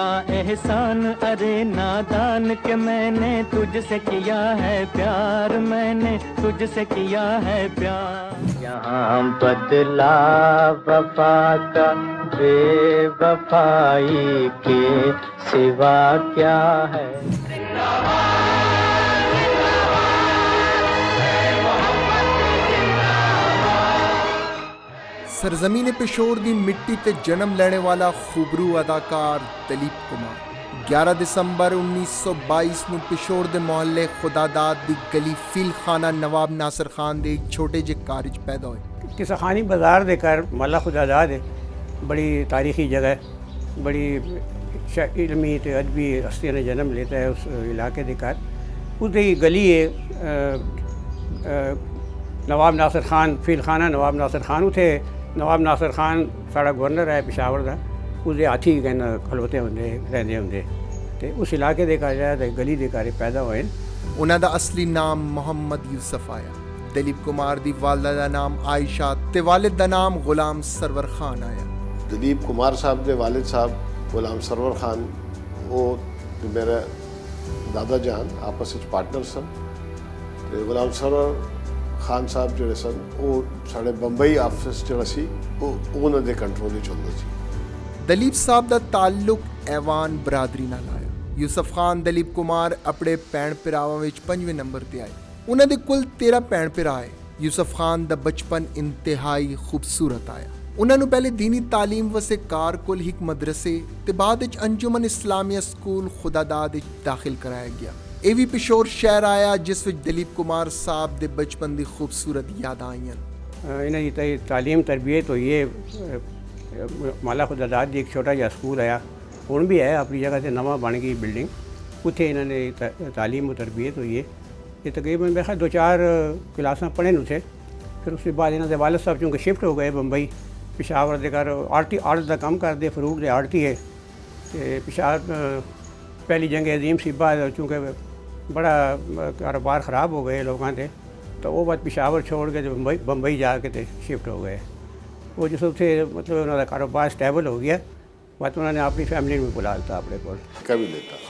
तेरा एहसान अरे नादान के मैंने तुझसे किया है प्यार, मैंने तुझसे किया है प्यार। यहाँ बदला वफा का बेवफाई के सिवा क्या है। सरजमीन पेशोर दी मिट्टी ते जन्म लेने वाला खूबरू अदाकार दलीप कुमार 11 दिसंबर 1922 ਨੂੰ पेशोर ਦੇ ਮੁਹੱਲੇ खुदादाद ਦੀ गली फील खाना नवाब नासिर खान ਦੇ ਇੱਕ ਛੋਟੇ ਜਿਹੇ ਘਰ 'ਚ ਪੈਦਾ ਹੋਏ। किसाखानी बाज़ार दे घर महला खुदादाद है, बड़ी तारीखी जगह, बड़ी इल्मी ते अदबी हस्तियों ने जन्म लेता है उस इलाके के घर। उसकी गली है नवाब नासिर खान फील खाना नवाब नासिर खान उथे नवाब नासिर खान साड़ा गवर्नर है पेशावर का, उसके हाथी कहना खलोते होंगे रहंदे होंगे तो उस इलाके के घर जाए तो गली के घर पैदा होए। ਉਹਨਾਂ ਦਾ ਅਸਲੀ ਨਾਮ ਮੁਹੰਮਦ ਯੂਸਫ ਆਇਆ। ਦਲੀਪ ਕੁਮਾਰ ਦੀ ਵਾਲਦਾ ਦਾ ਨਾਮ ਆਇਸ਼ਾ ਤੇ ਵਾਲਿਦ ਦਾ ਨਾਮ ਗੁਲਾਮ ਸਰਵਰ ਖਾਨ ਆਇਆ। ਦਲੀਪ ਕੁਮਾਰ ਸਾਹਿਬ ਦੇ ਵਾਲਿਦ ਸਾਹਿਬ ਗੁਲਾਮ ਸਰਵਰ ਖਾਨ ਉਹ ਮੇਰੇ ਦਾਦਾ ਜਾਨ ਆਪਸ ਵਿੱਚ ਪਾਰਟਨਰ ਸਨ ਤੇ ਗੁਲਾਮ ਸਰਵਰ ਖਾਨ ਸਾਹਿਬ ਜਿਹੜੇ ਸਨ ਉਹ ਸਾਡੇ ਬੰਬਈ ਆਫਿਸ ਜਿਹੜਾ ਸੀ ਉਹ ਉਹਨਾਂ ਦੇ ਕੰਟਰੋਲ ਵਿੱਚ ਹੁੰਦਾ ਸੀ। ਦਲੀਪ ਸਾਹਿਬ ਦਾ ਤਾਲੁਕ ਐਵਾਨ ਬਰਾਦਰੀ ਨਾਲ ਆਇਆ। ਯੂਸਫ ਖਾਨ ਦਲੀਪ ਕੁਮਾਰ ਆਪਣੇ ਭੈਣ ਭਰਾਵਾਂ ਵਿੱਚ 5ਵੇਂ ਨੰਬਰ ਤੇ ਆਏ। ਉਹਨਾਂ ਦੇ ਕੁੱਲ 13 ਭੈਣ ਭਰਾ ਆਏ। ਯੂਸਫ ਖਾਨ ਦਾ ਬਚਪਨ ਇੰਤਹਾਈ ਖੂਬਸੂਰਤ ਆਇਆ। ਉਹਨਾਂ ਨੂੰ ਪਹਿਲੇ ਦੀਨੀ ਤਾਲੀਮ ਵਸੇ ਕਾਰ ਕੁਲ ਹਿਕ ਮਦਰਸੇ ਤੇ ਬਾਅਦ ਵਿੱਚ ਅੰਜੁਮਨ ਇਸਲਾਮੀਆ ਸਕੂਲ ਖੁਦਾਦਾਦ ਵਿੱਚ ਦਾਖਲ ਕਰਾਇਆ ਗਿਆ। ਇਹ ਵੀ पेशोर शहर आया जिस ਵਿੱਚ ਦਲੀਪ ਕੁਮਾਰ ਸਾਹਿਬ ਦੇ ਬਚਪਨ ਦੀ ਖੂਬਸੂਰਤ ਯਾਦਾਂ ਆਈਆਂ। ਇਹਨਾਂ ਦੀ ਤਾਲੀਮ ਤਰਬੀਅਤ ਹੋਈ ਹੈ। ਮਾਲਾ ਖੁਦਾਦਾਦ ਦੀ ਇੱਕ ਛੋਟਾ ਜਿਹਾ ਸਕੂਲ ਆਇਆ, ਹੁਣ ਵੀ ਹੈ ਆਪਣੀ ਜਗ੍ਹਾ ਤੇ ਨਵਾਂ ਬਣ ਗਈ ਬਿਲਡਿੰਗ, ਉੱਥੇ ਇਹਨਾਂ ਨੇ ਤਾਲੀਮ ਤਰਬੀਅਤ ਹੋਈ ਹੈ। ਇਹ ਤਕਰੀਬਨ ਮੇਰੇ ਖਿਆਲ 2-4 ਕਲਾਸਾਂ ਪੜ੍ਹੇ ਨੂੰ ਥੇ। ਫਿਰ ਉਸ ਤੋਂ ਬਾਅਦ ਇਹਨਾਂ ਦੇ ਵਾਲਿਦ ਸਾਹਿਬ ਚੂँकि ਸ਼ਿਫਟ ਹੋ ਗਏ ਬੰਬਈ, ਪਿਸ਼ਾਵਰ ਦੇ ਘਰ ਆਰਟ ਦਾ ਕੰਮ ਕਰਦੇ, ਫਰੂਟ ਦੇ ਆੜਤੀ ਹੈ ਤੇ ਪਿਸ਼ਾਵਰ पहली जंग अजीम सी बाद चूँकि बड़ा कारोबार ख़राब हो गए लोगों के, तो वो बात पेशावर छोड़ के जो बम्बई जाके तो शिफ्ट हो गए। वो जिस उत्थे मतलब उन्होंने कारोबार स्टेबल हो गया, बात उन्होंने अपनी फैमिली में बुला लिया अपने को कभी लेता।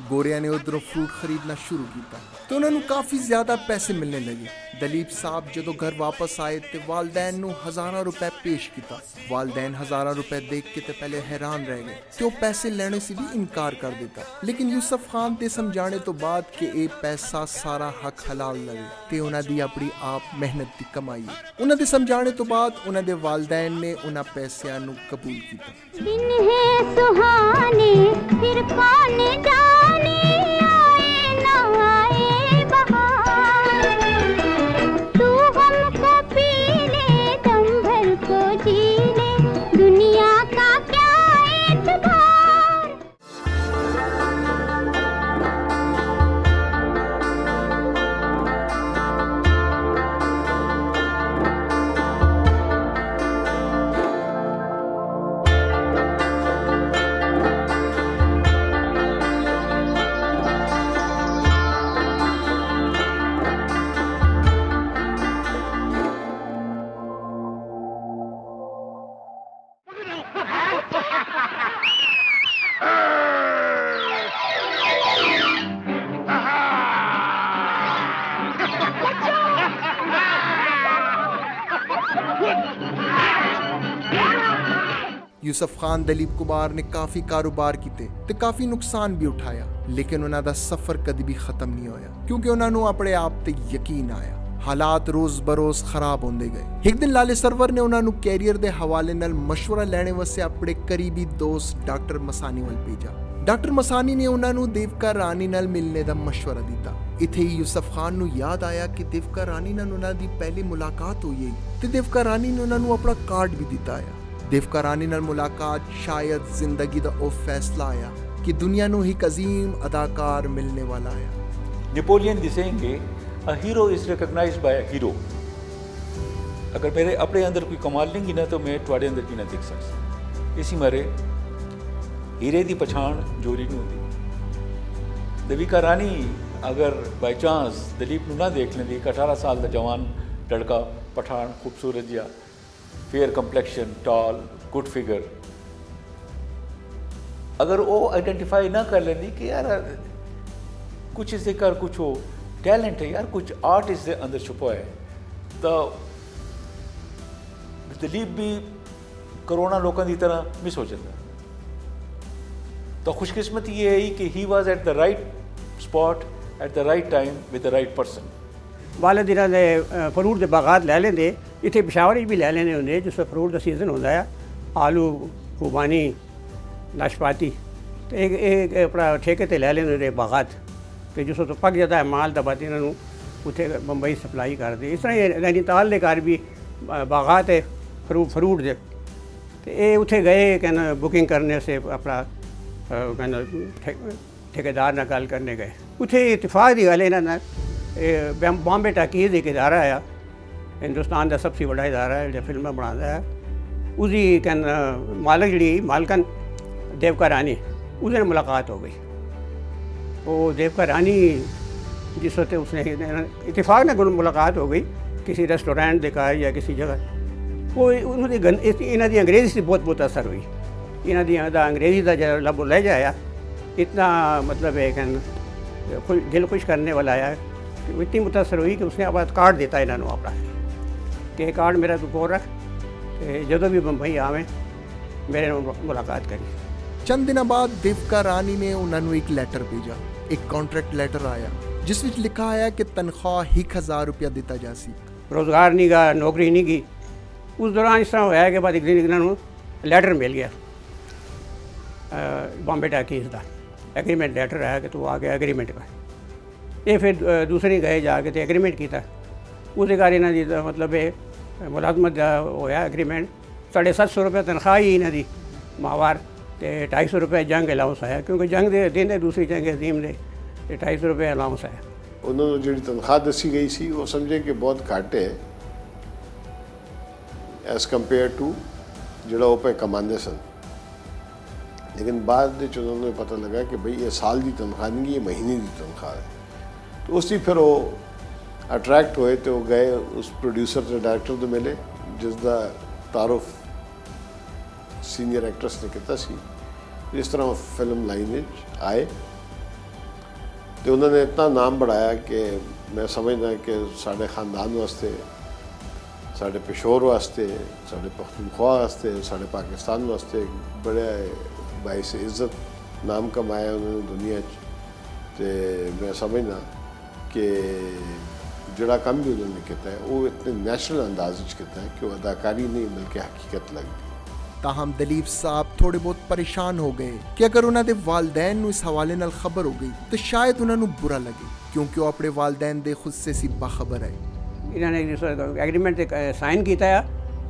ਗੋਰਿਆਂ ਨੇ ਉਧਰੋਂ ਫਰੂਟ ਖਰੀਦਣਾ ਸ਼ੁਰੂ ਕੀਤਾ ਤੇ ਉਹਨਾਂ ਨੂੰ ਕਾਫੀ ਜ਼ਿਆਦਾ ਪੈਸੇ ਮਿਲਣੇ ਲੱਗੇ। ਦਲੀਪ ਸਾਹਿਬ ਜਦੋਂ ਘਰ ਵਾਪਸ ਆਏ ਤੇ ਵਾਲਦੈਨ ਨੂੰ ਹਜ਼ਾਰਾਂ ਰੁਪਏ ਪੇਸ਼ ਕੀਤਾ। ਵਾਲਦੈਨ ਹਜ਼ਾਰਾਂ ਰੁਪਏ ਦੇਖ ਕੇ ਤੇ ਪਹਿਲੇ ਹੈਰਾਨ ਰਹਿ ਗਏ ਤੇ ਉਹ ਪੈਸੇ ਲੈਣੇ ਸੀ ਵੀ ਇਨਕਾਰ ਕਰ ਦਿੱਤਾ। ਲੇਕਿਨ ਯੂਸਫ ਖਾਨ ਦੇ ਸਮਝਾਣੇ ਤੋਂ ਬਾਅਦ ਕਿ ਇਹ ਪੈਸਾ ਸਾਰਾ ਹੱਕ ਹਲਾਲ ਲਵੇ ਤੇ ਉਹਨਾਂ ਦੀ ਆਪਣੀ ਆਪ ਮਿਹਨਤ ਦੀ ਕਮਾਈ ਹੈ, ਉਹਨਾਂ ਦੇ ਸਮਝਾਣੇ ਤੋਂ ਬਾਅਦ ਉਹਨਾਂ ਦੇ ਵਾਲਦੈਨ ਨੇ ਉਹਨਾਂ ਪੈਸਿਆਂ ਨੂੰ ਕਬੂਲ ਕੀਤਾ। दिन है सुहाने फिर कौन जाने आए ना आए बहार, तू हमको पी ले दम भर को जी ले, दुनिया का क्या एतबार। ਯੂਸਫ ਖਾਨ ਦਲੀਪ ਕੁਮਾਰ ਨੇ ਕਾਫੀ ਕਾਰੋਬਾਰ ਕੀਤੇ ਤੇ ਕਾਫੀ ਨੁਕਸਾਨ ਵੀ ਉਠਾਇਆ, ਲੇਕਿਨ ਉਹਨਾਂ ਦਾ ਸਫ਼ਰ ਕਦੀ ਵੀ ਖਤਮ ਨਹੀਂ ਹੋਇਆ ਕਿਉਂਕਿ ਉਹਨਾਂ ਨੂੰ ਆਪਣੇ ਆਪ ਤੇ ਯਕੀਨ ਆਇਆ। ਹਾਲਾਤ ਰੋਜ਼ ਬਰੋਜ਼ ਖਰਾਬ ਹੁੰਦੇ ਗਏ। ਇੱਕ ਦਿਨ ਲਾਲੇ ਸਰਵਰ ਨੇ ਉਹਨਾਂ ਨੂੰ ਕੈਰੀਅਰ ਦੇ ਹਵਾਲੇ ਨਾਲ ਮਸ਼ਵਰਾ ਲੈਣੇ ਵਾਸਤੇ ਆਪਣੇ ਕਰੀਬੀ ਦੋਸਤ ਡਾਕਟਰ ਮਸਾਨੀ ਵੱਲ ਭੇਜਿਆ। ਡਾਕਟਰ ਮਸਾਨੀ ਨੇ ਉਹਨਾਂ ਨੂੰ ਦੇਵਕਾ ਰਾਣੀ ਨਾਲ ਮਿਲਣੇ ਦਾ ਮਸ਼ਵਰਾ ਦਿੱਤਾ। ਇੱਥੇ ਹੀ ਯੂਸਫ ਖਾਨ ਨੂੰ ਯਾਦ ਆਇਆ ਕਿ ਦੇਵਕਾ ਰਾਣੀ ਨਾਲ ਉਹਨਾਂ ਦੀ ਪਹਿਲੀ ਮੁਲਾਕਾਤ ਹੋਈ ਹੈ ਤੇ ਦੇਵਕਾ ਰਾਣੀ ਨੇ ਉਹਨਾਂ ਨੂੰ ਆਪਣਾ ਕਾਰਡ ਵੀ ਦਿੱਤਾ ਹੈ। ਦੇਵਕਾ ਰਾਣੀ ਨਾਲ ਮੁਲਾਕਾਤ ਸ਼ਾਇਦ ਜ਼ਿੰਦਗੀ ਦਾ ਉਹ ਫੈਸਲਾ ਆਇਆ ਕਿ ਦੁਨੀਆ ਨੂੰ ਇੱਕ ਅਜ਼ੀਮ ਅਦਾਕਾਰ ਮਿਲਣੇ ਵਾਲਾ ਹੈ। नेपोलियन दी saying है a hero is recognized by a hero। अगर मेरे अपने अंदर कोई कमाल नहीं ना तो मैं तुहाडे अंदर की ना देख सकता। इसी मारे हीरे की पछाण जोरी नहीं होती। देविका रानी अगर बाई चांस दलीप नूं ना देख लेंदी, एक 18 साल का जवान लड़का पठान खूबसूरत जिहा फेयर कंपलैक्शन टॉल गुड फिगर अगर वो आइडेंटिफाई ना कर लेंदी कि यार कुछ इसके कर कुछ हो टैलेंट है यार, कुछ आर्ट इसके अंदर छुपा है, तो दलीप भी करोड़ों लोगों की तरह मिस हो जाता। तो खुशकिस्मती ये है कि he was at the right spot at the right time with the right person. वालिद इन्हां दे फ्रूट के बागात लै लेंदे, इत्थे पेशावर भी लै लेंदे होंदे जिस फ्रूट का सीजन होंदा है, आलू खुबानी नाशपाती, तो एक अपना ठेके ते लै लेंदे होंदे बागात, तो जिस तो पक जाता है माल तो बाद इन्हों उत्थे बंबई सप्लाई करते। इस तरह नैनीताल के घर भी बागात है फ्रूट के, तो ये उत्थे गए कहना बुकिंग करने से अपना कहना ठेकेदार नाल गल करने गए। उत्थे इतफाक की गल इन्होंने बॉम्बे टाकीज़ एक इदारा है, हिंदुस्तान का सबसे बड़ा इदारा है जो फिल्में बनाता है, उसकी कहना मालक जी मालकन देवका रानी, उसने मुलाकात हो गई। वो देवका रानी जिस वक्त उसने इतफाक ने मुलाकात हो गई किसी रेस्टोरेंट के घर या किसी जगह, वो उन्होंने इन्हों की अंग्रेज़ी से बहुत बहुत असर हुई। इन्हों की अंग्रेज़ी का जो लब लहजा आया इतना मतलब है कहना दिल खुश करने वाला आया, इतनी मुतासर हुई कि उसने अब कार्ड देता इन्होंने अपना कि कार्ड मेरा तू कोल रख, जो भी बंबई आवे मेरे मुलाकात करी। चंद दिन बाद देवका रानी ने उन्होंने एक लैटर भेजा, एक कॉन्ट्रैक्ट लैटर आया जिस विच लिखा आया कि तनख्वाह 1000 रुपया दिता जासी। रोज़गार नहीं गा, नौकरी नहीं की। उस दौरान इस तरह होया कि बाद एक दिन इन्होंने लैटर मिल गया बॉम्बे टाकीज़ का, एग्रीमेंट लैटर आया कि तू आ गया एग्रीमेंट कर। ये फिर दूसरे गए जाके तो एग्रीमेंट किया, उसके घर इन्हों की मतलब मुलाजमत का होया एग्रीमेंट। 750 रुपये तनख्वाह ही इन्हों की माहवार, तो 250 रुपये जंग अलाउंस आया, क्योंकि जंग के दिन दूसरी जंग अजीम ने 250 रुपये अलाउंस आया। उन्होंने जी तनख्वाह दसी गई सी वो समझे कि बहुत घट है एज कंपेयर टू जोड़ा वो पे कमाते सन, लेकिन बाद उन्होंने पता लगा कि भाई ये साल की तनख्वाह नहीं, ये महीने की तनख्वाह है। तो उसी फिर वो अट्रैक्ट होए तो गए उस प्रोड्यूसर से डायरैक्टर तो मिले जिसका तारुफ सीनियर एक्ट्रेस ने किया सी। इस तरह फिल्म लाइन आए तो उन्होंने इतना नाम बढ़ाया कि मैं समझदा कि साढ़े खानदान वास्ते, साढ़े पेशोर वास्ते, साढ़े पख्तूनख्वा वास्ते, साढ़े पाकिस्तान वास्ते बड़े बाइस इज्जत नाम कमाया उन्होंने दुनिया तो मैं समझना कि जोड़ा कम भी उन्होंने किया है वो इतने नेचुरल अंदाज किया है कि वो अदाकारी नहीं बल्कि हकीकत लग गई। ताहम दलीप साहब थोड़े बहुत परेशान हो गए कि अगर उन्होंने वालदैन इस हवाले नाल खबर हो गई तो शायद उन्होंने बुरा लगे, क्योंकि वो अपने वालदैन दे खुद से सी बाखबर है। इन्होंने एग्रीमेंट साइन किया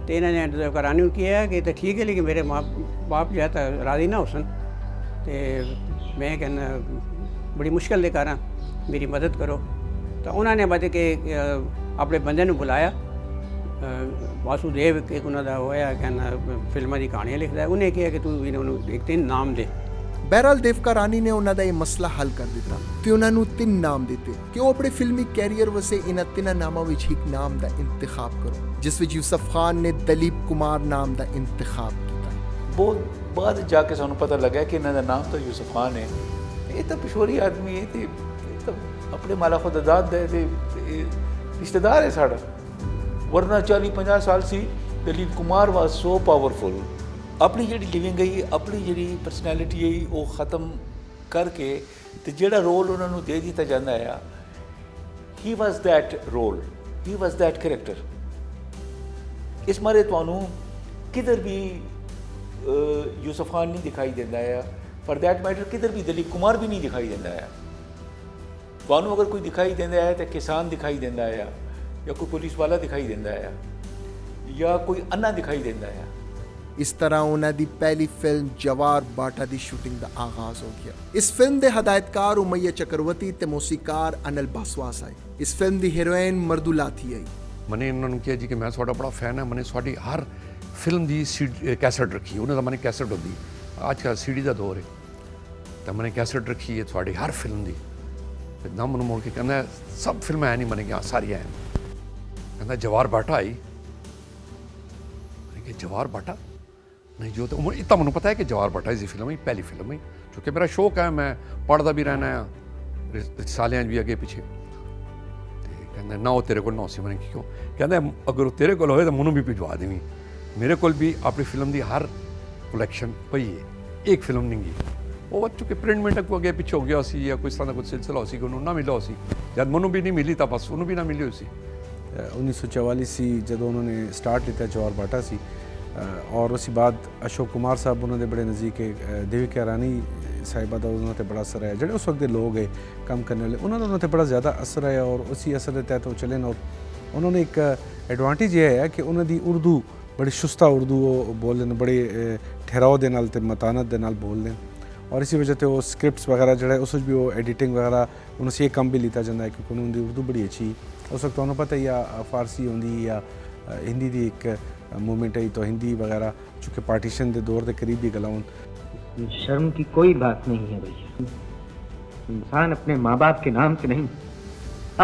तो इन्होंने करानी किया कि तो ठीक है, लेकिन मेरे माँ बाप जो है तो राजी ना होसन, तो मैं कहना बड़ी मुश्किल के कारण मेरी मदद करो। तो उन्होंने मतलब कि अपने बंदे ने बुलाया, वासुदेव एक उन्होंने होया कहना फिल्मां की कहानियाँ लिखता है, उन्हें कहा कि तू इन्होंने एक 3 नाम दे। बहरहाल देवका रानी ने उन्होंने ये मसला हल कर दिता तो उन्होंने 3 नाम दिते कि वो अपने फिल्मी कैरियर वसे इन 3 नामों विच एक नाम का इंतखाब करो, जिस विच यूसुफ खान ने दलीप कुमार नाम का इंतखाब किया। बहुत बाद जाके सानू पता लगा कि इन्हों का नाम तो यूसुफ खान है, ये तो पिशोरी आदमी है, तो अपने माला खुदादाद दे रिश्तेदार है साड़ा, वरना 40-50 साल सी Dilip Kumar was so powerful. अपनी जी लिविंग गई, अपनी जी परसनैलिटी है वो ख़त्म करके तो जोड़ा रोल उन्होंने दे दिता जाता है, he was that role, he was that character. इस मारे तुहानू किधर भी यूसुफ खान नहीं दिखाई देता है, फॉर दैट मैटर किधर भी दलीप कुमार भी नहीं दिखाई देता है। तुहानू अगर कोई दिखाई देता है तो किसान दिखाई देता है, या कोई पुलिस वाला दिखाई देता है, या कोई अन्ना दिखाई देता है। इस तरह उन्होंने पहली फिल्म जवार बाटा की शूटिंग का आगाज हो गया। इस फिल्म के हदायतकार उमैया चक्रवर्ती ते मौसीकार अनिल बासवास आए। इस फिल्म की हीरोइन मर्दुला थी आई। मैंने उन्होंने कहा जी कि मैं थोड़ा बड़ा फैन है, मैंने थोड़ी हर फिल्म की कैसेट रखी, उन्हें मैंने कैसेट होती अजकल CD का दौर है, तो मैंने कैसेट रखी है थोड़ी हर फिल्म की। दम मैंने मुड़ के कहना सब फिल्में है नहीं, मैंने कहा सारिया हैं। कहना जवार बाटा आई, मैंने कहा जवार बाटा, नहीं जो तो इतना मैंने पता है कि जवाहर भट्ट की फिल्म है पहली फिल्म है, क्योंकि मेरा शौक है, मैं पढ़ता भी रहना है सालियां भी अगे पिछे। कहते ना वो तेरे को ना सी, मैंने क्यों कहते अगर तेरे को होए तो मैनू भी भिजवा देवी। मेरे को भी अपनी फिल्म की हर कलैक्शन पई है, एक फिल्म नहीं गई वो चूँकि प्रिंट मिंट को अगे पिछे हो गया सी या कोई इस तरह का कुछ सिलसिला हो सी कि उन्होंने ना मिला हो सी, जब मैनू भी नहीं मिली तो बस उन्होंने भी ना मिली हो सी। 1944 ਸੀ ਜਦੋਂ ਉਹਨਾਂ ਨੇ ਸਟਾਰਟ ਕੀਤਾ ਜਵਾਹਰ ਬਾਟਾ ਸੀ ਔਰ ਉਸੇ ਬਾਅਦ ਅਸ਼ੋਕ ਕੁਮਾਰ ਸਾਹਿਬ ਉਹਨਾਂ ਦੇ ਬੜੇ ਨਜ਼ਦੀਕ ਹੈ, ਦੇਵਿਕਾ ਰਾਣੀ ਸਾਹਿਬਾ ਦਾ ਉਹਨਾਂ ਤੇ ਬੜਾ ਅਸਰ ਹੈ, ਜਿਹੜੇ ਉਸ ਵਕਤ ਦੇ ਲੋਕ ਹੈ ਕੰਮ ਕਰਨ ਵਾਲੇ ਉਹਨਾਂ ਦਾ ਉਹਨਾਂ ਤੇ ਬੜਾ ਜ਼ਿਆਦਾ ਅਸਰ ਹੈ ਔਰ ਉसी ਅਸਰ ਦੇ ਤਹਿਤ ਉਹ ਚੱਲੇ ਨਾ। ਉਹਨਾਂ ਨੇ ਇੱਕ ਐਡਵਾਂਟੇਜ ਇਹ ਹੈ ਕਿ ਉਹਨਾਂ ਦੀ ਉਰਦੂ ਬੜੀ ਸ਼ੁਸਤਾ ਉਰਦੂ ਉਹ ਬੋਲਦੇ ਨੇ, ਬੜੇ ਠਹਿਰਾਓ ਦੇ ਨਾਲ ਤੇ ਮਤਾਨਤ ਦੇ ਨਾਲ ਬੋਲਦੇ ਔਰ ਇਸੇ ਵਜ੍ਹਾ ਤੇ ਉਹ ਸਕ੍ਰਿਪਟਸ ਵਗੈਰਾ ਜਿਹੜਾ ਉਸ ਵਿੱਚ ਵੀ ਉਹ ਐਡੀਟਿੰਗ ਵਗੈਰਾ ਉਹਨਾਂ ਸੇ ਕੰਮ ਵੀ ਲਿੱਤਾ ਜਾਂਦਾ ਹੈ ਕਿਉਂਕਿ ਉਹਨਾਂ ਦੀ ਉਰਦੂ ਬੜੀ ਅੱਛੀ। उस वक्त ਤੁਹਾਨੂੰ पता ही या फारसी होंगी या हिंदी की एक मूवमेंट है तो हिंदी वगैरह चूँकि पार्टीशन के दौर के करीब भी गला शर्म की कोई बात नहीं है भैया, इंसान अपने माँ बाप के नाम से नहीं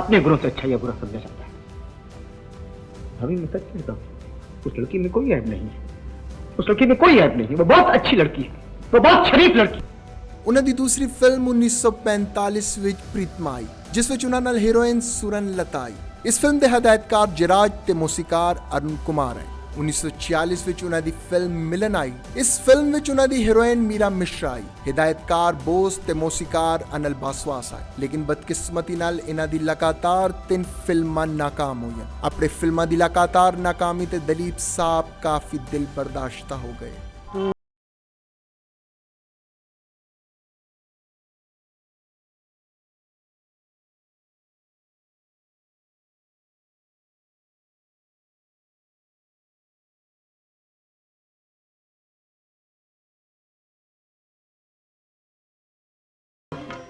अपने गुणों से अच्छा या बुरा समझा जाता है। अभी मैं सच कहता हूँ उस लड़की में कोई ऐब नहीं है, उस लड़की में कोई ऐब नहीं है, वो बहुत अच्छी लड़की है, वो बहुत शरीफ लड़की। ਉਹਨਾਂ ਦੀ ਦੂਸਰੀ ਫਿਲਮ 1945 ਵਿੱਚ ਪ੍ਰੀਤਮਾ ਆਈ, ਜਿਸ ਵਿੱਚ ਉਹਨਾਂ ਨਾਲ ਹੀਰੋਇਨ ਸੁਰਨ ਲਤਾ ਆਈ। ਇਸ ਫਿਲਮ ਦੇ ਹਦਾਇਤਕਾਰ ਜਰਾਜ ਤੇ ਮੌਸੀਕਾਰ ਅਰੁਣ ਕੁਮਾਰ ਹੈ। 1946 ਵਿੱਚ ਉਹਨਾਂ ਦੀ ਫਿਲਮ ਮਿਲਨ ਆਈ। ਇਸ ਫਿਲਮ ਵਿੱਚ ਉਹਨਾਂ ਦੀ ਹੀਰੋਇਨ ਮੀਰਾ ਮਿਸ਼ਰਾ ਆਈ। ਹਦਾਇਤਕਾਰ ਬੋਸ ਤੇ ਮੌਸੀਕਾਰ ਅਨਲ ਬਾਸਵਾਸ ਆਏ। ਲੇਕਿਨ ਬਦਕਿਸਮਤੀ ਨਾਲ ਇਹਨਾਂ ਦੀ ਲਗਾਤਾਰ 3 ਫਿਲਮਾਂ ਨਾਕਾਮ ਹੋਈਆਂ। ਆਪਣੇ ਫਿਲਮਾਂ ਦੀ ਲਗਾਤਾਰ ਨਾਕਾਮੀ ਤੇ ਦਲੀਪ ਸਾਹਿਬ ਕਾਫੀ ਦਿਲ ਬਰਦਾਸ਼ਤਾ ਹੋ ਗਏ।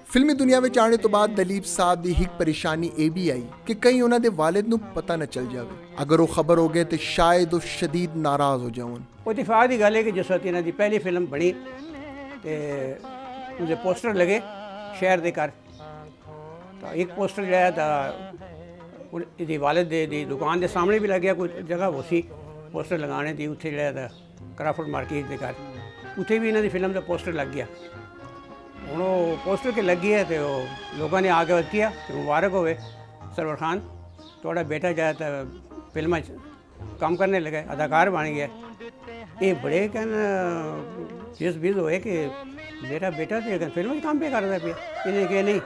ਫਿਲਮੀ ਦੁਨੀਆ ਵਿੱਚ ਆਉਣ ਤੋਂ ਬਾਅਦ ਦਲੀਪ ਸਾਹਿਬ ਦੀ ਇੱਕ ਪਰੇਸ਼ਾਨੀ ਇਹ ਵੀ ਆਈ ਕਿ ਕਈ ਉਹਨਾਂ ਦੇ ਵਾਲਿਦ ਨੂੰ ਪਤਾ ਨਾ ਚੱਲ ਜਾਵੇ। ਅਗਰ ਉਹ ਖਬਰ ਹੋ ਗਏ ਤੇ ਸ਼ਾਇਦ ਉਹ ਸ਼ਦੀਦ ਨਾਰਾਜ਼ ਹੋ ਜਾਵਣ। ਉਹ ਇਤਫਾਕ ਦੀ ਗੱਲ ਹੈ ਕਿ ਜਿਸ ਵਕਤ ਇਹਨਾਂ ਦੀ ਪਹਿਲੀ ਫਿਲਮ ਬਣੀ ਤੇ ਉਹਦੇ ਪੋਸਟਰ ਲਗੇ ਸ਼ਹਿਰ ਦੇ ਘਰ, ਤਾਂ ਇੱਕ ਪੋਸਟਰ ਜਿਹੜਾ ਤਾਂ ਇਹਦੀ ਵਾਲਿਦ ਦੀ ਦੁਕਾਨ ਦੇ ਸਾਹਮਣੇ ਵੀ ਲੱਗਿਆ, ਕੋਈ ਜਗ੍ਹਾ ਹੋ ਸੀ ਪੋਸਟਰ ਲਗਾਉਣੇ ਦੀ, ਉੱਥੇ ਜਿਹੜਾ ਤਾਂ ਕਰਾਫੋਰਡ ਮਾਰਕੀਟ ਦੇ ਘਰ ਉੱਥੇ ਵੀ ਇਹਨਾਂ ਦੀ ਫਿਲਮ ਦਾ ਪੋਸਟਰ ਲੱਗ ਗਿਆ। ਹੁਣ ਉਹ ਪੋਸਟਰ ਕੇ ਲੱਗੀ ਹੈ ਤੇ ਉਹ ਲੋਕਾਂ ਨੇ ਆ ਕੇ ਕਿਹਾ ਕਿ ਮੁਬਾਰਕ ਹੋਵੇ ਸਰਵਰ ਖਾਨ, ਤੁਹਾਡਾ ਬੇਟਾ ਜਾਇਆ ਤਾਂ ਫਿਲਮਾਂ 'ਚ ਕੰਮ ਕਰਨੇ ਲੱਗਾ, ਅਦਾਕਾਰ ਬਣ ਗਿਆ। ਇਹ ਬੜੇ ਕਹਿਣ ਜਿਸ ਵੀਜ਼ ਹੋਏ ਕਿ ਮੇਰਾ ਬੇਟਾ ਤੇ ਫਿਲਮਾਂ 'ਚ ਕੰਮ ਵੀ ਕਰਦਾ ਪਿਆ। ਇਹਨੇ ਕਿਹਾ ਨਹੀਂ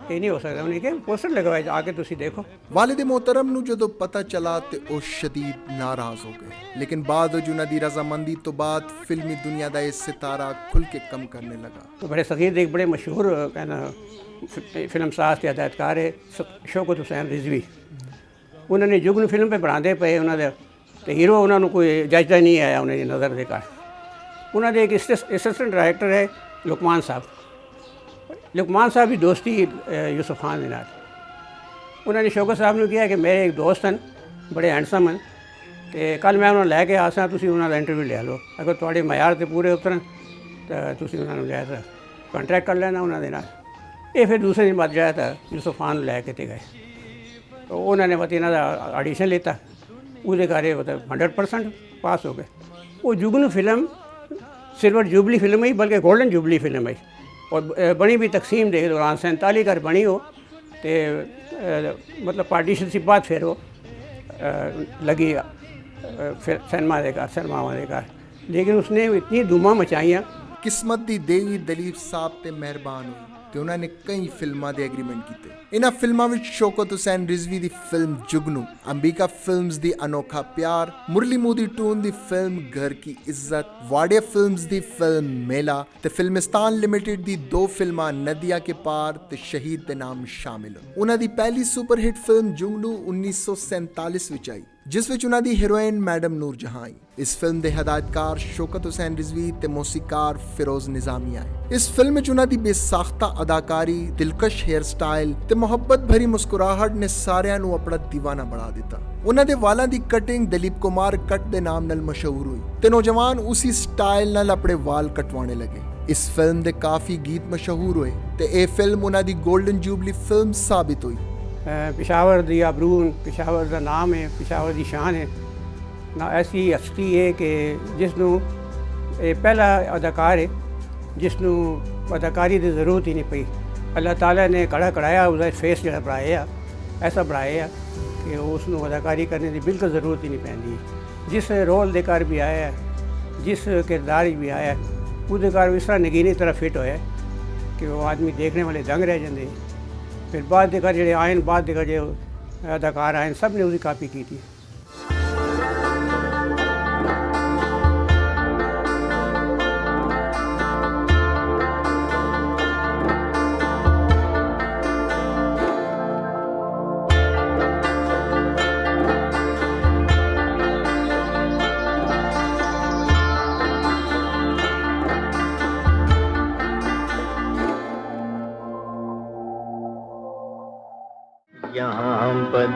ਇਹ ਨਹੀਂ ਹੋ ਸਕਦਾ, ਉਹਨੇ ਕਿਹਾ ਪੋਸਟਰ ਲਗਵਾਇਆ ਆ ਕੇ ਤੁਸੀਂ ਦੇਖੋ। ਵਾਲਿਦ ਮੋਹਤਰਮ ਨੂੰ ਜਦੋਂ ਪਤਾ ਚਲਾ ਤੇ ਉਹ ਸ਼ਦੀਦ ਨਾਰਾਜ਼ ਹੋ ਗਏ, ਲੇਕਿਨ ਬਾਅਦ ਵਿੱਚ ਉਹਨਾਂ ਦੀ ਰਜ਼ਾਮੰਦੀ ਤੋਂ ਬਾਅਦ ਫਿਲਮੀ ਦੁਨੀਆ ਦਾ ਇਹ ਸਿਤਾਰਾ ਖੁੱਲ ਕੇ ਕੰਮ ਕਰਨੇ ਲਗਾ। तो बड़े सगीर एक बड़े मशहूर कहना फिल्म साज के हदायतकार है शौकत हुसैन रिजवी। उन्होंने जुगन फिल्म पे बनाते पे उन्होंने तो हीरो उन्होंने कोई जजदा नहीं आया उन्हें नज़र के घर। उन्होंने एक असिस्टेंट डायरेक्टर है लुकमान साहब। लुकमान साहब की दोस्ती यूसुफ खान के नाल। उन्होंने शौकत साहब ने कहा कि मेरे एक दोस्त हैं बड़े हैंडसम हैं तो कल मैं उन्होंने लैके आ सा, तुसीं उन्होंने इंटरव्यू ले लो, अगर तुहाडे मयार ते पूरे उतरन तो तुसीं उन्होंने लिया था कॉन्ट्रैक्ट कर लेना उन्होंने नाल। ये फिर दूसरे दिन बाद जाया था यूसुफ खान लैके ते गए तो उन्होंने मतलब इन्हों का ऑडिशन लेता, उसके घर मतलब 100% पास हो गए। वो जुगनू फिल्म सिल्वर जुबली फिल्म ही बल्कि गोल्डन जुबली फिल्म है और बनी भी तकसीम दे दौरान 47 घर बनी हो तो मतलब पार्टीशन से बाद फिर वो लगी फिर सिनेमा के घर सिनेमावां के घर, लेकिन उसने इतनी धूमां मचाइयाँ। ਕਿਸਮਤ ਦੀ ਦੇਵੀ ਦਲੀਪ ਸਾਹਿਬ ਤੇ ਮਿਹਰਬਾਨ ਹੋਈ ਤੇ ਉਹਨਾਂ ਨੇ ਕਈ ਫਿਲਮਾਂ ਦੇ ਐਗਰੀਮੈਂਟ ਕੀਤੇ। ਇਹਨਾਂ ਫਿਲਮਾਂ ਵਿੱਚ ਸ਼ੌਕਤ ਹੁਸੈਨ ਰਿਜ਼ਵੀ ਦੀ ਫਿਲਮ ਜੁਗਨੂ, ਅੰਬਿਕਾ ਫਿਲਮਸ ਦੀ ਅਨੋਖਾ ਪਿਆਰ, ਮੁਰਲੀ ਮੋਦੀ ਟੂਨ ਦੀ ਫਿਲਮ ਘਰ ਕੀ ਇੱਜ਼ਤ, ਵਾੜਿਆ ਫਿਲਮਸ ਦੀ ਫਿਲਮ ਮੇਲਾ ਤੇ ਫਿਲਮਿਸਤਾਨ ਲਿਮਿਟਿਡ ਦੀ 2 ਫਿਲਮਾਂ ਨਦੀਆਂ ਕੇ ਪਾਰ ਤੇ ਸ਼ਹੀਦ ਦੇ ਨਾਮ ਸ਼ਾਮਿਲ ਹਨ। ਉਹਨਾਂ ਦੀ ਪਹਿਲੀ ਸੁਪਰ ਹਿੱਟ ਫਿਲਮ ਜੁਗਨੂ 1947 ਵਿੱਚ ਆਈ, ਜਿਸ ਵਿੱਚ ਉਹਨਾਂ ਦੀ ਹੀਰੋਇਨ ਮੈਡਮ ਨੂਰ ਜਹਾਂ ਆਈ। ਇਸ ਫਿਲਮ ਦੇ ਹਦਾਇਤਕਾਰ ਸ਼ੌਕਤ ਹੁਸੈਨ ਰਿਜ਼ਵੀ ਤੇ ਮੌਸੀਕਾਰ ਫਿਰੋਜ਼ ਨਿਜ਼ਾਮੀ ਆਏ। ਇਸ ਫਿਲਮ ਵਿੱਚ ਉਹਨਾਂ ਦੀ ਬੇਸਾਖਤਾ ਅਦਾਕਾਰੀ, ਦਿਲਕਸ਼ ਹੇਅਰ ਸਟਾਈਲ ਤੇ ਮੁਹੱਬਤ ਭਰੀ ਮੁਸਕਰਾਹਟ ਨੇ ਸਾਰਿਆਂ ਨੂੰ ਆਪਣਾ دیਵਾਨਾ ਬਣਾ ਦਿੱਤਾ। ਉਹਨਾਂ ਦੇ ਵਾਲਾਂ ਦੀ ਕਟਿੰਗ ਦਲੀਪ ਕੁਮਾਰ ਕੱਟ ਦੇ ਨਾਮ ਨਾਲ ਮਸ਼ਹੂਰ ਹੋਈ ਤੇ ਨੌਜਵਾਨ ਉਸੇ ਸਟਾਈਲ ਨਾਲ ਆਪਣੇ ਵਾਲ ਕਟਵਾਉਣੇ ਲੱਗੇ। ਇਸ ਫਿਲਮ ਦੇ ਕਾਫੀ ਗੀਤ ਮਸ਼ਹੂਰ ਹੋਏ ਤੇ ਇਹ ਫਿਲਮ ਉਹਨਾਂ ਦੀ ਗੋਲਡਨ ਜੂਬਲੀ ਫਿਲਮ ਸਾਬਿਤ ਹੋਈ। पेशावर दी आबरून, पेशावर का नाम है, पेशावर की शान है ना। ऐसी हस्ती है कि जिसनों ਇਹ ਪਹਿਲਾ ਅਦਾਕਾਰ ਹੈ ਜਿਸ ਨੂੰ ਅਦਾਕਾਰੀ ਦੀ ਜ਼ਰੂਰਤ ਹੀ ਨਹੀਂ ਪਈ। ਅੱਲਾਹ ਤਾਲਾ ਨੇ ਕੜਾ ਕੜਾਇਆ, ਉਹਦਾ ਫੇਸ ਜਿਹੜਾ ਬਣਾਇਆ ਐਸਾ ਬਣਾਇਆ ਕਿ ਉਸ ਨੂੰ ਅਦਾਕਾਰੀ ਕਰਨੇ ਦੀ ਬਿਲਕੁਲ ਜ਼ਰੂਰਤ ਹੀ ਨਹੀਂ ਪੈਂਦੀ। ਜਿਸ ਰੋਲ ਦੇ ਕਰ ਵੀ ਆਇਆ, ਜਿਸ किरदार भी आया, ਉਹਦੇ ਘਰ ਇਸ ਤਰ੍ਹਾਂ ਨਗੀਨੀ ਤਰ੍ਹਾਂ ਫਿੱਟ ਹੋਇਆ ਕਿ ਉਹ ਆਦਮੀ ਦੇਖਣੇ ਵਾਲੇ ਦੰਗ ਰਹਿ ਜਾਂਦੇ। ਫਿਰ ਬਾਅਦ ਦੇ ਘਰ ਜਿਹੜੇ ਆਏ ਬਾਅਦ ਦੇ ਘਰ ਜੋ ਅਦਾਕਾਰ ਆਏ ਸਭ ਨੇ ਉਹਦੀ ਕਾਪੀ ਕੀਤੀ। यहाँ पर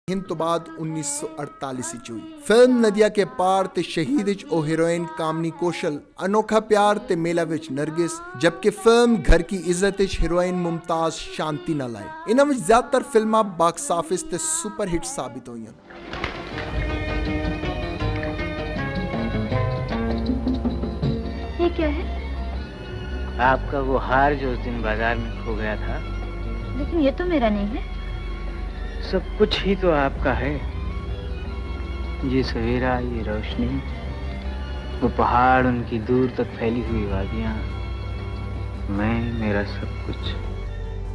हिंद तो बाद 1948 ਚ ਹੋਈ ਫਿਲਮ ਨदिया के पार ਤੇ ਸ਼ਹੀਦ ਵਿੱਚ ਉਹ ਹੀਰੋਇਨ ਕਾਮਨੀ ਕੌਸ਼ਲ, ਅਨੋਖਾ ਪਿਆਰ ਤੇ ਮੇਲਾ ਵਿੱਚ ਨਰਗਿਸ, ਜਦਕਿ ਫਿਲਮ ਘਰ ਕੀ ਇੱਜ਼ਤ ਵਿੱਚ ਹੀਰੋਇਨ ਮੁਮਤਾਜ਼ ਸ਼ਾਂਤੀ ਨਾਲ ਆਏ। ਇਹਨਾਂ ਵਿੱਚ ਜ਼ਿਆਦਾਤਰ ਫਿਲਮਾਂ ਬਾਕਸ ਆਫਿਸ ਤੇ ਸੁਪਰ ਹਿੱਟ ਸਾਬਿਤ ਹੋਈਆਂ। ये क्या है? आपका वो हार जो उस दिन बाजार में खो गया था, लेकिन ये तो मेरा नहीं है। सब कुछ ही तो आपका है। ये सवेरा, ये रोशनी, वो पहाड़, उनकी दूर तक फैली हुई वादियाँ, मैं, मेरा सब कुछ।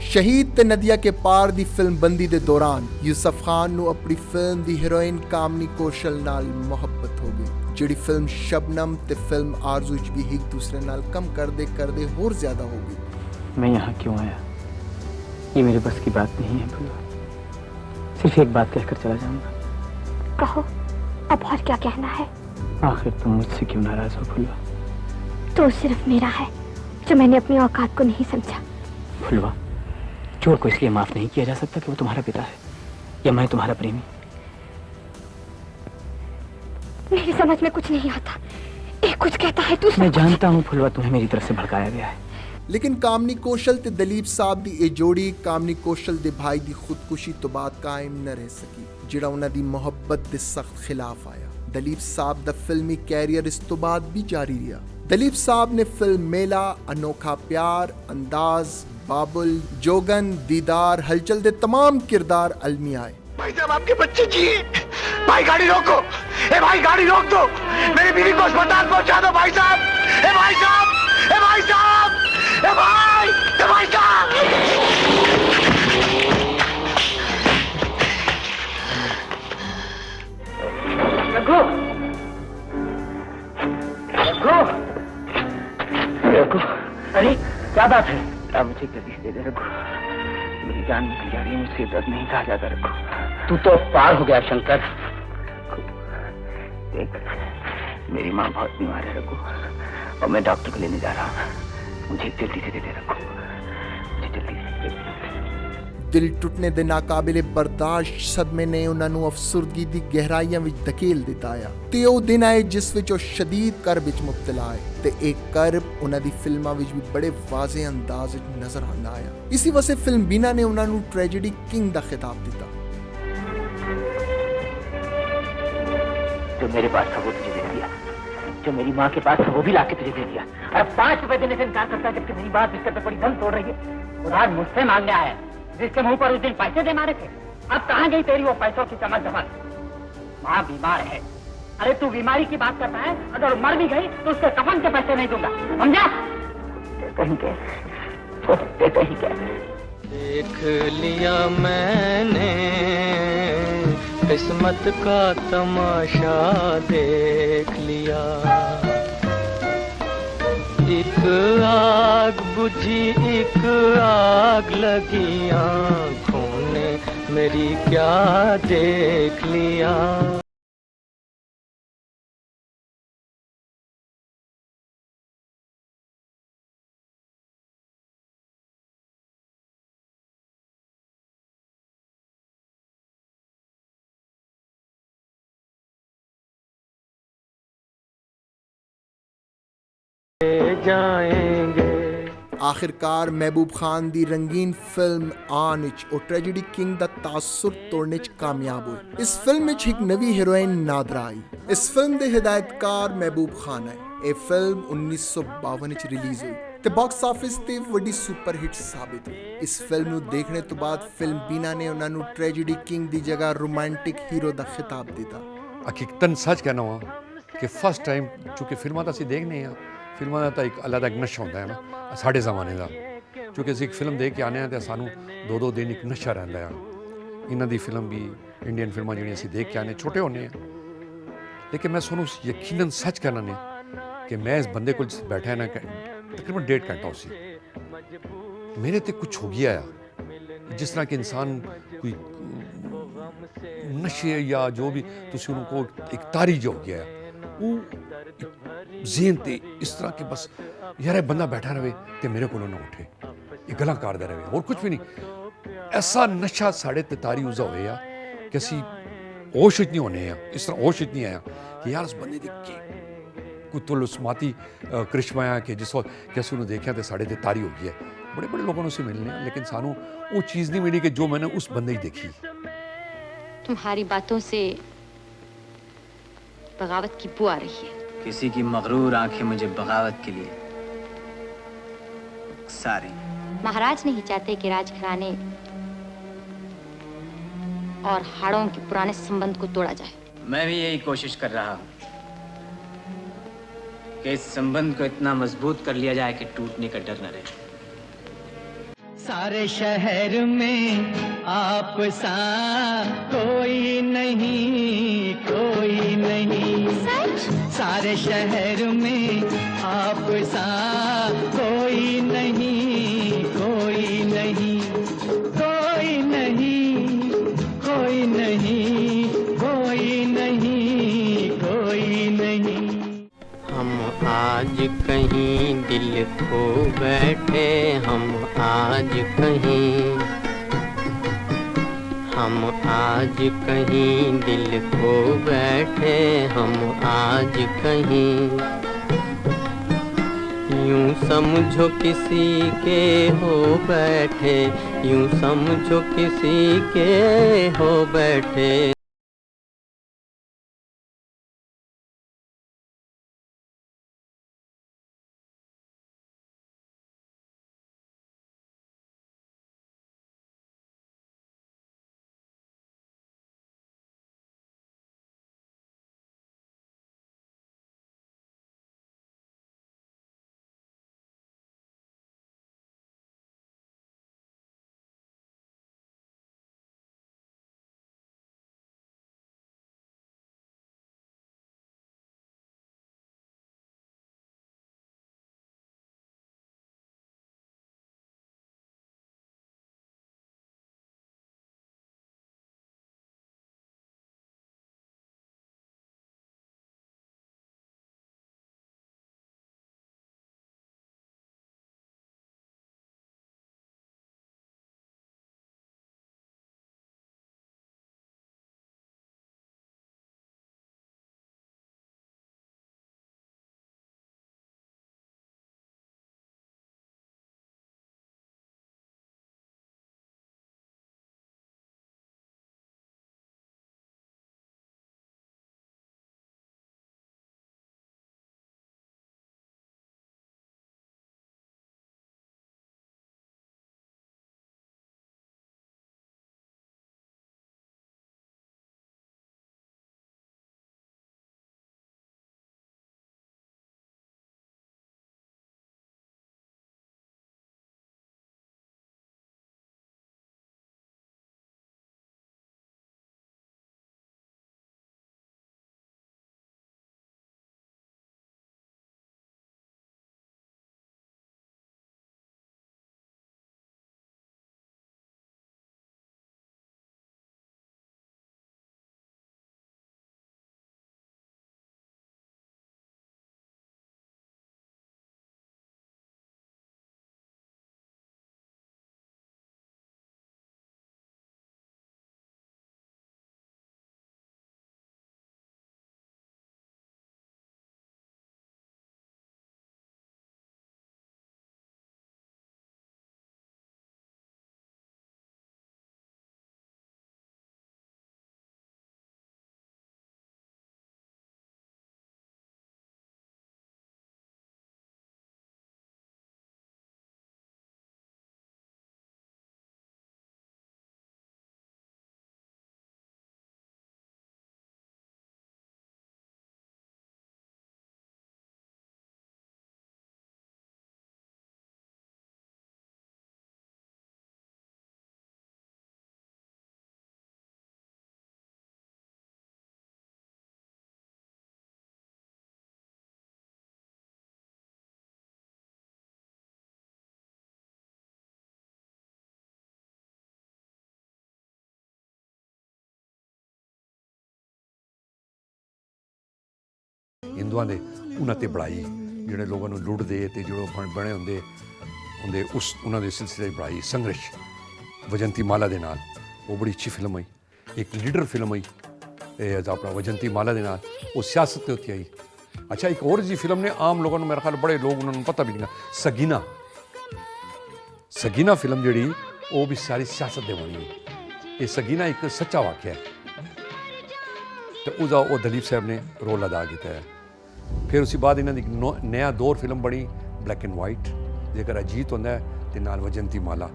ਸ਼ਹੀਦ ਤੇ ਨदिया के पार ਦੀ ਫਿਲਮ ਬੰਦੀ ਦੇ ਦੌਰਾਨ ਯੂਸਫ ਖਾਨ ਨੂੰ ਆਪਣੀ ਫਿਲਮ ਦੀ ਹੀਰੋਇਨ ਕਾਮਨੀ ਕੌਸ਼ਲ ਨਾਲ ਮੁਹੱਬਤ ਹੋ ਗਈ, ਜਿਹੜੀ ਫਿਲਮ ਸ਼ਬਨਮ ਤੇ ਫਿਲਮ ਆਰਜ਼ੂ ਵਿੱਚ ਵੀ ਇੱਕ ਦੂਸਰੇ ਨਾਲ ਕੰਮ ਕਰਦੇ ਕਰਦੇ ਹੋਰ ਜ਼ਿਆਦਾ ਹੋ ਗਈ। मैं यहाँ क्यों आया, ये मेरे बस की बात नहीं है भूलो। सिर्फ एक बात कहकर चला जाऊंगा। कहो, अब और क्या कहना है? आखिर तुम मुझसे क्यों नाराज हो फुलवा? तो सिर्फ मेरा है जो मैंने अपनी औकात को नहीं समझा। फुलवा, चोर को इसलिए माफ नहीं किया जा सकता कि वो तुम्हारा पिता है या मैं तुम्हारा प्रेमी। मेरी समझ में कुछ नहीं आता। एक कुछ कहता है, दूसरा मैं जानता हूँ फुलवा, तुम्हें मेरी तरफ से भड़काया गया है। लेकिन कामनी कौशल ते दलीप साहब दी ਇਹ ਜੋੜੀ ਕਾਮਨੀ ਕੌਸ਼ਲ ਦੇ ਭਾਈ ਦੀ ਖੁਦਕੁਸ਼ੀ ਤੋਂ ਬਾਅਦ ਕਾਇਮ न रह ਸਕੀ, ਜਿਹੜਾ ਉਹਨਾਂ ਦੀ ਮੁਹੱਬਤ ਦੇ ਸਖਤ ਖਿਲਾਫ ਆਇਆ। ਦਲੀਪ ਸਾਹਿਬ ਦਾ ਫਿਲਮੀ ਕੈਰੀਅਰ ਇਸ ਤੋਂ ਬਾਅਦ ਵੀ ਜਾਰੀ ਰਿਹਾ। दलीप साहब ने फिल्म मेला, अनोखा प्यार, अंदाज, बाबुल, जोगन, दीदार, हलचल दे तमाम किरदार अलमी आए। भाई साहब आपके बच्चे जिए। भाई गाड़ी रोको, ए भाई गाड़ी रोक दो, मेरी बीवी को अस्पताल पहुंचा दो भाई साहब। ए भाई साहब, ए भाई साहब, ए भाई, ए भाई साहब। रघु, रघु, रघु, अरे क्या बात है? अब मुझे जल्दी से दे दे रघु, मेरी जान निकल जा रही है, मुझसे दर्द नहीं सहा जाता रघु। तू तो पार हो गया शंकर। देख, मेरी माँ बहुत बीमार है रघु, और मैं डॉक्टर को लेने जा रहा हूँ। मुझे जल्दी से दे दे रघु, मुझे जल्दी से। ਦਿਲ ਟੁੱਟਣੇ ਦੇ ਨਾਕਾਬਿਲੇ ਬਰਦਾਸ਼ਤ ਸਦਮੇ ਨੇ ਉਹਨਾਂ ਨੂੰ ਅਫਸਰਦਗੀ ਦੀ ਗਹਿਰਾਈਆਂ ਵਿੱਚ ਧਕੇਲ ਦਿੱਤਾ ਆ ਤੇ ਉਹ ਦਿਨ ਆਏ ਜਿਸ ਵਿੱਚ ਉਹ ਸ਼ਦੀਦ ਕਰਬ ਵਿੱਚ ਮੁਬਤਲਾ ਹੈ ਤੇ ਇਹ ਕਰਬ ਉਹਨਾਂ ਦੀ ਫਿਲਮਾਂ ਵਿੱਚ ਵੀ ਬੜੇ ਵਾਜ਼ਿਹ ਅੰਦਾਜ਼ ਵਿੱਚ ਨਜ਼ਰ ਆਉਂਦਾ ਆਇਆ। ਇਸੇ ਵਸੇ ਫਿਲਮ ਬੀਨਾ ਨੇ ਉਹਨਾਂ ਨੂੰ ਟ੍ਰੈਜੇਡੀ ਕਿੰਗ ਦਾ ਖਿਤਾਬ ਦਿੱਤਾ। जो मेरे पास था वो तुझे दे दिया, जो मेरी माँ के पास था वो भी लाके तुझे दे दिया। अब 5 रुपए देने से इनकार करता है जबकि मेरी बात बिस्तर पे पड़ी दम तोड़ रही है। उधार मुझसे मांगने आया जिसके मुंह पर उस दिन पैसे दे मारे थे। अब कहाँ गई तेरी वो पैसों की चमक दमक? माँ बीमार है। अरे तू बीमारी की बात करता है, अगर मर भी गई तो उसके कफन के पैसे नहीं दूंगा, समझा? कहीं क्या देख लिया मैंने किस्मत का तमाशा, देख लिया एक आग बुझी एक आग लगी आँखों ने मेरी क्या देख लिया। जाएंगे। आखिरकार महबूब खान दी रंगीन फिल्म आन विच और ट्रेजेडी किंग दा तासुर तोड़ने च कामयाब हुई। इस फिल्म विच एक नवी हीरोइन नादरा आई। इस फिल्म दे हिदायतकार महबूब खान है। ये फिल्म 1952 च रिलीज हुई ते बॉक्स ऑफिस ते वड्डी सुपर हिट साबित हुई। इस फिल्म ਨੂੰ देखने तो बाद फिल्म बीना ने ਉਹਨਾਂ ਨੂੰ ट्रेजेडी किंग दी जगह रोमांटिक हीरो ਦਾ खिताब ਦਿੱਤਾ। हकीकतन सच कहना वा कि फर्स्ट टाइम चूँकि फिल्मां ਤਾਂ ਅਸੀਂ ਦੇਖਨੇ ਆ, ਫਿਲਮਾਂ ਦਾ ਤਾਂ ਇੱਕ ਅਲੱਗ ਨਸ਼ਾ ਹੁੰਦਾ ਹੈ ਨਾ ਸਾਡੇ ਜ਼ਮਾਨੇ ਦਾ। ਕਿਉਂਕਿ ਅਸੀਂ ਇੱਕ ਫਿਲਮ ਦੇਖ ਕੇ ਆਉਂਦੇ ਹਾਂ ਤਾਂ ਸਾਨੂੰ 2-2 ਦਿਨ ਇੱਕ ਨਸ਼ਾ ਰਹਿੰਦਾ ਆ। ਇਹਨਾਂ ਦੀ ਫਿਲਮ ਵੀ ਇੰਡੀਅਨ ਫਿਲਮਾਂ ਜਿਹੜੀਆਂ ਅਸੀਂ ਦੇਖ ਕੇ ਆਉਂਦੇ ਛੋਟੇ ਹੁੰਦੇ ਆ, ਲੇਕਿਨ ਮੈਂ ਤੁਹਾਨੂੰ ਯਕੀਨਨ ਸੱਚ ਕਹਿਣਾ ਨੇ ਕਿ ਮੈਂ ਇਸ ਬੰਦੇ ਕੋਲ ਬੈਠਾ ਨਾ ਤਕਰੀਬਨ 1.5 ਘੰਟਾ ਉਸੇ ਮੇਰੇ ਤੇ ਕੁਝ ਹੋ ਗਿਆ ਆ, ਜਿਸ ਤਰ੍ਹਾਂ ਕਿ ਇਨਸਾਨ ਕੋਈ ਨਸ਼ੇ ਜਾਂ ਜੋ ਵੀ ਤੁਸੀਂ ਉਹਨੂੰ ਕਹੋ ਇੱਕ ਤਾਰੀ ਜੋ ਹੋ ਗਿਆ ਉਹ ਜ਼ੇਨ ਤੇ ਇਸ ਤਰ੍ਹਾਂ ਕਿ ਬਸ ਯਾਰ ਇਹ ਬੰਦਾ ਬੈਠਾ ਰਹੇ ਤੇ ਮੇਰੇ ਕੋਲੋਂ ਨਾ ਉੱਠੇ, ਇਹ ਗੱਲਾਂ ਕਰਦਾ ਰਹੇ, ਹੋਰ ਕੁਝ ਵੀ ਨਹੀਂ। ਐਸਾ ਨਸ਼ਾ ਸਾਡੇ ਤੇ ਤਾਰੀ ਉਜ਼ਾ ਹੋਏ ਆ ਕਿ ਅਸੀਂ ਹੋਸ਼ ਵਿੱਚ ਨਹੀਂ ਹੋਣੇ ਆ, ਇਸ ਤਰ੍ਹਾਂ ਹੋਸ਼ ਵਿੱਚ ਨਹੀਂ ਆਇਆ ਕਿ ਯਾਰ ਉਸ ਬੰਦੇ ਦੀ ਕੀ ਕੋਈ ਤੁਲਸਮਾਤੀ ਕ੍ਰਿਸ਼ਮਾ ਆ ਕਿ ਜਿਸ ਕਿ ਅਸੀਂ ਉਹਨੂੰ ਦੇਖਿਆ ਤੇ ਸਾਡੇ ਤੇ ਤਾਰੀ ਹੋ ਗਈ ਹੈ। बड़े बड़े लोगों से मिलने हैं, लेकिन सानू वो चीज़ नहीं मिली कि जो मैंने उस बंदे ही देखी। तुम्हारी बातों से बगावत की बू आ रही है। किसी की मगरूर आंखें मुझे बगावत के लिए सारी। महाराज नहीं चाहते कि राजघराने और हाड़ों के पुराने संबंध को तोड़ा जाए। मैं भी यही कोशिश कर रहा हूँ कि इस संबंध को इतना मजबूत कर लिया जाए कि टूटने का डर न रहे। सारे शहर में आप सा कोई नहीं, कोई नहीं। सच? सारे शहर में आप सा कोई नहीं, कोई नहीं, कोई नहीं, कोई नहीं, कोई नहीं, कोई नहीं। हम आज कहीं दिल खो बैठे, हम आज कहीं, हम आज कहीं दिल खो बैठे, हम आज कहीं। यूं समझो किसी के हो बैठे, यूं समझो किसी के हो बैठे। ਹਿੰਦੂਆਂ ਦੇ ਉਹਨਾਂ ਤੇ ਬਣਾਈ, ਜਿਹੜੇ ਲੋਕਾਂ ਨੂੰ ਲੁੱਟਦੇ ਤੇ ਜਿਹੜੇ ਬਣੇ ਹੁੰਦੇ ਉਸ ਉਹਨਾਂ ਦੇ ਸਿਲਸਿਲੇ 'ਚ ਬਣਾਈ ਸੰਘਰਸ਼ ਵਜੰਤੀ ਮਾਲਾ ਦੇ ਨਾਲ। ਉਹ ਬੜੀ ਅੱਛੀ ਫਿਲਮ ਹੋਈ, ਇੱਕ ਲੀਡਰ ਫਿਲਮ ਹੋਈ ਆਪਣਾ ਵਜੰਤੀ ਮਾਲਾ ਦੇ ਨਾਲ, ਉਹ ਸਿਆਸਤ ਦੇ ਉੱਤੇ ਆਈ। ਅੱਛਾ, ਇੱਕ ਹੋਰ ਜੀ ਫਿਲਮ ਨੇ ਆਮ ਲੋਕਾਂ ਨੂੰ ਮੇਰੇ ਖਿਆਲ ਬੜੇ ਲੋਕ ਉਹਨਾਂ ਨੂੰ ਪਤਾ ਵੀ ਨਹੀਂ, ਸਗੀਨਾ ਫਿਲਮ ਜਿਹੜੀ ਉਹ ਵੀ ਸਾਰੀ ਸਿਆਸਤ ਦੇ ਬਣੀ ਹੈ। ਇਹ ਸਗੀਨਾ ਇੱਕ ਸੱਚਾ ਵਾਕਿਆ ਹੈ ਤੇ ਉਹਦਾ ਉਹ ਦਲੀਪ ਸਾਹਿਬ ਨੇ ਰੋਲ ਅਦਾ ਕੀਤਾ ਹੈ। ਫਿਰ ਉਸ ਤੋਂ ਬਾਅਦ ਇਹਨਾਂ ਦੀ ਇੱਕ ਨया ਦੌਰ ਫਿਲਮ ਬਣੀ ਬਲੈਕ ਐਂਡ ਵਾਈਟ, ਜੇਕਰ ਅਜੀਤ ਹੁੰਦਾ ਤੇ ਨਾਲ ਵਜੰਤੀ ਮਾਲਾ।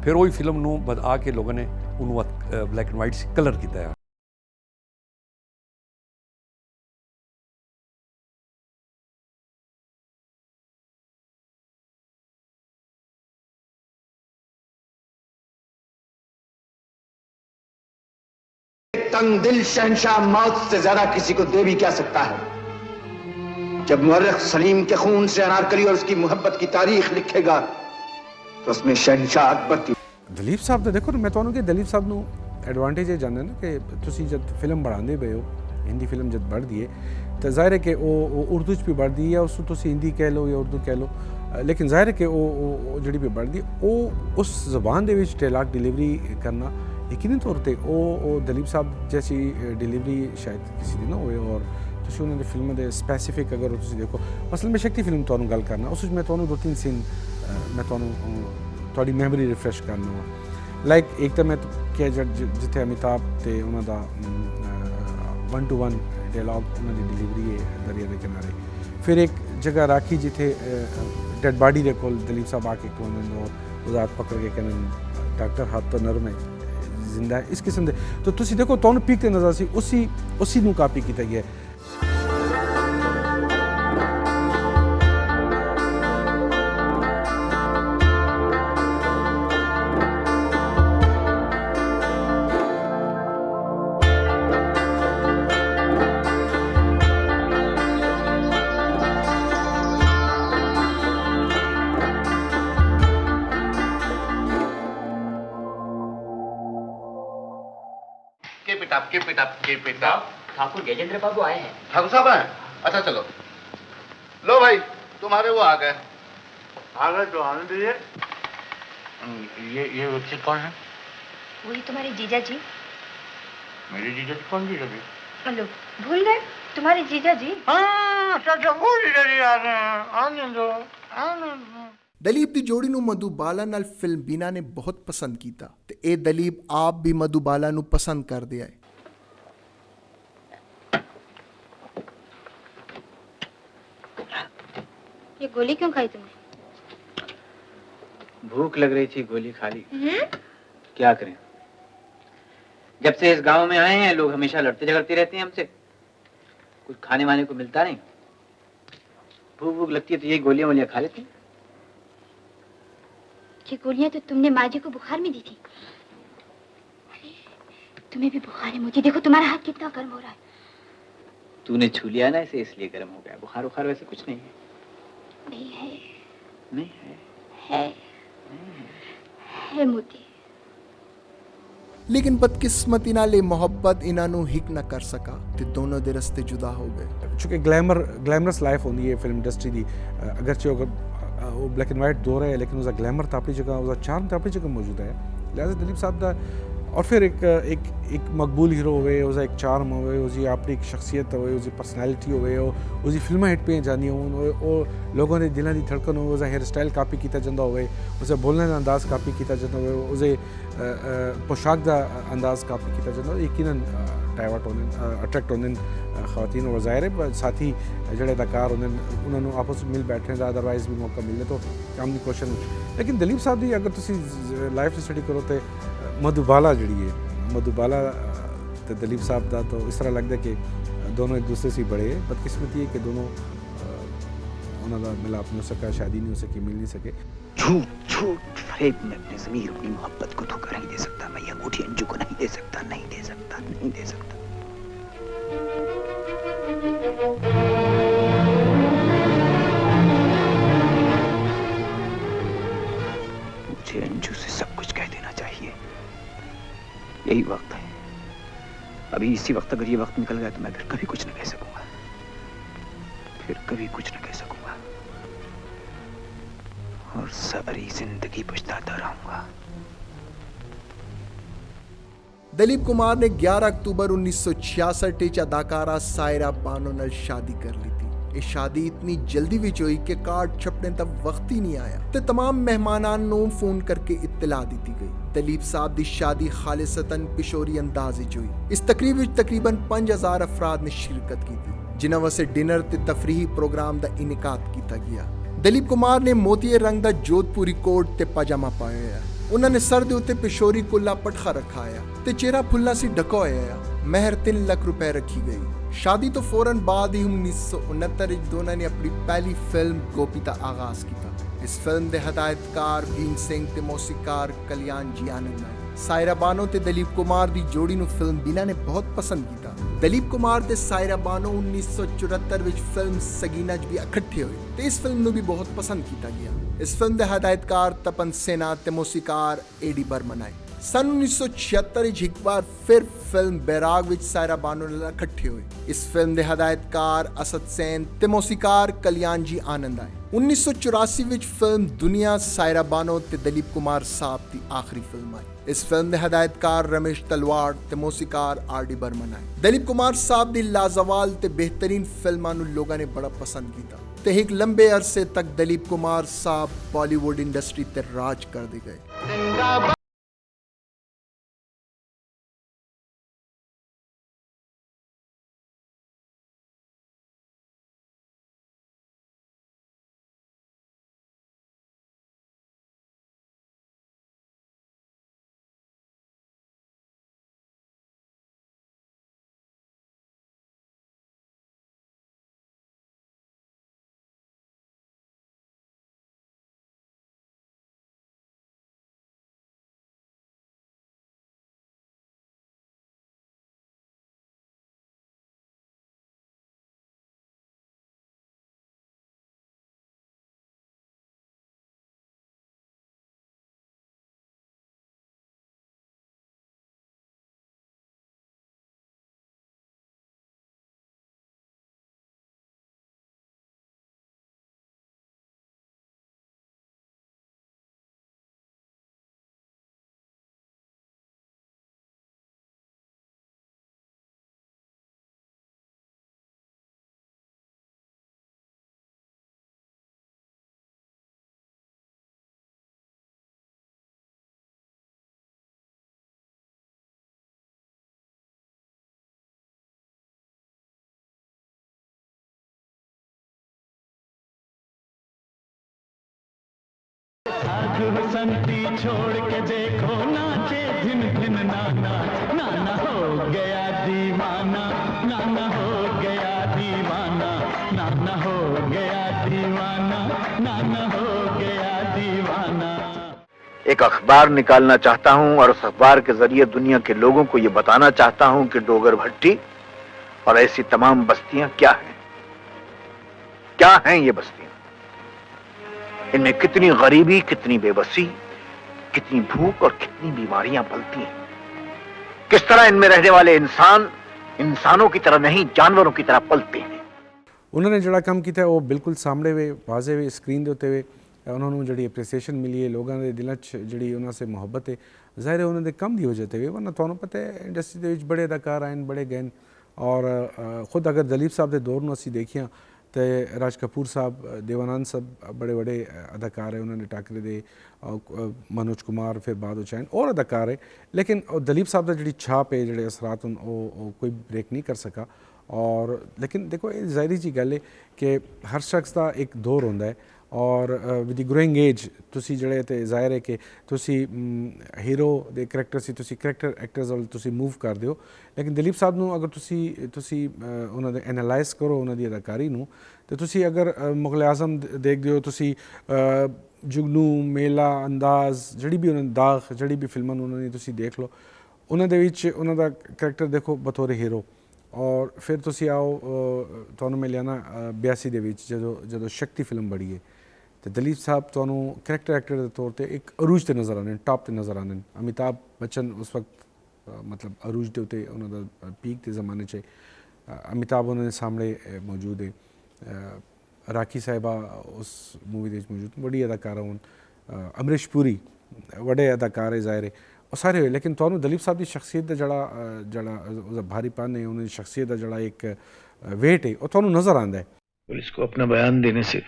ਫਿਰ ਉਹੀ ਫਿਲਮ ਨੂੰ ਬਦਲਾ ਕੇ ਲੋਕਾਂ ਨੇ ਉਹਨੂੰ ਬਲੈਕ ਐਂਡ ਵਾਈਟ 'ਚ ਕਲਰ ਕੀਤਾ ਹੈ। तंग दिल शहंशाह मौत से ज्यादा किसी को दे भी क्या सकता है। जब मुअर्रिख सलीम के खून से अनारकली और उसकी मोहब्बत की तारीख लिखेगा तो उसमें शहंशाह अकबर की। ਦਲੀਪ ਸਾਹਿਬ ਦਾ ਦੇਖੋ ਮੈਂ ਤੁਹਾਨੂੰ ਕਿ ਦਲੀਪ ਸਾਹਿਬ ਨੂੰ ਐਡਵਾਂਟੇਜ ਇਹ ਜਾਂਦੇ ਨਾ ਕਿ ਤੁਸੀਂ ਜਦ ਫਿਲਮ ਬਣਾਉਂਦੇ ਪਏ ਹੋ, ਹਿੰਦੀ ਫਿਲਮ ਜਦ ਬਣਦੀ ਹੈ ਤਾਂ ਜ਼ਾਹਿਰ ਹੈ ਕਿ ਉਹ ਉਰਦੂ 'ਚ ਵੀ ਬਣਦੀ ਹੈ, ਉਸ ਨੂੰ ਤੁਸੀਂ ਹਿੰਦੀ ਕਹਿ ਲਓ ਜਾਂ ਉਰਦੂ ਕਹਿ ਲਓ, ਲੇਕਿਨ ਜ਼ਾਹਿਰ ਹੈ ਕਿ ਉਹ ਜਿਹੜੀ ਵੀ ਬਣਦੀ ਉਹ ਉਸ ਜ਼ਬਾਨ ਦੇ ਵਿੱਚ ਡਾਇਲਾਗ ਡਿਲੀਵਰੀ ਕਰਨਾ ਯਕੀਨੀ ਤੌਰ 'ਤੇ ਉਹ ਦਲੀਪ ਸਾਹਿਬ ਜੈਸੀ ਡਿਲੀਵਰੀ ਸ਼ਾਇਦ ਕਿਸੇ ਦੀ ਨਾ ਹੋਵੇ। ਔਰ ਤੁਸੀਂ ਉਹਨਾਂ ਦੀ ਫਿਲਮਾਂ ਦੇ ਸਪੈਸੀਫਿਕ ਅਗਰ ਤੁਸੀਂ ਦੇਖੋ, ਮਸਲਨ ਮੈਂ ਸ਼ਕਤੀ ਫਿਲਮ ਤੁਹਾਨੂੰ ਗੱਲ ਕਰਨਾ, ਉਸ ਵਿੱਚ ਮੈਂ ਤੁਹਾਨੂੰ 2-3 ਸੀਨ ਮੈਂ ਤੁਹਾਨੂੰ ਤੁਹਾਡੀ ਮੈਮਰੀ ਰਿਫਰੈਸ਼ ਕਰਨਾ ਵਾ। ਲਾਈਕ ਇੱਕ ਤਾਂ ਮੈਂ ਕਿਹਾ ਜਿੱਥੇ ਅਮਿਤਾਭ ਅਤੇ ਉਹਨਾਂ ਦਾ 1-to-1 ਡਾਇਲਾਗ ਉਹਨਾਂ ਦੀ ਡਿਲੀਵਰੀ ਹੈ ਦਰਿਆ ਦੇ ਕਿਨਾਰੇ। ਫਿਰ ਇੱਕ ਜਗ੍ਹਾ ਰਾਖੀ ਜਿੱਥੇ ਡੈਡ ਬਾਡੀ ਦੇ ਕੋਲ ਦਲੀਪ ਸਾਹਿਬ ਆ ਕੇ ਖਲੋਂਦੇ ਔਰ ਉਹਦਾ ਹੱਥ ਪਕੜ ਕੇ ਕਹਿੰਦੇ ਡਾਕਟਰ ਹੱਥ ਤਾਂ ਨਰਮ ਹੈ, ਜ਼ਿੰਦਾ ਹੈ, ਇਸ ਕਿਸਮ ਦੇ। ਤਾਂ ਤੁਸੀਂ ਦੇਖੋ ਤੁਹਾਨੂੰ ਪੀਕ ਤੇ ਨਜ਼ਰ ਸੀ, ਉਸੀ ਨੂੰ ਕਾਪੀ ਕੀਤਾ ਗਿਆ ਹੈ। ठाकुर गजेंद्र बाबू आए हैं। ठाकुर साहब आए? अच्छा चलो, लो भाई तुम्हारे वो आ गए। आ गए तो आने दीजिए। ये व्यक्ति कौन है? वही तुम्हारे जीजा जी। मेरे जीजा जी? कौन जीजा जी? लो भूल गए, तुम्हारे जीजा जी। हाँ अच्छा वो जीजा जी आ गए हैं, आने दो आने दो। ਦਲੀਪ ਦੀ ਜੋੜੀ ਨੂੰ ਮਧੂਬਾਲਾ ਨਾਲ ਫਿਲਮ ਬੀਨਾ ਨੇ ਬਹੁਤ ਪਸੰਦ ਕੀਤਾ ਤੇ ਇਹ ਦਲੀਪ ਆਪ ਵੀ ਮਧੂਬਾਲਾ ਨੂੰ ਪਸੰਦ ਕਰਦੇ ਆਏ। ये गोली क्यों खाई तुमने? भूख लग रही थी, गोली खा ली। क्या करें, जब से इस गांव में आए हैं लोग हमेशा लड़ते झगड़ते रहते हैं हमसे, कुछ खाने वाने को मिलता नहीं। भूख लगती है तो ये गोलियां वोलियां खा लेते हैं। ये गोलियां तो तुमने माँ जी को बुखार में दी थी। तुम्हें भी बुखार है, मुझे देखो तुम्हारा हाथ कितना गर्म हो रहा है। तूने छू लिया ना इसे, इसलिए गर्म हो गया। बुखार बुखार वैसे कुछ नहीं है। नहीं है। नहीं है। है मोती। ਲੇਕਿਨ ਬਦਕਿਸਮਤੀ ਨਾਲ ਇਹ ਮੁਹੱਬਤ ਇਹਨਾਂ ਨੂੰ ਹਿੱਕ ਨਾ ਕਰ ਸਕਾ ਤੇ ਦੋਨੋਂ ਦੇ ਰਸਤੇ ਜੁਦਾ ਹੋ ਗਏ। ਚੂँकि ग्लैमरस लाइफ होती है फिल्म इंडस्ट्री की, अगरचे वो ब्लैक एंड वाइट दौर है लेकिन उसका ग्लैमर तो अपनी जगह, उसका चार्म तो अपनी जगह मौजूद है। लिहाजा दलीप साहब का और फिर एक मकबूल हीरो होवे, उसका एक चार्म होवे, उसकी अपनी एक शख्सियत होवे, उसकी पर्सनैलिटी होवे, उसकी फिल्मां हिट पे जानी हो, लोगों ने दिलों की धड़कन हो, उसका हेयर स्टाइल कापी किया जाता होवे, उसे बोलने का अंदाज़ कापी किया जाता होवे, उसे पोशाक का अंदाज़ कापी किया जाता हो। यकीनन डाइवर्ट होने अट्रैक्ट होने ख़वातीन और ज़ाहिर है साथी जोड़े अदाकार होंगे उन्होंने आपस में मिल बैठने का अदरवाइज़ भी मौका मिले तो काम की क्वेश्चन। लेकिन दलीप साहब की अगर तुम लाइफ स्टडी करो तो मधुबाला जी है, मधुबाला तो दलीप साहब का तो इस तरह लगता है कि दोनों एक दूसरे से बड़े हैं। बदकिस्मती है कि दोनों उन्होंने मिलाप नहीं हो सका, शादी नहीं हो सकी, मिल नहीं सके। झूठ झूठ फरेब में अपने ज़मीर अपनी मोहब्बत को धोखा नहीं दे सकता। मैं ये अंगूठी अंजू को नहीं दे सकता, नहीं दे सकता, नहीं दे सकता। मुझे अंजू से सब कुछ कह देना चाहिए। यही वक्त है। अभी इसी वक्त अगर ये वक्त निकल गया तो मैं फिर कभी कुछ नहीं कह सकूंगा। फिर कभी कुछ न कह सकूंगा और सारी जिंदगी पछताता रहूंगा। दलीप कुमार ने 11 अक्टूबर 1966 ਵਿੱਚ ਅਦਾਕਾਰਾ ਸਾਇਰਾ ਬਾਨੋ ਨਾਲ ਸ਼ਾਦੀ ਕਰ ਲਈ थी। ਇਹ ਸ਼ਾਦੀ ਇਤਨੀ ਜਲਦੀ ਵਿੱਚ ਹੋਈ ਕਿ ਕਾਰਡ ਛਪਣੇ ਦਾ ਵਕਤ ਹੀ ਨਹੀਂ ਆਇਆ ਤੇ तमाम ਮਹਿਮਾਨਾਂ ਨੂੰ ਫੋਨ ਕਰਕੇ ਇਤਲਾ ਦਿੱਤੀ ਗਈ। ਦਲੀਪ ਸਾਹਿਬ ਦੀ ਸ਼ਾਦੀ ਖਾਲਿਸਤਨ ਪਿਸ਼ੋਰੀ ਅੰਦਾਜ਼ ਵਿੱਚ ਹੋਈ। ਇਸ ਤਕਰੀਬ ਵਿੱਚ ਤਕਰੀਬਨ 5000 ਅਫਰਾਦ ਨੇ ਸ਼ਿਰਕਤ ਕੀਤੀ, ਜਿਨ੍ਹਾਂ ਵਾਸਤੇ ਡਿਨਰ ਤੇ ਤਫਰੀਹੀ ਪ੍ਰੋਗਰਾਮ ਦਾ ਇਨਕਾਦ ਕੀਤਾ ਗਿਆ। ਦਲੀਪ ਕੁਮਾਰ ਨੇ ਮੋਤੀਏ ਰੰਗ ਦਾ ਜੋਧਪੁਰੀ ਕੋਟ ਤੇ ਪਾਜਾਮਾ ਪਾਇਆ ਹੋਇਆ। ਉਹਨਾਂ ਨੇ ਸਰ ਦੇ ਉੱਤੇ ਪਿਸ਼ੋਰੀ ਕੁੱਲਾ ਪਟਖਾ ਰੱਖਾ ਆ ਤੇ ਚਿਹਰਾ ਫੁੱਲਾਂ ਸੀ ਢਕਾ ਹੋਇਆ ਆ। ਮਹਿਰ 3 ਲੱਖ ਰੁਪਏ ਰੱਖੀ ਗਈ। ਸ਼ਾਦੀ ਤੋਂ ਫੌਰਨ ਬਾਅਦ ਹੀ 1969 ਵਿੱਚ ਦੋਨਾਂ ਨੇ ਆਪਣੀ ਪਹਿਲੀ ਫਿਲਮ ਗੋਪੀ ਦਾ ਆਗਾਜ਼ ਕੀਤਾ। ਇਸ ਫਿਲਮ ਦੇ ਹਦਾਇਤਕਾਰ ਭੀਮ ਸਿੰਘ ਤੇ ਮੌਸੀਕਾਰ ਕਲਿਆਣ ਜੀ ਆਨੰਦ ਨੇ। ਸਾਇਰਾ ਬਾਨੋ ਤੇ ਦਲੀਪ ਕੁਮਾਰ ਦੀ ਜੋੜੀ ਨੂੰ ਫਿਲਮ ਬਿਨਾ ਨੇ ਬਹੁਤ ਪਸੰਦ ਕੀਤਾ। ਦਲੀਪ ਕੁਮਾਰ ਤੇ ਸਾਇਰਾ ਬਾਨੋ 1974 ਵਿੱਚ ਫਿਲਮ ਸਗੀਨਾ 'ਚ ਵੀ ਇਕੱਠੇ ਹੋਏ ਤੇ ਇਸ ਫਿਲਮ ਨੂੰ ਵੀ ਬਹੁਤ ਪਸੰਦ ਕੀਤਾ ਗਿਆ। ਇਸ ਫਿਲਮ ਦੇ ਹਦਾਇਤਕਾਰ ਤਪਨ ਸੇਨਾ ਤੇ ਮੌਸੀਕਾਰ ਏਡੀ ਬਰਮਨ ਆਏ। ਸਨ 1976 ਵਿੱਚ ਇੱਕ ਵਾਰ ਫਿਰ ਫਿਲਮ ਬੈਰਾਗ ਵਿੱਚ ਸਾਇਰਾ ਬਾਨੋ ਨਾਲ ਇਕੱਠੇ ਹੋਏ। ਇਸ ਫਿਲਮ ਦੇ ਹਦਾਇਤਕਾਰ ਅਸਦ ਸੈਨ ਤੇ ਮੌਸੀਕਾਰ ਕਲਿਆਣ ਜੀ ਆਨੰਦ ਆਏ। 1984 ਵਿੱਚ ਫਿਲਮ ਦੁਨੀਆ ਸਾਇਰਾ ਬਾਨੋ ਤੇ ਦਲੀਪ ਕੁਮਾਰ ਸਾਹਿਬ ਦੀ ਆਖਰੀ ਫਿਲਮ ਆਈ। ਇਸ ਫਿਲਮ ਦੇ ਹਦਾਇਤਕਾਰ ਰਮੇਸ਼ ਤਲਵਾੜ ਤੇ ਮੌਸੀਕਾਰ ਆਰ.ਡੀ. ਬਰਮਨ ਆਏ। ਦਲੀਪ ਕੁਮਾਰ ਸਾਹਿਬ ਦੀ ਲਾਜ਼ਵਾਲ ਤੇ ਬਿਹਤਰੀਨ ਫਿਲਮਾਂ ਨੂੰ ਲੋਕਾਂ ਨੇ ਬੜਾ ਪਸੰਦ ਕੀਤਾ ਤੇ ਇੱਕ ਲੰਬੇ ਅਰਸੇ ਤੱਕ ਦਲੀਪ ਕੁਮਾਰ ਸਾਹਿਬ ਬਾਲੀਵੁੱਡ ਇੰਡਸਟਰੀ ਤੇ ਰਾਜ ਕਰਦੇ ਗਏ। साधु संती छोड़ के देखो नाचे धिन धिन नाना, नाना हो गया दीवाना, नाना हो गया दीवाना, नाना हो गया दीवाना, नाना हो गया दीवाना। एक अखबार निकालना चाहता हूं और उस अखबार के जरिए दुनिया के लोगों को यह बताना चाहता हूं कि डोगर भट्टी और ऐसी तमाम बस्तियां क्या हैं, क्या हैं ये बस्तियां, इनमें कितनी गरीबी, कितनी बेबसी, कितनी भूख और कितनी बीमारियां पलती हैं। किस तरह इनमें रहने वाले इंसान इंसानों की तरह नहीं जानवरों की तरह पलते हैं। उन्होंने जोड़ा काम किया वो बिल्कुल सामने वे वाजे वे स्क्रीन के उत्ते वे उन्होंने जी एप्रीसीएशन मिली है, लोगों के दिलों जी उन्होंने मोहब्बत है, जाहिर है उन्होंने कम की वजह से वरना तुहानू पता है इंडस्ट्री के बड़े अदाकार आए बड़े गए और खुद अगर दलीप साहब के दौर में असी देखिए तो राज कपूर साहब, देवानंद साहब बड़े बड़े अदाकार है, उन्होंने टाकरे दे मनोज कुमार फिर बाद चैन और अदाकार है, लेकिन दलीप साहब की जी छाप है जोड़े असरात कोई ब्रेक नहीं कर सका। और लेकिन देखो ये जाहिर जी गल है कि हर शख्स का एक दौर होंदा है और विद द ग्रोइंग एज तुसी जड़े ते जाहिर है कि तुसी हीरो दे करैक्टर सी तुसी करैक्टर एक्टर्स वाल तुसी मूव कर दिओ, लेकिन दलीप साहब नू अगर तुसी उन्हां दे एनालाइज करो उन्हां दी अदाकारी नू ते तुसी अगर मुगल आजम देख दिओ, तुसी जुगनू, मेला, अंदाज जड़ी भी उन्हां दाग जड़ी भी फिल्मां उन्हां दी तुसी देख लो, उन्हां दे विच उन्हां दा करैक्टर देखो बतौर हीरो। और फिर तुसी आओ तुहानू मैं लियाना 82 दे विच जदों शक्ति फिल्म बड़ी है तो दलीप साहब तुहानू करैक्टर एक्टर के तौर पर एक अरूज से नज़र आने, टॉप से नज़र आने। अमिताभ बच्चन उस वक्त मतलब अरूज के उत्ते उन्होंने पीक के जमाने च अमिताभ उन्होंने सामने मौजूद है राखी साहिबा उस मूवी दे मौजूद, बड़ी अदाकारा हूँ, अमरीश पुरी बड़े अदाकार है ज़ाहिर है, और सारे होए, लेकिन तुहानू दलीप साहब की शख्सियत का जड़ा भारीपन है, उन्होंने शख्सियत का जड़ा एक वेट है, और तुहानू नज़र आंदा है। पुलिस को अपना बयान देने से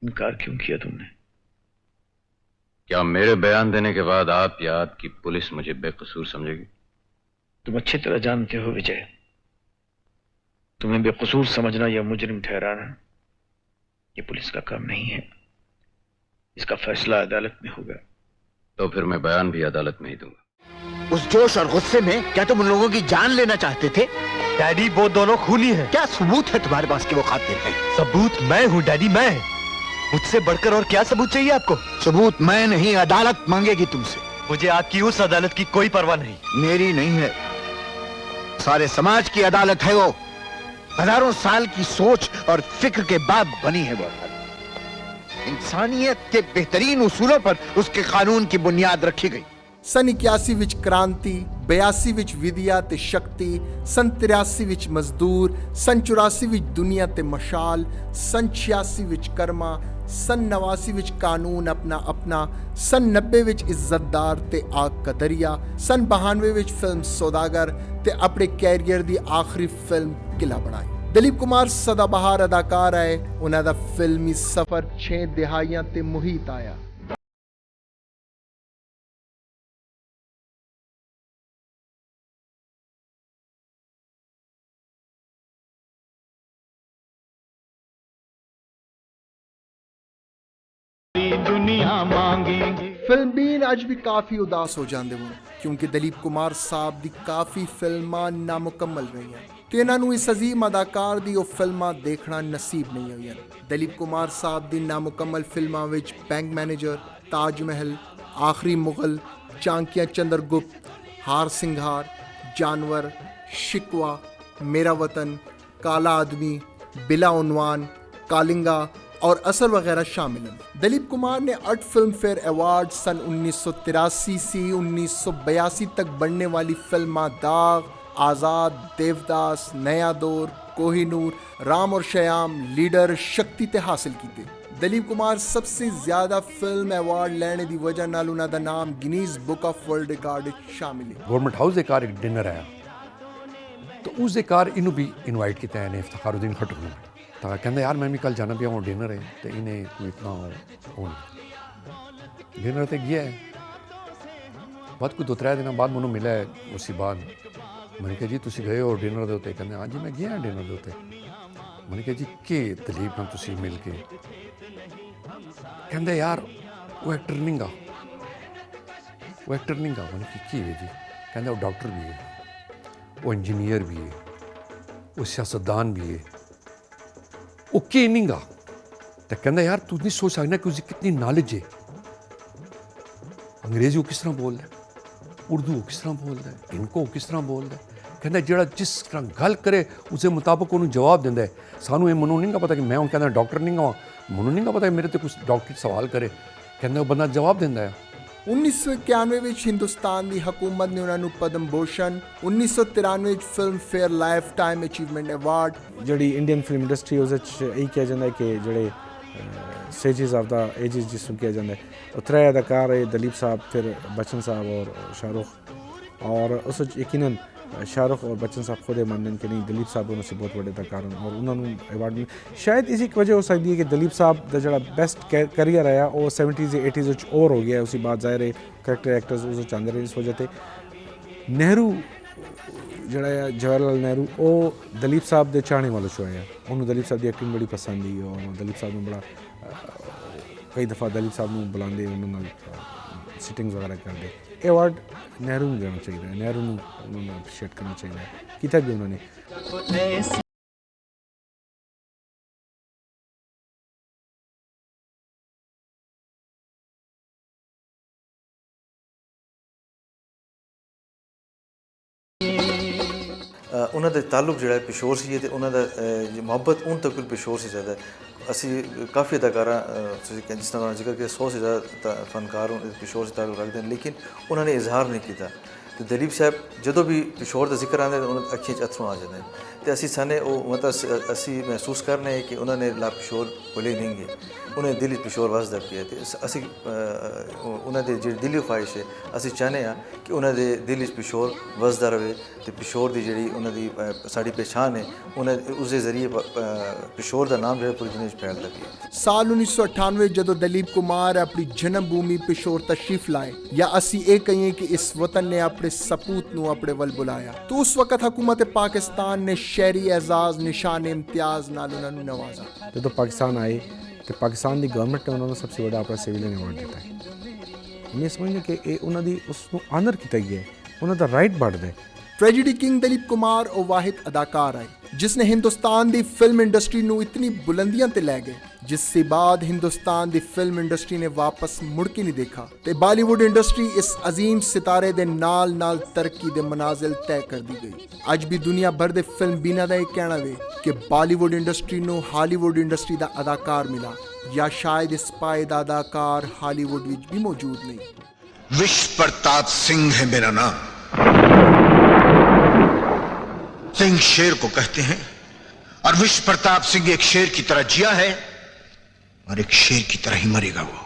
इनकार क्यों किया तुमने? क्या मेरे बयान देने के बाद आप या आपकी पुलिस मुझे बेकसूर समझेगी? तुम अच्छी तरह जानते हो विजय, तुम्हें बेकसूर समझना या मुजरिम ठहराना ये पुलिस का काम नहीं है। इसका फैसला अदालत में होगा। तो फिर मैं बयान भी अदालत में ही दूंगा। उस जोश और गुस्से में क्या तुम उन लोगों की जान लेना चाहते थे? डैडी वो दोनों खूनी हैं। क्या सबूत है तुम्हारे पास कि वो कातिल हैं? सबूत मैं हूँ डैडी, मैं। मुझसे बढ़कर और क्या सबूत चाहिए आपको? सबूत मैं नहीं, अदालत मांगेगी तुमसे। मुझे आपकी उस अदालत की कोई परवाह नहीं। मेरी नहीं है, सारे समाज की अदालत है वो। हजारों साल की सोच और फिक्र के बाद बनी है वो अदालत। इंसानियत के बेहतरीन उसूलों पर उसके कानून की बुनियाद रखी गई। सन 81 विच क्रांति, 82 विच विद्या ते शक्ति, सन 83 विच मजदूर, सन 84 विच दुनिया ते मशाल, सन 86 विच कर्मा, सन 89 विच कानून अपना अपना, सन 90 विच इज्जतदार ते आग का दरिया, सन 92 विच फिल्म सौदागर ते अपने कैरियर दी आखिरी फिल्म किला बनाई। दलीप कुमार सदाबहार अदाकार है, उन्हां दा फिल्मी सफर 6 दिहाइयां ते मुहित आया। दुनिया मांगेंगे। फिल्म बीन अज भी काफ़ी उदास हो जाते हैं, क्योंकि दलीप कुमार साहब दी काफ़ी फिल्मां नामुकम्मल रही हैं, तो इन्हों इस अजीम अदाकार दी वो फिल्मां देखना नसीब नहीं हुई। दलीप कुमार साहब दी नामुकम्मल फिल्मां विच बैंक मैनेजर, ताजमहल, आखिरी मुगल, चांकिया चंद्रगुप्त, हार सिंघार, जानवर, शिकवा, मेरा वतन, काला आदमी, बिला उन्वान, कालिंगा और असर वगैरह शामिल हैं। दलीप कुमार ने 8 फिल्म फेयर अवार्ड सन 1983 से 1982 तक बनने वाली फिल्मां दाग, आज़ाद, देवदास, नया दौर, कोहिनूर, राम और श्याम, लीडर, शक्ति ते हासिल कीते। दलीप कुमार सबसे ज़्यादा फिल्म अवार्ड लेने की वजह नाल उन्हां दा नाम Guinness book of world record शामिल है। गवर्नमेंट हाउस दे घर एक डिनर आया, तो उस दे घर इनू भी इनवाइट किया है इफ्तिखारुद्दीन खट्टू ने। तो कहते यार मैं भी कल जाना पिया, डिनर है, तो इन्हें कोई इतना हो डिनर तो गया है। बाद कोई 2-3 दिन बाद मैंने मिला है, उसी बाद मैंने कहा जी तुम गए हो डिनर के उत्ते? कहते हाँ जी मैं गया डिनर के उत्ते। मैंने कहा जी कि दलीप नाल तुसीं मिल के? कहते यार वो एक्टर नहीं गा, वो एक्टर नहीं गा। मैंने की है जी? कहते वो डॉक्टर भी है, वो इंजीनियर भी है, वो सियासतदान भी है, वो के नहीं गा। तो कहता यार तू नहीं सोच सकना कि उसकी कितनी नॉलेज है। अंग्रेजी वो किस तरह बोलता है, उर्दू वो किस तरह बोलता है, इनको वो किस तरह बोलता है। कहता जो जिस तरह गल करे उसके मुताबिक उन्होंने जवाब देंदा है। सानू ये मनु नहीं पता कि मैं हूँ कहना डॉक्टर नहीं गा, मनु नहीं पता मेरे तो कुछ डॉक्टर सवाल करे, कहना वो बंदा जवाब देंदा है। 1991 ਵਿੱਚ ਹਿੰਦੁਸਤਾਨ ਦੀ ਹਕੂਮਤ ਨੇ ਉਹਨਾਂ ਨੂੰ ਪਦਮ ਭੂਸ਼ਣ, 1993 ਵਿੱਚ Filmfare lifetime achievement award. ਜਿਹੜੀ ਇੰਡੀਅਨ ਫਿਲਮ ਇੰਡਸਟਰੀ ਉਸ ਵਿੱਚ ਇਹ ਕਿਹਾ ਜਾਂਦਾ ਕਿ ਜਿਹੜੇ ਸੇਜਿਸ ਆਫ ਦਾ ਏਜਿਸ ਜਿਸ ਨੂੰ ਕਿਹਾ ਜਾਂਦਾ ਉਹ 3 ਅਦਾਕਾਰ ਹੈ, ਦਲੀਪ ਸਾਹਿਬ, ਫਿਰ बच्चन साहब और शाहरुख। और उस यकीनन शाहरुख और बच्चन साहब खुद मानते हैं कि नहीं दलीप साहब उन्होंने बहुत बड़े अदाकार हैं और उन्होंने अवार्ड में शायद इसी वजह हो सकती है कि दलीप साहब का जो बेस्ट करियर आया वो 70s 80s और हो गया। उसी बात जाहिर है करैक्टर एक्टर्स उस चाहते रहे। इस वजह से नेहरू जोड़ा जवाहरलाल नेहरू वो दलीप साहब के चाहने वाला शो है, उन्होंने दलीप साहब की एक्टिंग बड़ी पसंद आई और दलीप साहब ने बड़ा कई दफ़ा दलीप साहब को बुलाते उन्होंने सिटिंग्स वगैरह करते। ये अवार्ड नेहरू को देना चाहिए, नेहरू उन्होंने अप्रिशिएट करना चाहिए, किया भी उन्होंने। ਉਹਨਾਂ ਦਾ ਤਾਲੁਕ ਜਿਹੜਾ ਪਿਸ਼ੋਰ ਸੀ ਤੇ ਉਹਨਾਂ ਦਾ ਮੁਹੱਬਤ ਉਹਨਾਂ ਤੱਕ ਪਿਸ਼ੋਰ ਸੀ ਜ਼ਿਆਦਾ। ਅਸੀਂ ਕਾਫੀ ਅਦਾਕਾਰਾਂ ਜਿਸ ਤਰ੍ਹਾਂ ਜ਼ਿਕਰ ਕਿ 100 से ज़्यादा फनकार पिशोर से ताल्लुक़ रखते हैं, लेकिन उन्होंने इजहार नहीं किया। ਤੇ ਦਲੀਪ ਸਾਹਿਬ ਜਦੋਂ ਵੀ ਪਿਸ਼ੌਰ ਦਾ ਜ਼ਿਕਰ ਆਉਂਦਾ ਉਹਨਾਂ ਦੀ ਅੱਖੀਆਂ 'ਚ ਅੱਥਰੂ ਆ ਜਾਂਦੇ ਤੇ ਅਸੀਂ ਸਾਨੇ ਉਹ ਮਤਲਬ ਅਸੀਂ ਮਹਿਸੂਸ ਕਰਨੇ ਹੈ ਕਿ ਉਹਨਾਂ ਨੇ ਲਾ ਪਿਸ਼ੌਰ ਭੁੱਲੇ ਨਹੀਂ ਗਏ ਉਹਨਾਂ ਦੇ ਦਿਲ 'ਚ ਪਿਸ਼ੌਰ ਵਸਦਾ ਪਿਆ ਤੇ ਅਸੀਂ ਉਹਨਾਂ ਦੇ ਜਿਹੜੀ ਦਿਲੀ ਖੁਆਇਸ਼ ਹੈ ਅਸੀਂ ਚਾਹੁੰਦੇ ਹਾਂ ਕਿ ਉਹਨਾਂ ਦੇ ਦਿਲ 'ਚ ਪਿਸ਼ੌਰ ਵਸਦਾ ਰਹੇ ਤੇ ਪਿਸ਼ੌਰ ਦੀ ਜਿਹੜੀ ਉਹਨਾਂ ਦੀ ਸਾਡੀ ਪਹਿਚਾਣ ਹੈ ਉਹਨਾਂ ਉਸ ਦੇ ਜ਼ਰੀਏ ਪਿਸ਼ੌਰ ਦਾ ਨਾਮ ਜਿਹੜਾ ਪੂਰੀ ਦੁਨੀਆ 'ਚ ਫੈਲਦਾ ਪਿਆ। ਸਾਲ 1998 ਜਦੋਂ ਦਲੀਪ ਕੁਮਾਰ ਆਪਣੀ ਜਨਮ ਭੂਮੀ ਪਿਸ਼ੌਰ ਤਸ਼ਰੀਫ ਲਾਏ ਜਾਂ ਅਸੀਂ ਇਹ ਕਹੀਏ ਕਿ ਇਸ ਵਤਨ ਨੇ ਆਪਣੇ ਸਪੂਤ ਨੂੰ ਆਪਣੇ ਵੱਲ ਬੁਲਾਇਆ ਤਾਂ ਉਸ ਵਕਤ ਹਕੂਮਤ ਪਾਕਿस्तान ने शहरी एजाज निशान इम्तियाज नाल उन्होंने नवाजा। ਜਦੋਂ ਪਾਕਿਸਤਾਨ ਆਏ ਤੇ ਪਾਕਿਸਤਾਨ ਦੀ ਗਵਰਨਮੈਂਟ ਨੇ ਉਹਨਾਂ ਨੂੰ ਸਭ ਤੋਂ ਵੱਡਾ ਆਪਣਾ ਸਿਵਿਲੀਅਨ ਅਵਾਰਡ ਦਿੱਤਾ ਹੈ। ਇਹ ਸਮਝਦੇ ਕਿ ਇਹ ਉਹਨਾਂ ਦੀ ਉਸ ਨੂੰ ਆਨਰ ਕੀਤਾ ਗਿਆ ਉਹਨਾਂ ਦਾ ਰਾਈਟ ਬਣਦਾ ਹੈ। ट्रेजिडी किंग दलीप कुमार ਉਹ वाहिद अदाकार आए जिसने हिंदुस्तान की फिल्म इंडस्ट्री ਨੂੰ इतनी बुलंदियां ते लै गए जिससे बाद हिंदुस्तान की फिल्म इंडस्ट्री ने वापस मुड़ के नहीं देखा ते बॉलीवुड इंडस्ट्री इस अजीम सितारे दे नाल नाल तरक्की दे मनाजिल तय कर दी गई। अज भी दुनिया भर दे फिल्म बीना दा यह कहना वे कि बॉलीवुड इंडस्ट्री ਨੂੰ हालीवुड इंडस्ट्री ਦਾ अदाकार मिला या शायद इस पाए दा अदाकार हालीवुड विच भी मौजूद नहीं। विश्व प्रताप सिंह है मेरा नाम। सिंह शेर को कहते हैं और विश्व प्रताप सिंह एक शेर की तरह जिया है और एक शेर की तरह ही मरेगा वो।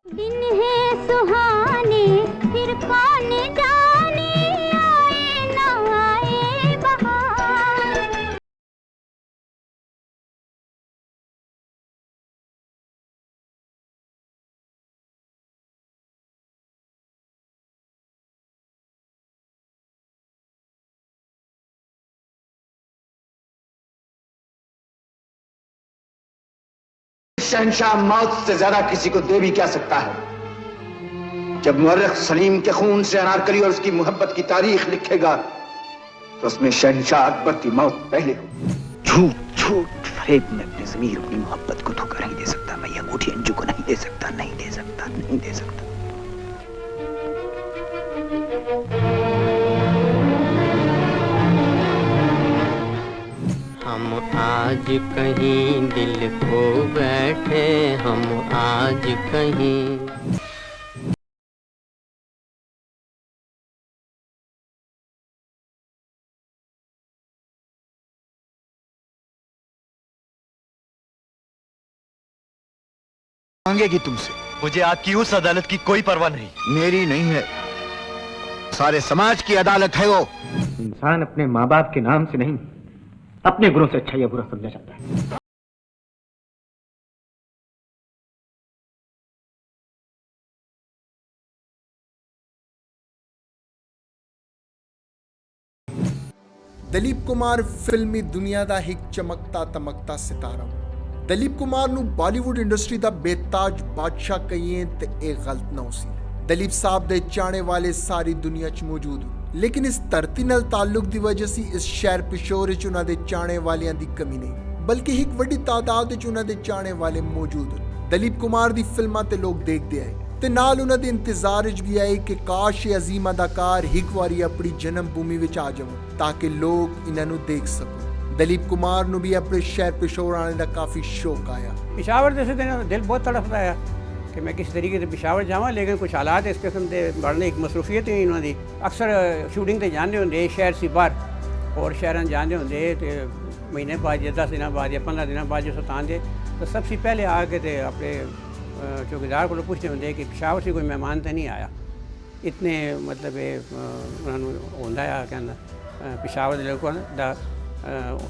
दिन है सुहाने फिर कौन जाने आए न आए बहार। शहंशाह मौत से ज्यादा किसी को दे भी क्या सकता है। जब मुअर्रिख सलीम के खून से अनारकली और उसकी मोहब्बत की तारीख लिखेगा तो उसमें शहंशाह अकबर की मौत पहले हो। झूठ झूठ फरेब में अपने ज़मीर अपनी मोहब्बत को धोखा नहीं दे सकता। मैं ये अंगूठी अंजू को नहीं दे सकता, नहीं दे सकता, नहीं दे सकता। हम आज कहीं दिल खो बैठे, हम आज कहीं। मांगेगी तुमसे। मुझे आपकी उस अदालत की कोई परवाह नहीं। मेरी नहीं है, सारे समाज की अदालत है वो। इंसान अपने माँ बाप के नाम से नहीं, अपने गुणों से अच्छा या बुरा समझा जाता है। दलीप कुमार फिल्मी दुनिया दा एक चमकता तमकता सितारा। दलीप कुमार ਨੂੰ ਬਾਲੀਵੁੱਡ ਇੰਡਸਟਰੀ ਦਾ ਬੇਤਾਜ ਬਾਦਸ਼ਾਹ ਕਹੀਏ ਤੇ ਇਹ ਗਲਤ ਨਾ ਹੋਸੀ। ਦਲੀਪ ਸਾਹਿਬ ਦੇ ਚਾਹਣੇ ਵਾਲੇ ਸਾਰੀ ਦੁਨੀਆ 'ਚ ਮੌਜੂਦ ਹਨ, ਲੇਕਿਨ ਇਸ ਧਰਤੀ ਨਾਲ ਤਾਲੁਕ ਦੀ ਵਜ੍ਹਾ ਸੀ ਇਸ ਸ਼ਹਿਰ ਪਿਸ਼ੌਰ 'ਚ ਉਹਨਾਂ ਦੇ ਚਾਹਣੇ ਵਾਲਿਆਂ ਦੀ ਕਮੀ ਨਹੀਂ, ਬਲਕਿ ਇੱਕ ਵੱਡੀ ਤਾਦਾਦ 'ਚ ਉਹਨਾਂ ਦੇ ਚਾਹਣੇ ਵਾਲੇ ਮੌਜੂਦ ਹਨ। ਦਲੀਪ ਕੁਮਾਰ ਦੀ ਫਿਲਮਾਂ ਤੇ ਲੋਕ ਦੇਖਦੇ ਆਏ ਤੇ ਨਾਲ ਉਹਨਾਂ ਦੇ ਇੰਤਜ਼ਾਰ 'ਚ ਵੀ ਆਏ ਕਿ ਕਾਸ਼ ਇਹ ਅਜ਼ੀਮ ਅਦਾਕਾਰ ਇੱਕ ਵਾਰੀ ਆਪਣੀ ਜਨਮ ਭੂਮੀ ਵਿੱਚ ਆ ਜਾਵਣ ਤਾਂ ਕਿ ਲੋਕ ਇਹਨਾਂ ਨੂੰ ਦੇਖ ਸਕਣ। दलीप कुमार ਨੂੰ ਵੀ ਆਪਣੇ ਸ਼ਹਿਰ ਪਿਸ਼ੌਰ ਆने ਦਾ ਕਾਫੀ ਸ਼ੌਕ ਆਇਆ। पिशावर जैसे दिन दिल बहुत तड़फता है कि मैं किस तरीके से पिशावर जावां, लेकिन कुछ हालात इस किस्म के बढ़ने एक मसरूफियत ही इन्होंने अक्सर शूटिंग ते जाने होंगे शहर से बाहर और शहर जाने होंगे तो महीने बाद या 10 दिन बाद या 15 दिन बाद जो आते तो सबसे पहले आके तो अपने चौकीदार को पूछते होंगे कि पिशावर से कोई मेहमान तो नहीं आया। इतने मतलब उन्होंने होंदा है कहना पिशावर के लोगों का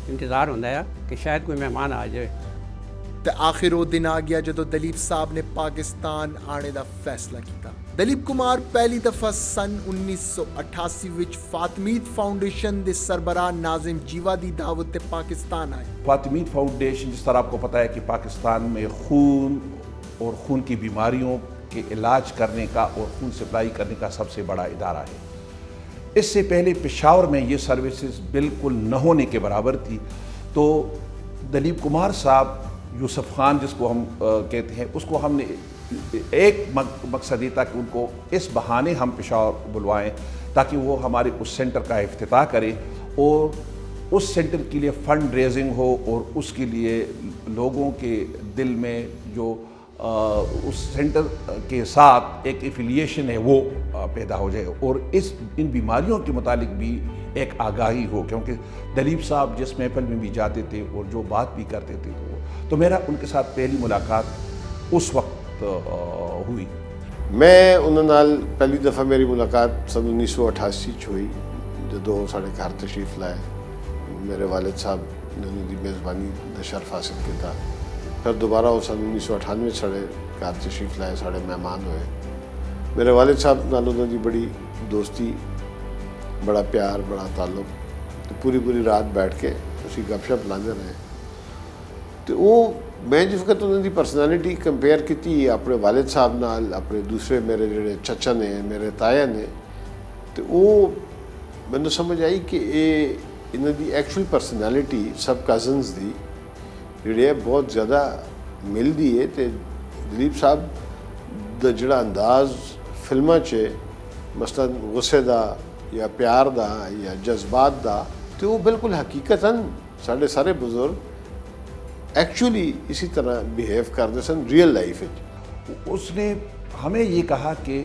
इंतज़ार होंदा है कि शायद कोई मेहमान आ जाए। ਤੇ ਆਖਿਰ ਉਹ ਦਿਨ ਆ ਗਿਆ ਜਦੋਂ ਦਲੀਪ ਸਾਹਿਬ ਨੇ ਪਾਕਿਸਤਾਨ ਆਣੇ ਦਾ ਫੈਸਲਾ ਕੀਤਾ। ਦਲੀਪ ਕੁਮਾਰ ਪਹਿਲੀ ਦਫਾ ਸਨ 1988 ਵਿੱਚ ਫਾਤਮੀਦ फाउंडेशन ਦੇ ਸਰਬਰਾਹ नाजिम जीवा ਦੀ ਦਾਵਤ ਤੇ ਪਾਕਿस्तान आए। फातमीद फाउंडेशन, जिस तरह आपको पता है कि पाकिस्तान में खून और खून की बीमारियों के इलाज करने का और खून सप्लाई करने का सबसे बड़ा इदारा है। इससे पहले पेशावर में ये सर्विसेज बिल्कुल न होने के बराबर थी। तो दलीप कुमार साहब, यूसुफ खान जिसको हम कहते हैं, उसको हमने एक मकसद ये था कि उनको इस बहाने हम पेशावर बुलवाएं ताकि वो हमारे उस सेंटर का इफ्तिताह करें और उस सेंटर के लिए फ़ंड रेजिंग हो और उसके लिए लोगों के दिल में जो उस सेंटर के साथ एक एफिलिएशन है वो पैदा हो जाए और इन बीमारियों के मुतालिक भी एक आगाही हो, क्योंकि दलीप साहब जिस महफिल में भी जाते थे और जो बात भी करते थे तो मेरा उनके साथ पहली मुलाकात उस वक्त हुई। मैं उन्होंने नाल पहली दफ़ा मेरी मुलाकात सन 1988 हुई जो साढ़े घर तशरीफ़ लाए। मेरे वालिद साहब ने उन्होंने मेज़बानी दा शर्फ हासिल किया। फिर दोबारा वो सन 1998 साढ़े घर तशरीफ़ लाए, साढ़े मेहमान हुए। मेरे वालिद साहब नाल उन्होंने बड़ी दोस्ती, बड़ा प्यार, बड़ा ताल्लुक। तो पूरी रात बैठ के उसी गपशप लाते रहे। तो वो मैं जिस वक्त उन्होंने पर्सनैलिटी कंपेयर की अपने वालिद साहब नाल, अपने दूसरे मेरे जोड़े चचा ने, मेरे ताया ने, तो वो मैंने समझ आई कि इन्हों की एक्चुअल पर्सनैलिटी सब कज़न्स की जी बहुत ज़्यादा मिलती है। तो दलीप साहब का जोड़ा अंदाज़ फिल्मां च मसलन गुस्से का या प्यार का या जज्बात का, तो वो बिल्कुल हकीकतन साढ़े सारे बुजुर्ग एक्चुअली इसी तरह बिहेव करते सन रियल लाइफ में। उसने हमें ये कहा कि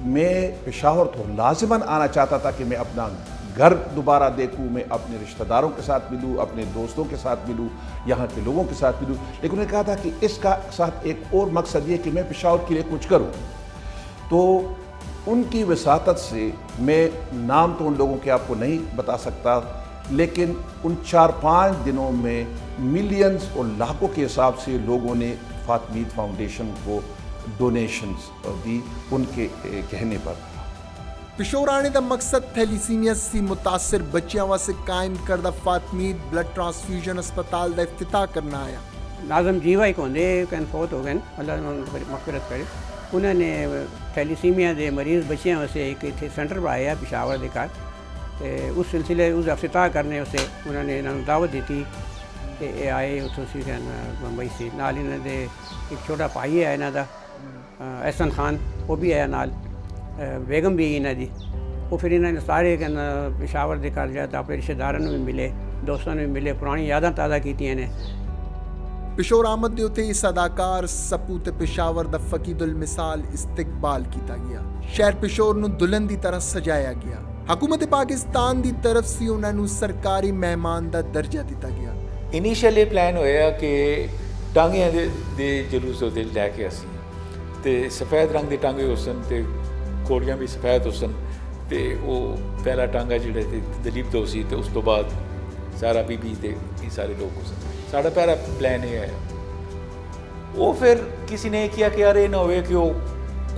मैं पेशावर तो लाजिमन आना चाहता था कि मैं अपना घर दोबारा देखूं, मैं अपने रिश्तेदारों के साथ मिलूं, अपने दोस्तों के साथ मिलूं, यहाँ के लोगों के साथ मिलूं, लेकिन उन्होंने कहा था कि इसका साथ एक और मकसद ये कि मैं पेशावर के लिए कुछ करूं। तो उनकी वसातत से मैं नाम तो उन लोगों के आपको नहीं बता सकता, लेकिन उन 4-5 दिनों में मिलियंस और लाखों के हिसाब से लोगों ने फातमीद फाउंडेशन को डोनेशंस दी उनके कहने पर। पिशोर आने का मकसद थैलीसीमिया से मुतासर बच्चों वास्ते कायम करदा फातमीद ब्लड ट्रांसफ्यूजन अस्पताल का इफ्तिताह करना आया। नाज़म जीवा एक होंगे कैन फौत हो गए, अल्लाह मग़फ़िरत करे। उन्होंने थैलीसीमिया के मरीज़ बच्चों वास्ते एक इतने सेंटर बनाया पेशावर के घर, तो उस सिलसिले उस इफ्तिताह करने वास्ते उन्होंने इन्होंने दावत दी थी कि ये आए उतों सी मुंबई से। नाल इन्होंने एक छोटा भाई है इन्हों का एहसन खान, वो भी आया नाल, बेगम भी इन्हों की। वो फिर इन्होंने सारे पेशावर के घर जाए अपने रिश्तेदारों भी मिले, दोस्तों भी मिले, पुरानी यादां ताज़ा कीतियां ने। पिशोर आमद के उत्ते इस अदाकार सपूत पेशावर दा फकीदुल मिसाल इस्तकबाल किया गया। शहर पिशोर नूं दुल्हन की तरह सजाया गया। हुकूमत पाकिस्तान की तरफ से उन्होंने सरकारी मेहमान का दर्जा दिता गया। इनिशियली प्लान होया कि टांगियां दे जलूस होते लैके असी ते सफ़ेद रंग के टांगे हो सन ते कोड़ियां भी सफ़ेद हो सन, ते वो पहला टांगा जिहड़े ते दलीप दो सी, ते उस तो बाद सारा बीबी ते ये सारे लोग हो सन। साढ़ा पहला प्लान ये है। वो फिर किसी ने किया कि यार ये ना हो कि वो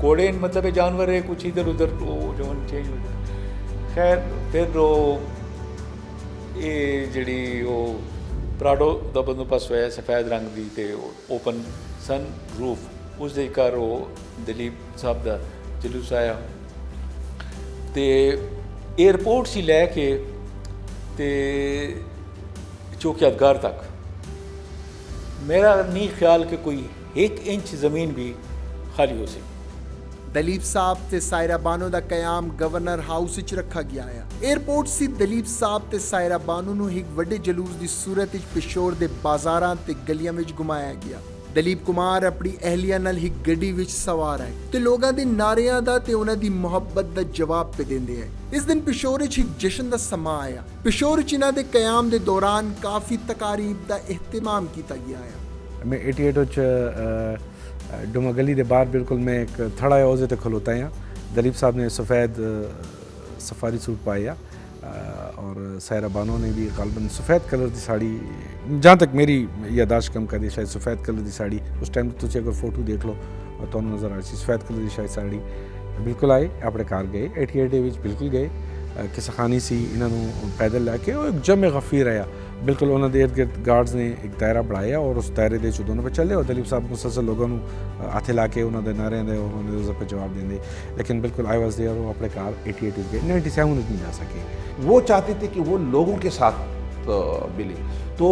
घोड़े मतलब जानवर है कुछ इधर उधर वो जो चेंज हो जाए। खैर फिर वो ये जी वो प्राडो का बंदोबस्त होया सफ़ेद रंग की, तो ओपन सन रूफ उस दे घर वो दलीप साहब का जलूस आया। तो एयरपोर्ट से लैके चौकियातगार तक मेरा नहीं ख्याल कि कोई 1 इंच ज़मीन भी खाली हो सके। दलीप साहब ते सायरा बानो का कयाम गवर्नर हाउस विच रखा गया है। एयरपोर्ट से दलीप साहब ते सायरा बानो नूं एक वड्डे जलूस की सूरत विच पिशोर दे बाजारां ते गलियां विच घुमाया गया। दलीप कुमार अपनी अहलिया नाल ही गड्डी विच सवार है ते लोगां दे नारियां दा ते उन्हां दी मुहब्बत दा जवाब पे देंदे हैं। इस दिन पिशोर विच एक जश्न दा समा आया। पिशोर विच इन्हां दे कयाम दे दौरान काफ़ी तकारीब दा एहतमाम किया गया है। मैं 88 डुमा गली के बाहर बिल्कुल मैं एक थड़ा औजे तक खलोता यहाँ। दलीप साहब ने सफ़ेद सफारी सूट पाया और सायरा बानो ने भी गालबन सफ़ेद कलर की साड़ी, जहाँ तक मेरी यादाश्त कम कर दी शायद सफ़ेद कलर की साड़ी उस टाइम तुझे अगर फोटो देख लो तो नज़र आ सफ़ेद कलर की शायद साड़ी बिल्कुल आए अपने घर गए 88 बिल्कुल गए किसा खानी सी इन्हों पैदल लैके एक जमे गफीर आया बिल्कुल उन्होंने इर्द गिर्द गार्ड्स ने एक दायरा बढ़ाया और उस दायरे ਦੇ ਚ ਦੋਨੋਂ पे ਚੱਲੇ और दलीप साहब मुसलसल लोगों ਨੂੰ ਹੱਥ ਲਾ ਕੇ ਉਹਨਾਂ ਦੇ ਨਾਰਿਆਂ ਦੇ ਉਹਨਾਂ ਦੇ उसका जवाब देंगे लेकिन बिल्कुल आई वाज देयर वो अपने कार 88 गए 97 नहीं जा सके। वो चाहते थे कि वो लोगों के साथ मिले, तो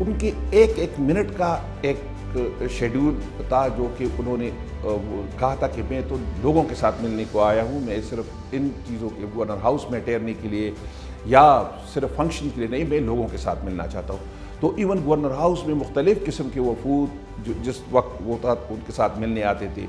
उनके एक एक मिनट का एक शेड्यूल था जो कि उन्होंने कहा था कि मैं तो लोगों के साथ मिलने को आया हूँ, मैं सिर्फ इन चीज़ों के गवर्नर हाउस में ठहरने के लिए या सिर्फ फंक्शन के लिए नहीं, मैं लोगों के साथ मिलना चाहता हूँ। तो इवन गवर्नर हाउस में मुख्तलिफ़ किस्म के वफूद जो जिस वक्त वो था उनके साथ मिलने आते थे।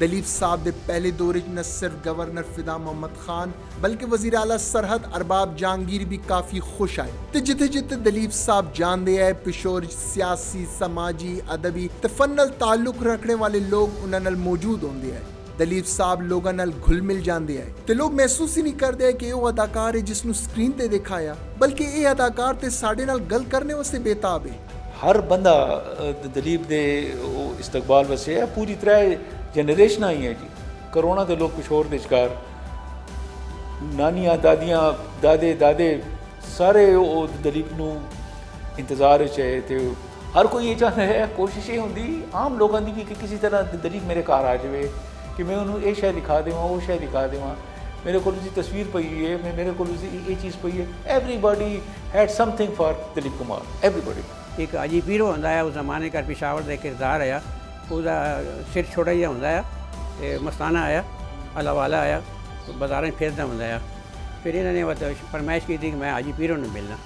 दलीप साहब के पहले दौरे न सिर्फ गवर्नर फिदा मोहम्मद खान बल्कि वज़ीर आला सरहद अरबाब जहांगीर भी काफ़ी खुश आए। तो जिथे जिथे दलीप साहब जानते हैं पिशोर सियासी समाजी अदबी ते फन नाल ताल्लुक रखने वाले लोग उन्हां नाल मौजूद होंदे हैं। दलीप साहब लोगों नाल घुल मिल जाते हैं तो लोग महसूस ही नहीं करते कि वो अदाकार है जिसनों स्क्रीन ते दिखाया, बल्कि ये अदाकार ते साडे नाल गल करने वास्ते बेताब है। हर बंदा दलीप दे इस्तकबाल वसे है, पूरी तरह जनरेशन आई है जी। करोना के लोग पिशोर के शिकार, नानियां दादियां दादे दादे सारे दलीप नूं इंतजार है। तो हर कोई ये चाहता है, कोशिश ये होंगी आम लोगों की भी कि किसी तरह दलीप मेरे घर आ जाए कि मैं उन्होंने ये शय दिखा देवां वो शय दिखा देवां, मेरे को तस्वीर पई है, मेरे को ये चीज़ पई है। Everybody had something for Dilip Kumar, everybody. एक अजी पीरो होंदा है उस जमाने का पिशावर का किरदार आया, उसका सिर छोटा जिहा होंदा है ते मस्ताना आया अलावाला आया बाजारें फिरदा होंदा है। फिर इन्होंने फरमाइश की थी कि मैं अजी पीरो ने मिलना।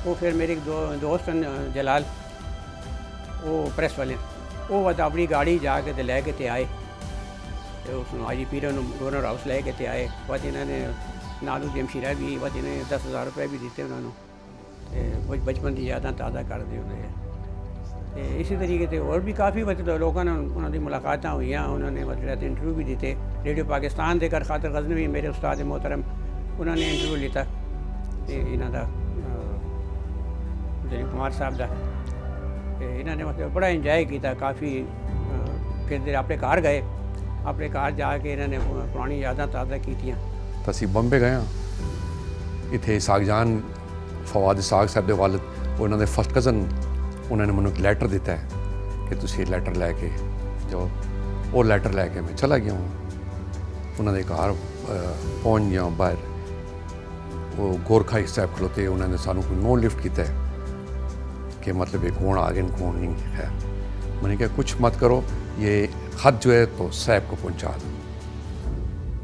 वो फिर मेरे दोस्त जलाल वो प्रेस वाले वो अपनी गाड़ी जाके ते लैके ते आए तो उस अजी पीरो गवर्नर हाउस लैके ते आए। बाद इन्होंने नालू जमशीरा भी बाद इन्हें 10,000 रुपये भी दिते उन्होंने बचपन की यादें ताज़ा कर दी उन्हें। इसी तरीके से और भी काफ़ी लोगों ने उन्होंने मुलाकात हुई, उन्होंने मतलब इंटरव्यू भी दिते। रेडियो पाकिस्तान देकर खातर गज़नवी मेरे उस्ताद मोहतरम उन्होंने इंटरव्यू लिया इन्हों का दलीप कुमार साहब का। इन्होंने मतलब बड़ा इंजॉय किया काफ़ी। फिर अपने घर गए, अपने घर जाके इन्होंने पुरानी यादें ताज़ा कीतियां। तो असी बॉम्बे गए इतने सागजान फवाद साग साहब के वालिद उन्होंने फर्स्ट कज़न उन्होंने मैंने एक लैटर दिता है कि तुम ये लैटर लैके जाओ। वो लैटर लैके मैं चला गया हूँ उन्होंने घर पहुँच गया बाहर। वो गोरखा साहब खलोते उन्होंने सानू कोई नो लिफ्ट किया कि मतलब ये कौन आ गए कौन नहीं। खैर मैंने कहा कुछ मत करो, ये ख़त जो है तो साहब को पहुँचा दो।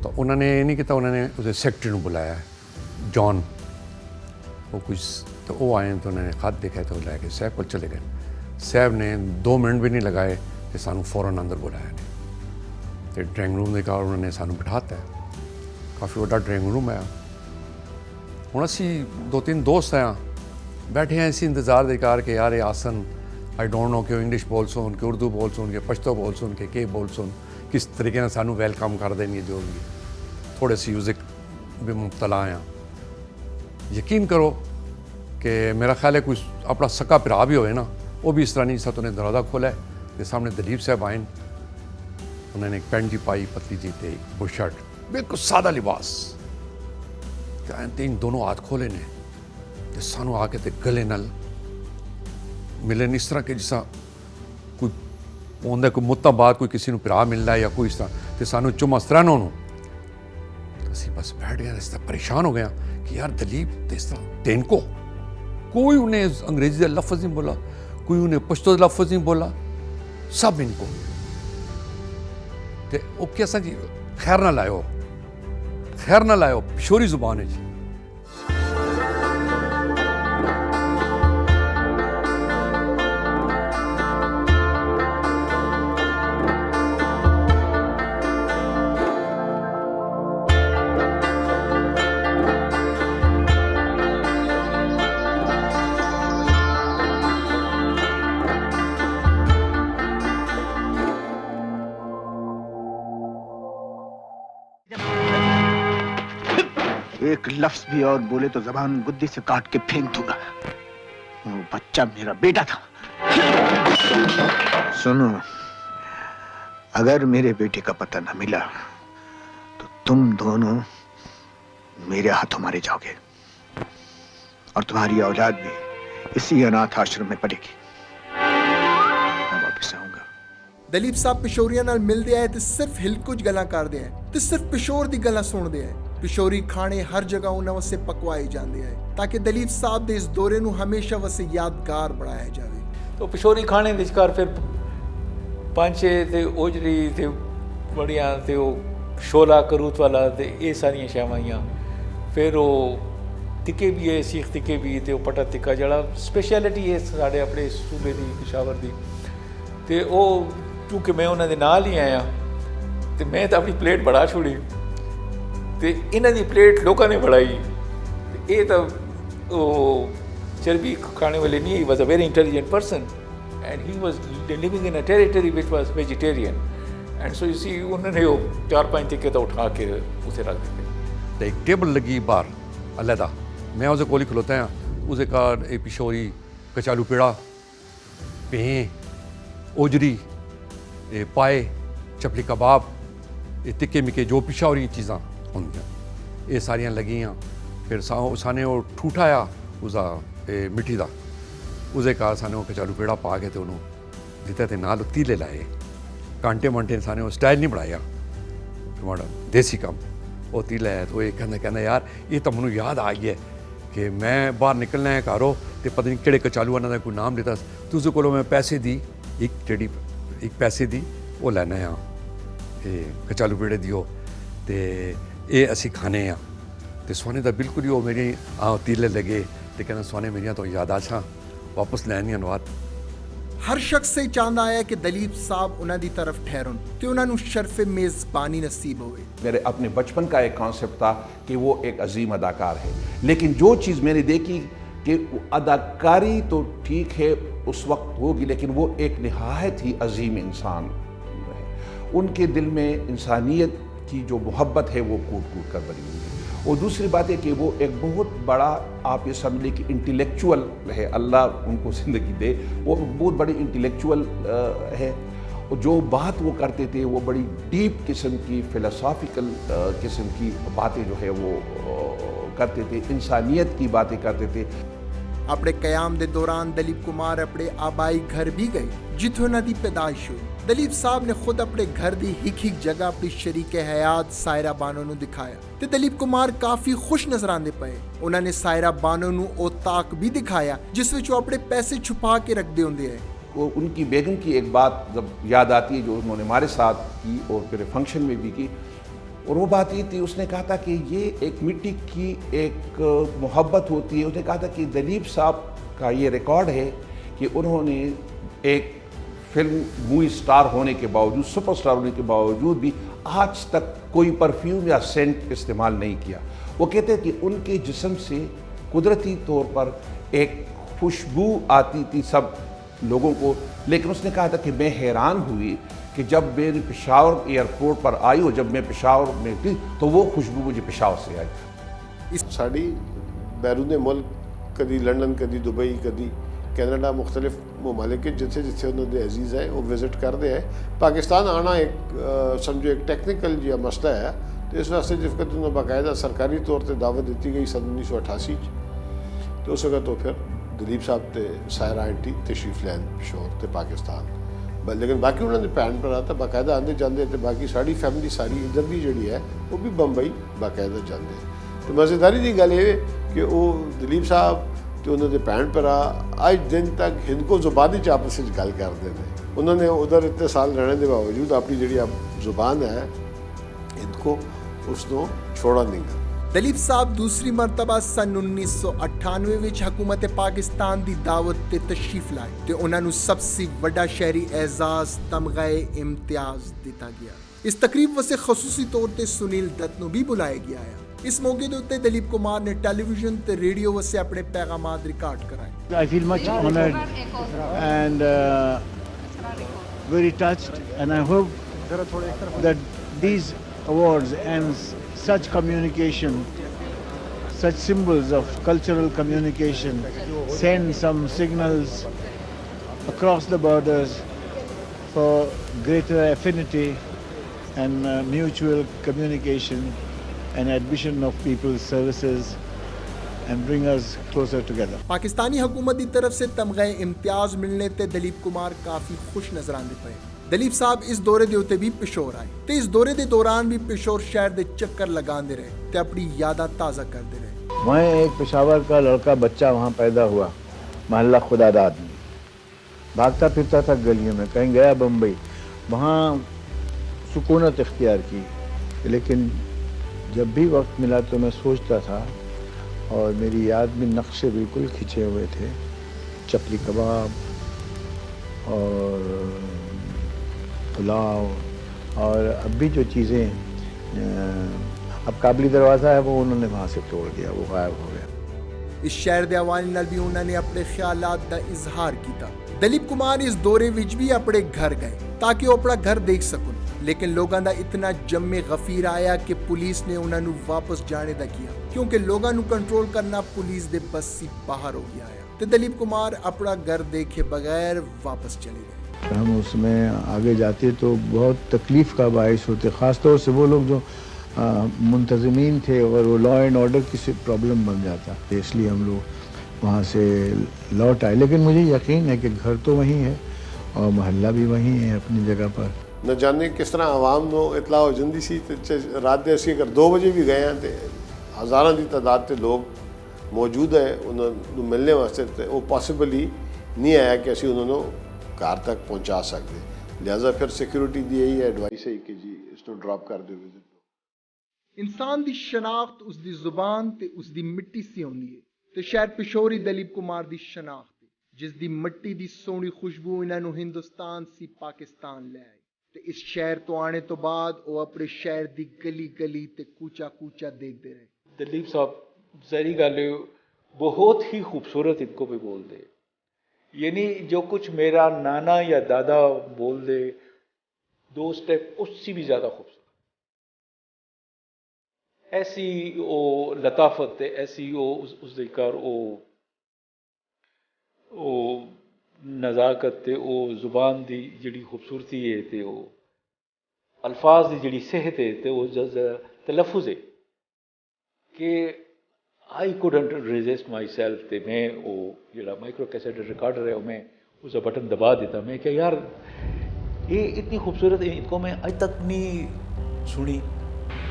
तो उन्होंने ये नहीं किया, उन्होंने उसे सेक्रेटरी ने बुलाया जॉन, वो कुछ तो वो आए तो उन्होंने ख़त देखा तो लैके साहब को चले गए। साहब ने 2 मिनट भी नहीं लगाए कि सानू फ़ौरन अंदर बुलाया नहीं। तो ड्राइंग रूम देखा उन्होंने सानू बिठाता है, काफ़ी बड़ा ड्राइंग रूम है। हुण असी 2-3 दोस्त हैं बैठे हैं इसी इंतज़ार देकर के यार ये आसन आई डोंट नो कि इंग्लिश बोल सुन कि उर्दू बोल सुन के पश्तो बोल सुन के बोल सुन किस तरीके से सानू वेलकम कर देंगे जो भी। थोड़े सी म्यूज़िक भी मुबतला हैं। यकीन करो कि मेरा ख्याल है कुछ अपना सक्का भरा भी होए ना वो भी इस तरह नहीं जिस उन्हें दरवाज़ा खोला है तो सामने दलीप साहब आए। उन्होंने एक पैंट जी पाई पतली जी थे बुश शर्ट बिल्कुल सादा लिबास तीन दोनों हाथ खोले ने तो सानू आके ते गले नाल मिले इस तरह के जिस कोई होंदा कोई मुत्ता बाद कोई किसी को भरा मिलना है या कोई इस तरह तो सानू चुमा इस तरह उन्होंने तो असी बस बैठ गए इस तरह परेशान हो गया कि यार दलीप तो इस तरह तेन को कोई उन्हें अंग्रेजी का लफ्ज़ नहीं बोला, कोई उन्हें पश्तो का लफ्ज़ नहीं बोला, सब इनको ते वो कैसा जी खैर ना लायो पिशोरी जुबान है जी। एक लफ्ज भी और बोले तो जबान गुद्दी से काट के फेंक दूंगा। वो बच्चा मेरा बेटा था। सुनो, अगर मेरे बेटे का पता न मिला तो तुम दोनों मेरे हाथों मारे जाओगे। और तुम्हारी औलाद भी इसी अनाथ आश्रम में पड़ेगी। मैं वापस आऊंगा। ਦਲੀਪ ਸਾਹਿਬ ਪਿਸ਼ੋਰੀਆਂ ਨਾਲ ਮਿਲਦੇ ਆਏ ਤੇ ਸਿਰਫ ਹਿਲ ਕੁਝ ਗੱਲਾਂ ਕਰਦੇ ਆਏ ਤੇ ਸਿਰਫ ਪਿਸ਼ੋਰ ਦੀ ਗੱਲਾਂ ਸੁਣਦੇ ਆਏ। ਪਿਸ਼ੋਰੀ ਖਾਣੇ ਹਰ ਜਗ੍ਹਾ ਉਹਨਾਂ ਵਾਸਤੇ ਪਕਵਾਏ ਜਾਂਦੇ ਆਏ ਤਾਂ ਕਿ ਦਲੀਪ ਸਾਹਿਬ ਦੇ ਇਸ ਦੌਰੇ ਨੂੰ ਹਮੇਸ਼ਾ ਵਾਸਤੇ ਯਾਦਗਾਰ ਬਣਾਇਆ ਜਾਵੇ। तो पिशोरी खाने विचकार फिर पांचे ते ओजरी ते बड़िया ते वो शोला करूत वाला ते ये सारियां शावाइयां, फिर वो तिक्के भी है, सीख तिक्के भी ते वो पटा तिक्का जड़ा स्पेशलिटी है साढ़े अपने सूबे की पिशावर की। तो वो क्योंकि मैं उन्होंने नाल ही आया तो मैं तो अपनी प्लेट बढ़ा छोड़ी तो इन्हों की प्लेट लोगों ने बढ़ाई। ये तो वो चर्बी खाने वाले नहीं, he was a very intelligent person and he was living in a territory which was vegetarian and so you see उन्होंने वो 4-5 टिक्के तो उठा के उसे रख देते। तो एक टेबल लगी बाहर अलहदा, मैं उसे कोल खलोता हैं, उसे कार एक पिशोरी कचालू पेड़ा भें ओजरी पाए चपली कबाब तिक्के मिक्के जो पिशावरी चीज़ां होंदियां ये सारियां लगियां। फिर साने वो ठूठाया उसका मिट्टी का उसके कार साने वो कचालू पेड़ा पा के तो उन्होंने दिता तो नाल तीले लाए कांटे मांटे साने वो स्टाइल नहीं बनाया मॉडर्न देसी कम वो तीला है। तो ये कहना यार ये तो मैनू याद आ गया कि मैं बाहर निकलना है घरों तो पता नहीं किहड़े कचालू उन्होंने कोई नाम दिता तो उसके कोलों मैं पैसे दी एक पैसे दी वो लैना हाँ कचालू पेड़े दियो तो ये असी खाने हाँ तो सोने का बिल्कुल ही वो मेरी तीले लगे तो कहना सोने मेरिया तो यादाशा वापस लैनिया नवाद। हर शख्स से चाहता है कि दलीप साहब उन्होंने तरफ ठहरन तो उन्होंने शर्फ मेज़बानी नसीब होवे। मेरे अपने बचपन का एक कॉन्सेप्ट था कि वो एक अजीम अदाकार है, लेकिन जो चीज़ मैंने देखी कि अदाकारी तो ठीक है उस वक्त होगी लेकिन वो एक निहायत ही अजीम इंसान है। उनके दिल में इंसानियत की जो मोहब्बत है वो कूट कूट कर बनी हुई है। और दूसरी बात है कि वो एक बहुत बड़ा आप ये समझ लें कि इंटेलेक्चुअल है, अल्लाह उनको ज़िंदगी दे, वो बहुत बड़े इंटेलेक्चुअल है। और जो बात वो करते थे वो बड़ी डीप किस्म की फ़िलोसॉफ़िकल किस्म की बातें जो है वो करते थे, इंसानियत की बातें करते थे। अपने कयाम के दौरान दलीप कुमार अपने आबाई घर भी गए जिथे उन्होंने पैदाइश हुई। दलीप साहब ने खुद अपने घर की हिक जगह अपनी शरीक हयात सायरा बानो नू दिखाया तो दलीप कुमार काफ़ी खुश नजर आते पे। उन्होंने सायरा बानो नू ओ ताक भी दिखाया जिस विच वो अपने पैसे छुपा के रखते होंगे है। वो उनकी बेगम की एक बात जब याद आती है जो उन्होंने हमारे साथ की और फिर फंक्शन में भी की, और वो बात ये थी उसने कहा था कि ये एक मिट्टी की एक मोहब्बत होती है। उसने कहा था कि दलीप साहब का ये रिकॉर्ड है कि उन्होंने एक फिल्म मूवी स्टार होने के बावजूद, सुपरस्टार होने के बावजूद भी आज तक कोई परफ्यूम या सेंट इस्तेमाल नहीं किया। वो कहते हैं कि उनके जिस्म से कुदरती तौर पर एक खुशबू आती थी सब लोगों को, लेकिन उसने कहा था कि मैं हैरान हुई कि जब मेरी पेशावर एयरपोर्ट पर आई और जब मैं पेशावर में थी तो वो खुशबू मुझे पेशावर से आई। साड़ी बैरून मुल्क कभी लंदन कभी दुबई कभी कैनेडा मुख्तलिफ ममालिक जिथे जिथे उन्होंने अजीज़ है वो विजिट करते हैं। पाकिस्तान आना एक समझो एक टेक्निकल जो मसला है तो इस वास्ते जिस वक्त उन्हें बाकायदा सरकारी तौर पर दावत दी गई सन 1988 तो उस वक्त तो फिर दलीप साहब ते सायरा आंटी तशरीफ लैन पेशावर ते पाकिस्तान, लेकिन बाकी उन्होंने भैन भरा तो बाकायदा आते जाते तो बाकी साड़ी फैमिली सारी इधर की जी है वो भी बंबई बाकायदा जाते। तो मज़ेदारी की गल ये कि वो दलीप साहब तो उन्होंने भैन भरा अज दिन तक हिंदको जुबानी आपस में गल करते हैं। उन्होंने उधर इतने साल रहने के बावजूद अपनी जी जुबान है हिंदको उसको छोड़ा नहीं गा। दलीप साहब दूसरी मरतबा सन 1998 विच हुकूमत पाकिस्तान की दावत ते तशरीफ लाए तो उन्होंने सबसे बड़ा शहरी एजाज तमग़े इम्तियाज दिता गया। इस तकरीब वास्ते खसूसी तौर पर सुनील दत्त नूं भी बुलाया गया है। इस मौके के उत्ते दलीप कुमार ने टेलीविजन ते रेडियो वास्ते अपने पैगामात रिकॉर्ड कराए। I feel much honored and very touched, and I hope that these awards and such communication, such symbols of cultural communication send some signals across the borders for greater affinity and mutual communication and admission of people's services and bring us closer together. Pakistani हुकूमत की तरफ से तमगे इम्तियाज मिलने ते दलीप कुमार काफी खुश नजर आते पे। दलीप साहब इस दौरे के उत्ते भी पिशोर आए ते इस दौरे के दौरान भी पिशोर शहर के चक्कर लगाते रहे ते अपनी यादां ताज़ा करते रहे। वहाँ एक पेशावर का लड़का बच्चा वहाँ पैदा हुआ, मोहल्ला खुदादाद में, भागता फिरता था गलियों में, कहीं गया बम्बई, वहाँ सुकूनत इख्तियार की। लेकिन जब भी वक्त मिला तो मैं सोचता था, और मेरी याद में नक्शे बिल्कुल खिंचे हुए थे, चपली कबाब और पुलाव, और अब भी जो चीज़ें, अब काबली दरवाज़ा है वो उन्होंने वहाँ से तोड़ दिया, वो गायब हो गया। इस शहर के अवाली नाल भी उन्होंने अपने ख्यालात का इजहार किया। दलीप कुमार इस दौरे विच भी अपने घर गए ताकि वो अपना घर देख सकूं, लेकिन लोगों का इतना जम्मे गफीर आया कि पुलिस ने उन्होंने वापस जाने दा किया, क्योंकि लोगों को कंट्रोल करना पुलिस दे बस से बाहर हो गया है। तो दलीप कुमार अपना घर देखे बगैर वापस चले गए। हम उसमें आगे जाते तो बहुत तकलीफ का बायस होते, ख़ासतौर से वो लोग जो मुंतज़मीन थे, और वो लॉ एंड ऑर्डर की प्रॉब्लम बन जाता, इसलिए हम लोग वहाँ से लौट आए। लेकिन मुझे यकीन है कि घर तो वहीं है और मोहल्ला भी वहीं है अपनी जगह पर। न जाने किस तरह आवाम नो इतला हो जल्दी सी रात दे असी अगर 2 बजे भी गए हैं तो हज़ारों की तादाद से लोग मौजूद है उन्होंने मिलने वास्ते, तो वो पॉसिबल ही नहीं आया कि असी उन्होंने घर तक पहुँचा सकते। लिहाजा फिर सिक्योरिटी दी यही एडवाइस है कि जी इसको ड्रॉप कर दो। इंसान की शनाख्त उसकी जुबान ते उसकी मिट्टी से होंदी है, तो शायद पिशोरी दलीप कुमार की शनाख्त जिसकी मिट्टी की सोहनी खुशबू इन्होंने हिंदुस्तान से पाकिस्तान ले आई। ते इस शहर तो आने तो बाद वो अपने शहर की गली गली ते कूचा कूचा देखते रहे। दलीप साहब जहरी गल बहुत ही खूबसूरत इनको भी बोल दे, यानी जो कुछ मेरा नाना या दादा बोल दे 2 स्टेप उससे भी ज़्यादा खूबसूरत। ऐसी वो लताफत है, ऐसी वो उस दिकार वो नज़ाकत ते वो जुबान की जिहड़ी खूबसूरती है ते वो अल्फाज की जिहड़ी सेहत है ते वो तलफुज है कि I couldn't resist my self. ते मैं वो जिहड़ा माइक्रो कैसेट रिकॉर्डर है मैं उसका बटन दबा देता। मैं क्या यार ये इतनी खूबसूरत है, इनको मैं आज तक नहीं सुनी।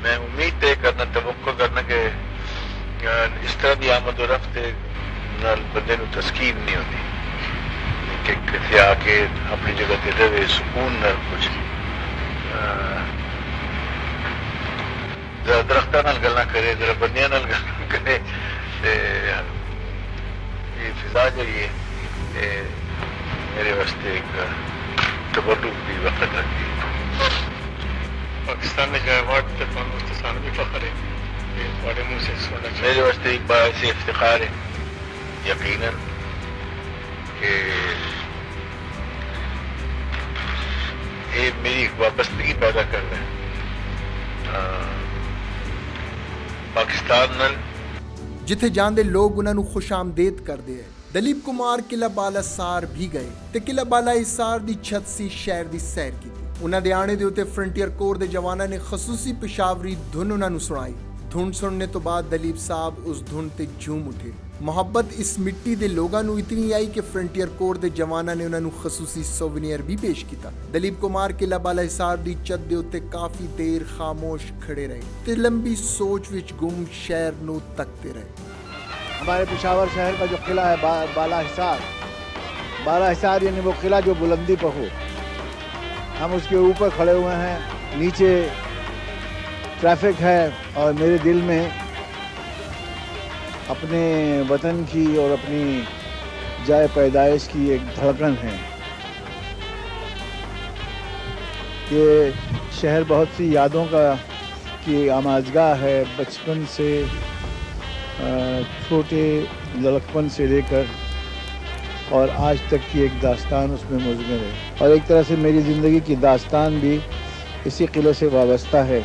मैं उम्मीद तय करना तवक्को करना कि इस तरह की आमद और रफ्त नाल बंदे नूं तस्कीन नहीं होती कि किथे आके अपनी जगह ते रहे सुकून नाल कुछ जरा दरख्तां नाल गल्लां करे, जरा बंदियां नाल गल्लां करे। ये फिजा जरिए मेरे वास्ते एक तबर्रुक भी वक्त रखती है। पाकिस्तान ने जो अवार्ड दिया तो सानू भी फख्र है कि बड़े मुंह से सुनना चाहिए। मेरे वास्ते एक बार ऐसे इफ्तिखार है यकीनन कि ये मेरी वाबस्तगी पैदा कर रहा है पाकिस्तान नाल। जिथे जांदे लोग उन्होंने खुश आमदेद करते हैं। दलीप कुमार किला बाला सार भी गए ते किला बाला हिसार दी छत सी शहर दी सैर की। उन्होंने दे आने दे उत्ते फ्रंटियर कोर दे जवाना ने खसूसी पेशावरी धुन उन्होंने सुनाई। धुन सुनने तो बाद दलीप साहब उस धुन ते झूम उठे। मोहब्बत इस मिट्टी दे लोगों नू इतनी आई कि फ्रंटियर कोर दे जवाना ने उन्होंने खसूसी सोवेनियर भी पेश किया। दलीप कुमार किला बाला हिसार दी छत दे उत्ते काफी देर खामोश खड़े रहे ते लंबी सोच विच गुम शहर नू तकते रहे। हमारे पेशावर शहर का जो किला है बाला हिसार यानी वो किला जो बुलंदी पर हो, हम उसके ऊपर खड़े हुए हैं। नीचे ट्रैफिक है और मेरे दिल में अपने वतन की और अपनी जाए पैदाइश की एक धड़कन है। ये शहर बहुत सी यादों की आमाजगाह है। बचपन से छोटे लड़कपन से लेकर और आज तक की एक दास्तान उसमें मौजूद है, और एक तरह से मेरी ज़िंदगी की दास्तान भी इसी किले से वाबस्ता है।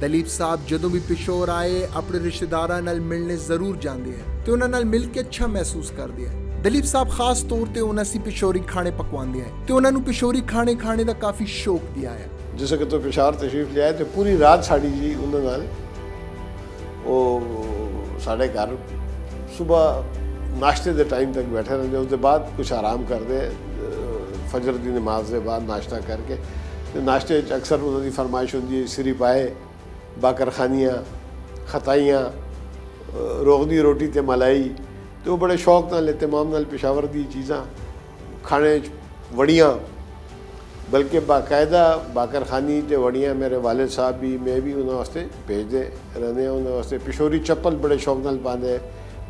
दलीप साहब जदों भी पिशोर आए अपने रिश्तेदारां नाल मिलने जरूर जाते हैं तो उन्हां नाल मिल के अच्छा महसूस करते हैं। दलीप साहब खास तौर पर उन्हां सी पिशोरी खाने पकवाते हैं तो उन्हां नूं पिशोरी खाने का काफ़ी शौक दिया है। जिस तो पेशावर तशरीफ ले आए तो पूरी रात साड़ी जी उन्होंने वो साढ़े घर सुबह नाश्ते के टाइम तक बैठे रहते, उसके बाद कुछ आराम करते, फजर की नमाज के बाद नाश्ता करके। तो नाश्ते अक्सर उन्होंने फरमाइश होंगी सिरी पाए, बाकर खानियाँ, खताइयाँ, रोगनी रोटी ते मलाई। तो बड़े शौक नाल एहतमाम नाल पेशावर दी चीज़ां खाने वड़ियाँ, बल्कि बाकायदा बाकर खानी ते वड़ियाँ मेरे वालिद साहब भी मैं भी उन्होंने वास्ते भेजते रहने। उन्होंने वास्ते पिशोरी चप्पल बड़े शौक नाल पाते,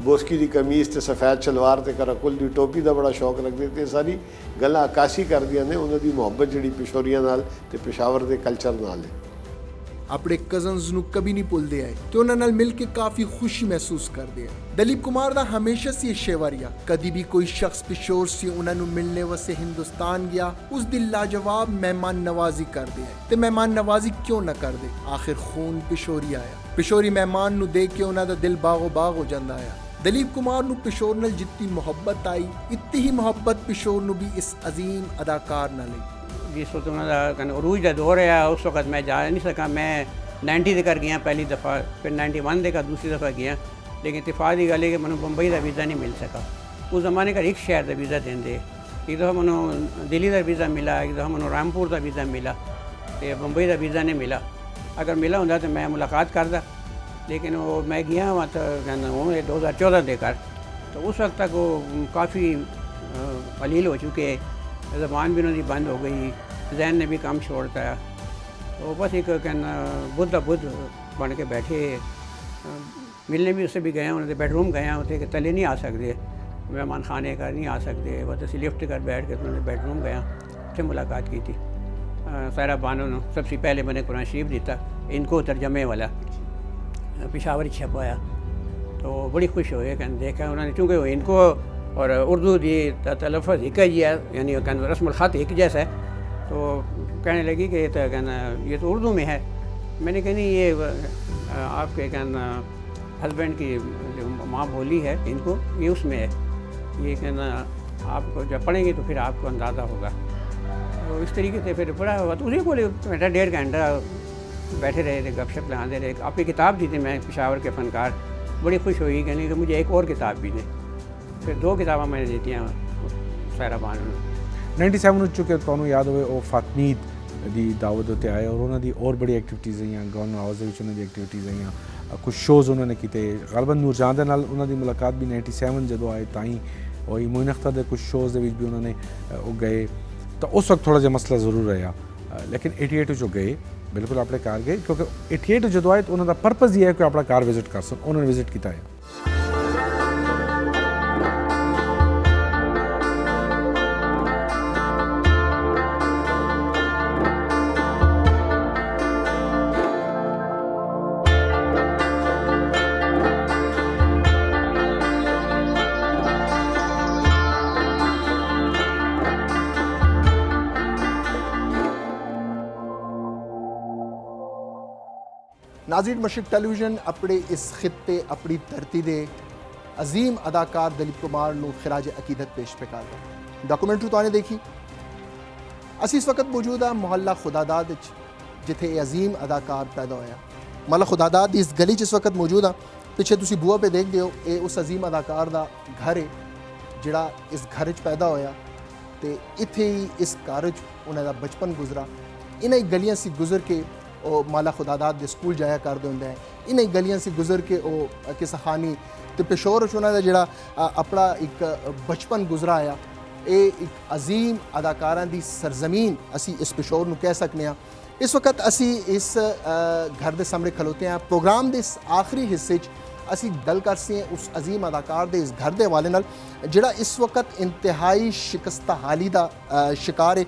बोसकी की कमीज़ ते सफ़ैद शलवार ते कराकुल की टोपी का बड़ा शौक रखते थे। सारी गल्लां अकासी करदियां ने उन्होंने मुहब्बत जी पिशोरियां नाल ते पेशावर के कल्चर नाल है। ਆਪਣੇ ਕਜ਼ਨਸ ਨੂੰ ਕभी ਨਹੀਂ ਭੁੱਲਦੇ ਆਏ ਤੇ ਉਹਨਾਂ ਨਾਲ ਮਿਲ ਕੇ ਕਾਫੀ ਖੁਸ਼ੀ ਮਹਿਸੂਸ ਕਰਦੇ ਆ। ਦਲੀਪ ਕੁਮਾਰ ਦਾ ਹਮੇਸ਼ਾ ਸੀ ਸ਼ੇਵਾਰੀਆ, ਕਦੀ ਵੀ ਕੋਈ ਸ਼ਖਸ ਪਿਸ਼ੋਰ ਸੀ ਉਹਨਾਂ ਨੂੰ ਮਿਲਣੇ ਵਾਸਤੇ ਹਿੰਦੁਸਤਾਨ ਗਿਆ, ਉਸ ਦੀ ਲਾਜਵਾਬ ਮਹਿਮਾਨ ਨਵਾਜ਼ੀ ਕਰਦੇ ਆ। ਤੇ ਮਹਿਮਾਨ ਨਵਾਜ਼ੀ ਕਿਉਂ ਨਾ ਕਰਦੇ, ਆਖਿਰ ਖੂਨ ਪਿਸ਼ੋਰੀ ਆਇਆ। ਪਿਸ਼ੋਰੀ ਮਹਿਮਾਨ ਨੂੰ ਦੇਖ ਕੇ ਉਹਨਾਂ ਦਾ ਦਿਲ ਬਾਗੋ ਬਾਗ ਹੋ ਜਾਂਦਾ ਆ। ਦਲੀਪ ਕੁਮਾਰ ਨੂੰ ਪਿਸ਼ੋਰ ਨਾਲ ਜਿੱਤੀ ਮੁਹੱਬਤ ਆਈ, ਇੱਤੀ ਹੀ ਮੁਹੱਬਤ ਪਿਸ਼ੋਰ ਨੂੰ ਵੀ ਇਸ ਅਜ਼ੀਮ ਅਦਾਕਾਰ ਨਾਲ आई। जिस वक्त उन्होंने अरूज का दौर है उस वक्त मैं जा नहीं सका। मैं 90 तक गया पहली दफ़ा, फिर 91 तक दूसरी दफ़ा गया। लेकिन इतफाक की गल है कि मैं बंबई का वीज़ा नहीं मिल सका। उस जमाने का एक शहर का वीज़ा देंगे, एक दफ़ा मैं दिल्ली का वीज़ा मिला, एक दफ़ा मैं रामपुर का वीज़ा मिला, तो बंबई का वीज़ा नहीं मिला। अगर मिला होंगे तो मैं मुलाकात करता, लेकिन वो मैं गया वहाँ तो 2014 देकर, तो उस वक्त तक वो काफ़ी अलील हो चुके, ज़बान भी उन्होंने बंद हो गई, जहन ने भी काम छोड़ता है। तो बस एक कहना बुद्ध बन के बैठे। मिलने भी उससे भी गए, उन्होंने बेडरूम गए होते कि तले नहीं आ सकते, मेहमान खाने का नहीं आ सकते, बस ऐसे लिफ्ट कर बैठ के उन्होंने बेडरूम गया, उससे मुलाकात की थी। सारा बानो ने सबसे पहले मैंने कुरान शरीफ दिता, इनको तर्जमे वाला पेशावर छपवाया, तो बड़ी खुश हुए। कहने देखा उन्होंने, चूँकि इनको और उर्दू दी तलफ़्ज़ एक ही है, यानी रस्मुल ख़त एक जैसा है, तो कहने लगी कि तो कहना ये तो उर्दू में है। मैंने कहा नहीं, ये आपके कहना हस्बैंड की जो माँ बोली है इनको, ये उसमें है, ये कहना आपको जब पढ़ेंगे तो फिर आपको अंदाज़ा होगा। तो इस तरीके से फिर पढ़ा हुआ, तो उसी को बेटा 1.5 घंटा बैठे रहे थे, गपशप लगाते रहे। आपकी किताब दी थी मैं, पेशावर के फ़नकार, बड़ी खुश हुई, कहने कि मुझे एक और किताब भी दे। फिर 2 किताबें मैंने दी सारा बानो ਨੂੰ। 97 ਵਿੱਚ ਚੁੱਕੇ ਤੁਹਾਨੂੰ ਯਾਦ ਹੋਵੇ ਉਹ ਫਾਤਮੀਦ ਦੀ ਦਾਵਤ ਉੱਤੇ ਆਏ ਔਰ ਉਹਨਾਂ ਦੀ ਹੋਰ ਬੜੀ ਐਕਟੀਵਿਟੀਜ਼ ਆਈਆਂ, ਗਾਉਣ ਆਵਾਜ਼ ਦੇ ਵਿੱਚ ਉਹਨਾਂ ਦੀ ਐਕਟੀਵਿਟੀਜ਼ ਆਈਆਂ, ਕੁਝ ਸ਼ੋਜ਼ ਉਹਨਾਂ ਨੇ ਕੀਤੇ। ਗਾਲਬਨ ਨੂਰਜਾਨ ਦੇ ਨਾਲ ਉਹਨਾਂ ਦੀ ਮੁਲਾਕਾਤ ਵੀ 97 ਜਦੋਂ ਆਏ ਤਾਂ ਹੀ ਹੋਈ। ਮੋਇਨ ਅਖਤਰ ਦੇ ਕੁਝ ਸ਼ੋਜ਼ ਦੇ ਵਿੱਚ ਵੀ ਉਹਨਾਂ ਨੇ ਉਹ ਗਏ, ਤਾਂ ਉਸ ਵਕਤ ਥੋੜ੍ਹਾ ਜਿਹਾ ਮਸਲਾ ਜ਼ਰੂਰ ਰਿਹਾ। ਲੇਕਿਨ 88 ਵਿੱਚ ਉਹ ਗਏ, ਬਿਲਕੁਲ ਆਪਣੇ ਘਰ ਗਏ, ਕਿਉਂਕਿ 88 ਜਦੋਂ ਆਏ ਤਾਂ ਉਹਨਾਂ ਦਾ ਪਰਪਸ ਇਹ ਹੈ ਕਿ ਆਪਣਾ ਘਰ ਵਿਜ਼ਿਟ ਕਰ ਸਕਣ। ਉਹਨਾਂ ਨੇ ਵਿਜ਼ਿਟ ਕੀਤਾ ਹੈ। नाज़रीन, मशरिक़ टेलीविजन अपने इस खित्ते अपनी धरती दे अजीम अदाकार दलीप कुमार नूं खिराज अकीदत पेश पे करदा। डॉक्यूमेंट्री तुहाने देखी। असी इस वक्त मौजूद हाँ मोहल्ला खुदादाद जिथे अजीम अदाकार पैदा होया। मोहल्ला खुदादाद इस गली इस वक्त मौजूद हाँ। पिछे तुसी बुआ पे देखते हो, ये उस अजीम अदाकार का घर है जिहड़ा इस घर च पैदा होया, तो इत्थे ही इस घर च उन्हां दा बचपन गुजरा। इन्हां गलियां से गुजर के ਉਹ ਮਾਲਾ ਖੁਦਾਦਾਦ ਦੇ ਸਕੂਲ ਜਾਇਆ ਕਰਦੇ ਹੁੰਦੇ ਹੈ। ਇਨ੍ਹਾਂ ਗਲੀਆਂ ਸੇ ਗੁਜ਼ਰ ਕੇ ਉਹ ਕਿਸੇ ਖਾਨੀ ਤੇ ਪਿਸ਼ੌਰ ਚ ਉਹਨਾਂ ਦਾ ਜਿਹੜਾ ਆਪਣਾ ਇੱਕ ਬਚਪਨ ਗੁਜ਼ਰਾ ਆ। ਇਹ ਇੱਕ ਅਜ਼ੀਮ ਅਦਾਕਾਰਾਂ ਦੀ ਸਰਜ਼ਮੀਨ ਅਸੀਂ ਇਸ ਪਿਸ਼ੌਰ ਨੂੰ ਕਹਿ ਸਕਨੇ ਆ। ਇਸ ਵਕਤ ਅਸੀਂ ਇਸ ਘਰ ਦੇ ਸਾਹਮਣੇ ਖਲੋਤੇ ਹਾਂ। ਪ੍ਰੋਗਰਾਮ ਦੇ ਇਸ ਆਖਰੀ ਹਿੱਸੇ 'ਚ ਅਸੀਂ ਗੱਲ ਕਰ ਸੀ ਉਸ ਅਜ਼ੀਮ ਅਦਾਕਾਰ ਦੇ ਇਸ ਘਰ ਦੇ ਹਵਾਲੇ ਨਾਲ ਜਿਹੜਾ ਇਸ ਵਕਤ ਇੰਤਹਾਈ ਸ਼ਿਕਸਤਾ ਹਾਲੀ ਦਾ शिकार है।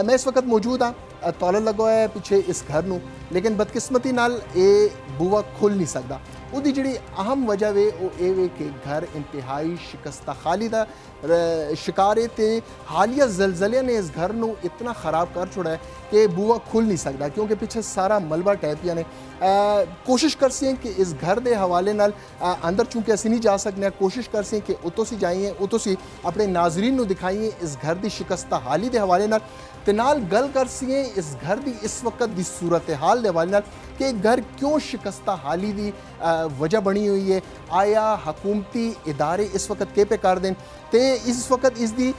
मैं इस वक्त मौजूद हाँ, तौला लगा हुआ है पीछे इस घर नूं, लेकिन बदकिस्मती नाल ये बूआ खुल नहीं सकता। उसकी जी अहम वजह वे वो ये वे कि घर इंतहाई शिकस्ता खाली का शिकार है। तो हालिया जलजले ने इस घर नूं इतना ख़राब कर छोड़ा है कि बूआ खुल नहीं सकता, क्योंकि पीछे सारा मलबा टैपिया ने। कोशिश कर सी कि इस घर के हवाले नाल अंदर चूँकि असी नहीं जा सकते, कोशिश कर सी कि उतों से जाइए, उतों से अपने नाजरीन नूं दिखाइए इस घर की शिकस्ता हाली के हवाले नाल, ते नाल गल कर सी इस घर की इस वक्त की सूरत हाल हाल के हवाले नाल कि घर क्यों शिकस्ता हाली की वजह बनी हुई है, आया हकूमती इदारे इस वक्त के पे कर दें तो इस वक्त इसकी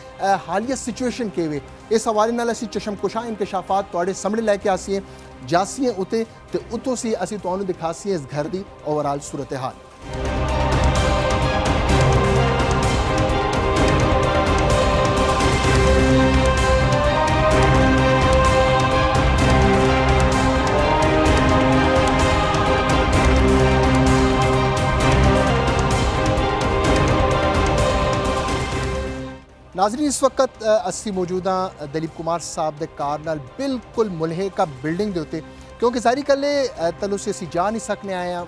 हालिया सिचुएशन के वे इस हवाले नाल असी चशमकुशा इंकशाफात तुहाडे सामने लैके आसीए जासीए उत्ते ते उत्तों से असी तुहानू दिखासीए इस घर की ओवरऑल सूरत हाल। नाज़रीन इस वक्त असी मौजूद हाँ दलीप कुमार साहब के कार नाल बिल्कुल मुलहिका बिल्डिंग के उत्ते क्योंकि सारी गल्ले तलो से असी जा नहीं सकने आया,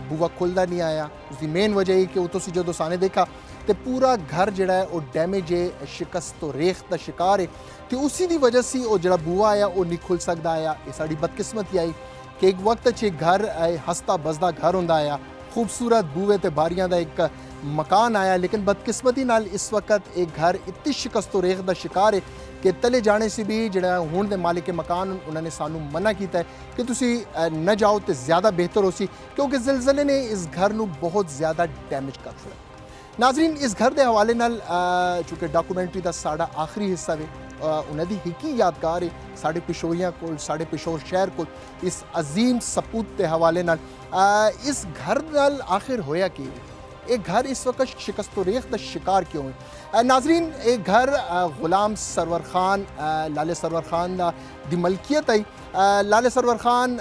बूआ खुलदा नहीं आया। उसकी मेन वजह है कि उतो जो साने देखा तो पूरा घर जड़ा है वो डैमेज है, शिकस्त तो रेख का शिकार है तो उसी की वजह से वो जड़ा बूआ आया वो नहीं खुल सकता आया। ये साड़ी बदकिस्मती आई कि एक वक्त च घर हसता बसदा घर होंदा आया, खूबसूरत बूए ते बारियां दा एक मकान आया, लेकिन बदकिस्मती नाल इस वक्त एक घर इतनी शिकस्त तो रेख का शिकार है कि तले जाने से भी जड़ा हुण दे मालिक के मकान उन्होंने सानू मना किया है कि तुसी न जाओ तो ज़्यादा बेहतर हो सी क्योंकि ज़िलज़ले ने इस घर नू बहुत ज़्यादा डैमेज कर छोड़ा। नाज़रीन इस घर के हवाले नाल चूँकि डॉक्यूमेंट्री का साड़ा आखिरी हिस्सा है उन्होंने हिकी यादगार है साढ़े पिशोरियाँ को साढ़े पिशोर शहर को इस अजीम सपूत के हवाले नाल इस घर नाल आखिर होया कि एक घर इस वक्त शिकस्त रेख का शिकार क्यों है। नाजरीन एक घर गुलाम सरवर खान लाले सरवर खान दी मलकियत आई। लाले सरवर खान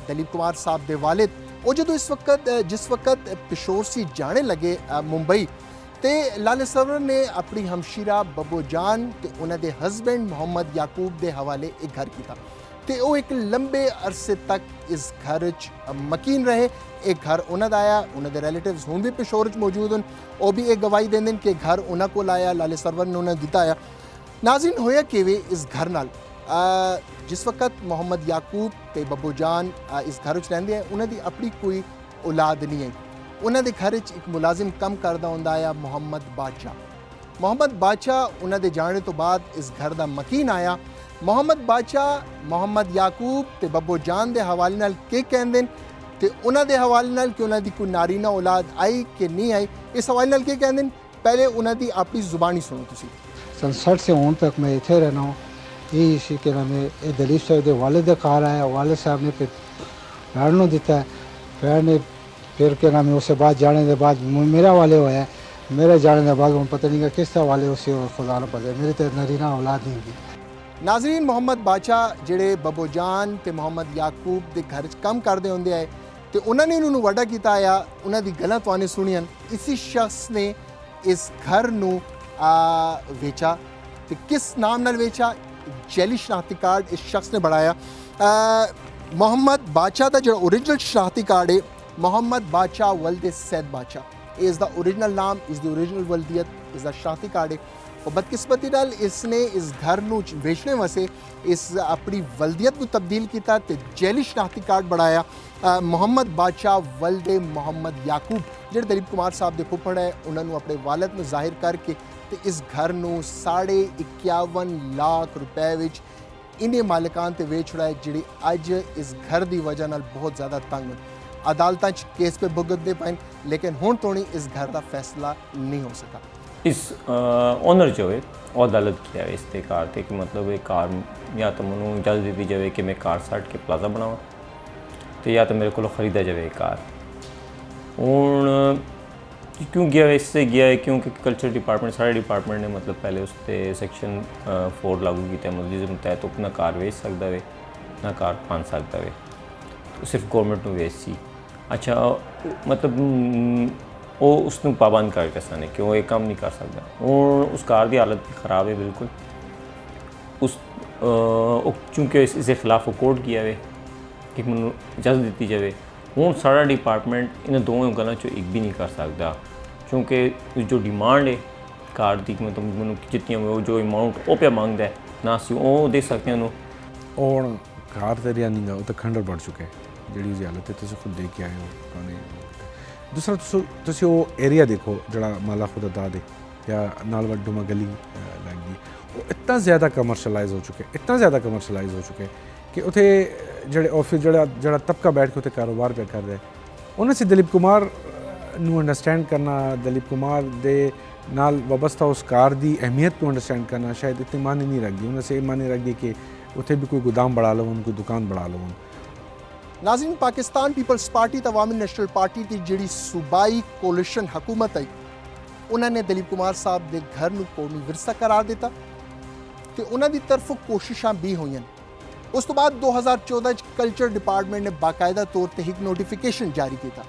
दलीप कुमार साहब दे वालिद वो जो इस वक्त जिस वक्त पिशोर से जाने लगे मुंबई तो लाले सरवर ने अपनी हमशीरा बब्बो जान ते उन्होंने हसबैंड मोहम्मद याकूब के हवाले एक घर किया तो वो एक लंबे अरसे तक इस घर च मकीन रहे। एक घर उन्होंने आया, उन्होंने रिलेटिव्स हुण भी पिशोर च मौजूद हैं, वो भी एक गवाही देंदे कि घर उन्होंने को आया लाले सरवर ने उन्हें दिता आया। नाज़रीन होया कि वे इस घर नाल जिस वक्त मोहम्मद याकूब ते बब्बो जान इस घर च रहिंदे हैं उन्होंने अपनी कोई औलाद नहीं है। उन्होंने घर च एक मुलाजिम कम करदा हुंदा आया मोहम्मद बादशाह उन्होंने जाने तो बाद इस घर का मकीन आया। मोहम्मद बादशाह मोहम्मद याकूब ते बब्बो जान के हवाले नाल के कहंदे ते उन्होंने हवाले नाल कि उन्होंने कोई नारीना औलाद आई कि नहीं आई इस हवाले नाल के कहंदे पहले उन्होंने अपनी जुबानी सुनो तुसी। सन 60 से हुण तक मैं इत्थे रहना हूँ। ये इसी के नाम दलीप साहब के वालिद कार आया, वालिद साहब ने फिर भैन को दिता है, भैन ने फिर के नाम उससे बाद जाने के बाद मेरा वाले होया, मेरे जाने के बाद पता नहीं किस तरह वाले उसे खुदा न पता मेरी तो नारीना औलाद नहीं थी। नाजरीन मोहम्मद बादशाह जेड़े बब्बो जान ते मोहम्मद याकूब के घर च कम करते होंदे आए तो उन्होंने इन्होंने वड्डा किया आया, उन्होंने गल्लां तुहानूं सुनियां। इसी शख्स ने इस घर नू वेचा तो किस नाम नाल वेचा, जैली शनाख्ती कार्ड इस शख्स ने बनाया। मोहम्मद बादशाह का जो ओरिजिनल शनाख्ती कार्ड है मोहम्मद बादशाह वल्द Said Badshah is the original नाम, इज़ द ओरिजिनल वल्दियत, इज़ द शनाख्ती कार्ड है। और बदकिस्मती नाल इसने इस घर नू बेचने वास्ते इस अपनी वल्दियत को तब्दील किया तो जैली शनाख्ती कार्ड बनाया मोहम्मद बादशाह वल्दे मोहम्मद याकूब जेडे दलीप कुमार साहब के फुफड़ है उन्होंने अपने वालद में जाहिर करके तो इस घर नू 51.5 लाख रुपए विच इन्हें मालिकान ते वेच छुड़ा है जिहड़ी अज इस घर की वजह नाल बहुत ज़्यादा तंग अदालतां च केस पे भुगतते पे लेकिन हुण तोड़ी इस घर का फैसला नहीं हो सका। इस ओनर जो है और अदालत किया है इस कार थे कि मतलब एक कार या तो मैं इजाज़त दी जाए कि मैं कार साट के प्लाजा बनावा तो या तो मेरे को ख़रीदा जाए कार। हूँ क्यों गया है इससे गया है क्योंकि कल्चर डिपार्टमेंट सारे डिपार्टमेंट ने मतलब पहले उस पर सेक्शन 4 लागू किया मतलब जिस तहत तो ना कार वेच सकता है ना कार पान सकता है तो सिर्फ गौरमेंट में वेच सी। अच्छा मतलब वो उसनू पाबंद कर किसाने कि वो एक काम नहीं कर सकता। हूँ उस कार की हालत भी ख़राब है बिल्कुल। उस चूँकि इसके खिलाफ कोर्ट किया है कि मैं इजाज़त दी जाए। हूँ सारा डिपार्टमेंट इन दोनों गलों चो एक भी नहीं कर सकता क्योंकि जो डिमांड है कार की मतलब मैं जितनी जो अमाउंट वो पे मांगता है ना असी वो दे सकते हैं। और कार तो रिया नहीं तो खंडर बढ़ चुके हैं जी उसकी हालत है तुम खुद देख के आए हो। दूसरा तुम वो एरिया देखो जड़ा माला खुदा दाद है या नाल वड्डूमा गली लगी वो इतना ज़्यादा कमर्शलाइज हो चुके कि उथे ਜਿਹੜੇ ਔਰ ਫਿਰ ਜਿਹੜਾ ਤਬਕਾ ਬੈਠ ਕੇ ਉੱਥੇ ਕਾਰੋਬਾਰ ਪਿਆ ਕਰਦਾ ਹੈ, ਉਹਨਾਂ ਸੀ ਦਲੀਪ ਕੁਮਾਰ ਨੂੰ ਅੰਡਰਸਟੈਂਡ ਕਰਨਾ, ਦਲੀਪ ਕੁਮਾਰ ਦੇ ਨਾਲ ਵਾਬਸਤਾ ਉਸ ਕਾਰ ਦੀ ਅਹਿਮੀਅਤ ਨੂੰ ਅੰਡਰਸਟੈਂਡ ਕਰਨਾ ਸ਼ਾਇਦ ਇਤਨੀ ਮਾਨੀ ਨਹੀਂ ਰੱਖਦੀ। ਉਹਨਾਂ ਸੇ ਮਾਨੀ ਰੱਖਦੀ ਕਿ ਉੱਥੇ ਵੀ ਕੋਈ गोदाम बढ़ा लो, कोई दुकान बढ़ा लो। नाज़रीन, पाकिस्तान पीपल्स पार्टी तो अवामी नेशनल पार्टी की जिहड़ी सूबाई कोलिशन हुकूमत आई, उन्होंने दलीप कुमार साहब के घर नूं कौमी विरसा करार दिता तो उन्होंने तरफों कोशिशां भी हुई। उस तो बाद 2014 कल्चर डिपार्टमेंट ने बाकायदा तौर पर एक नोटिफिकेशन जारी किया।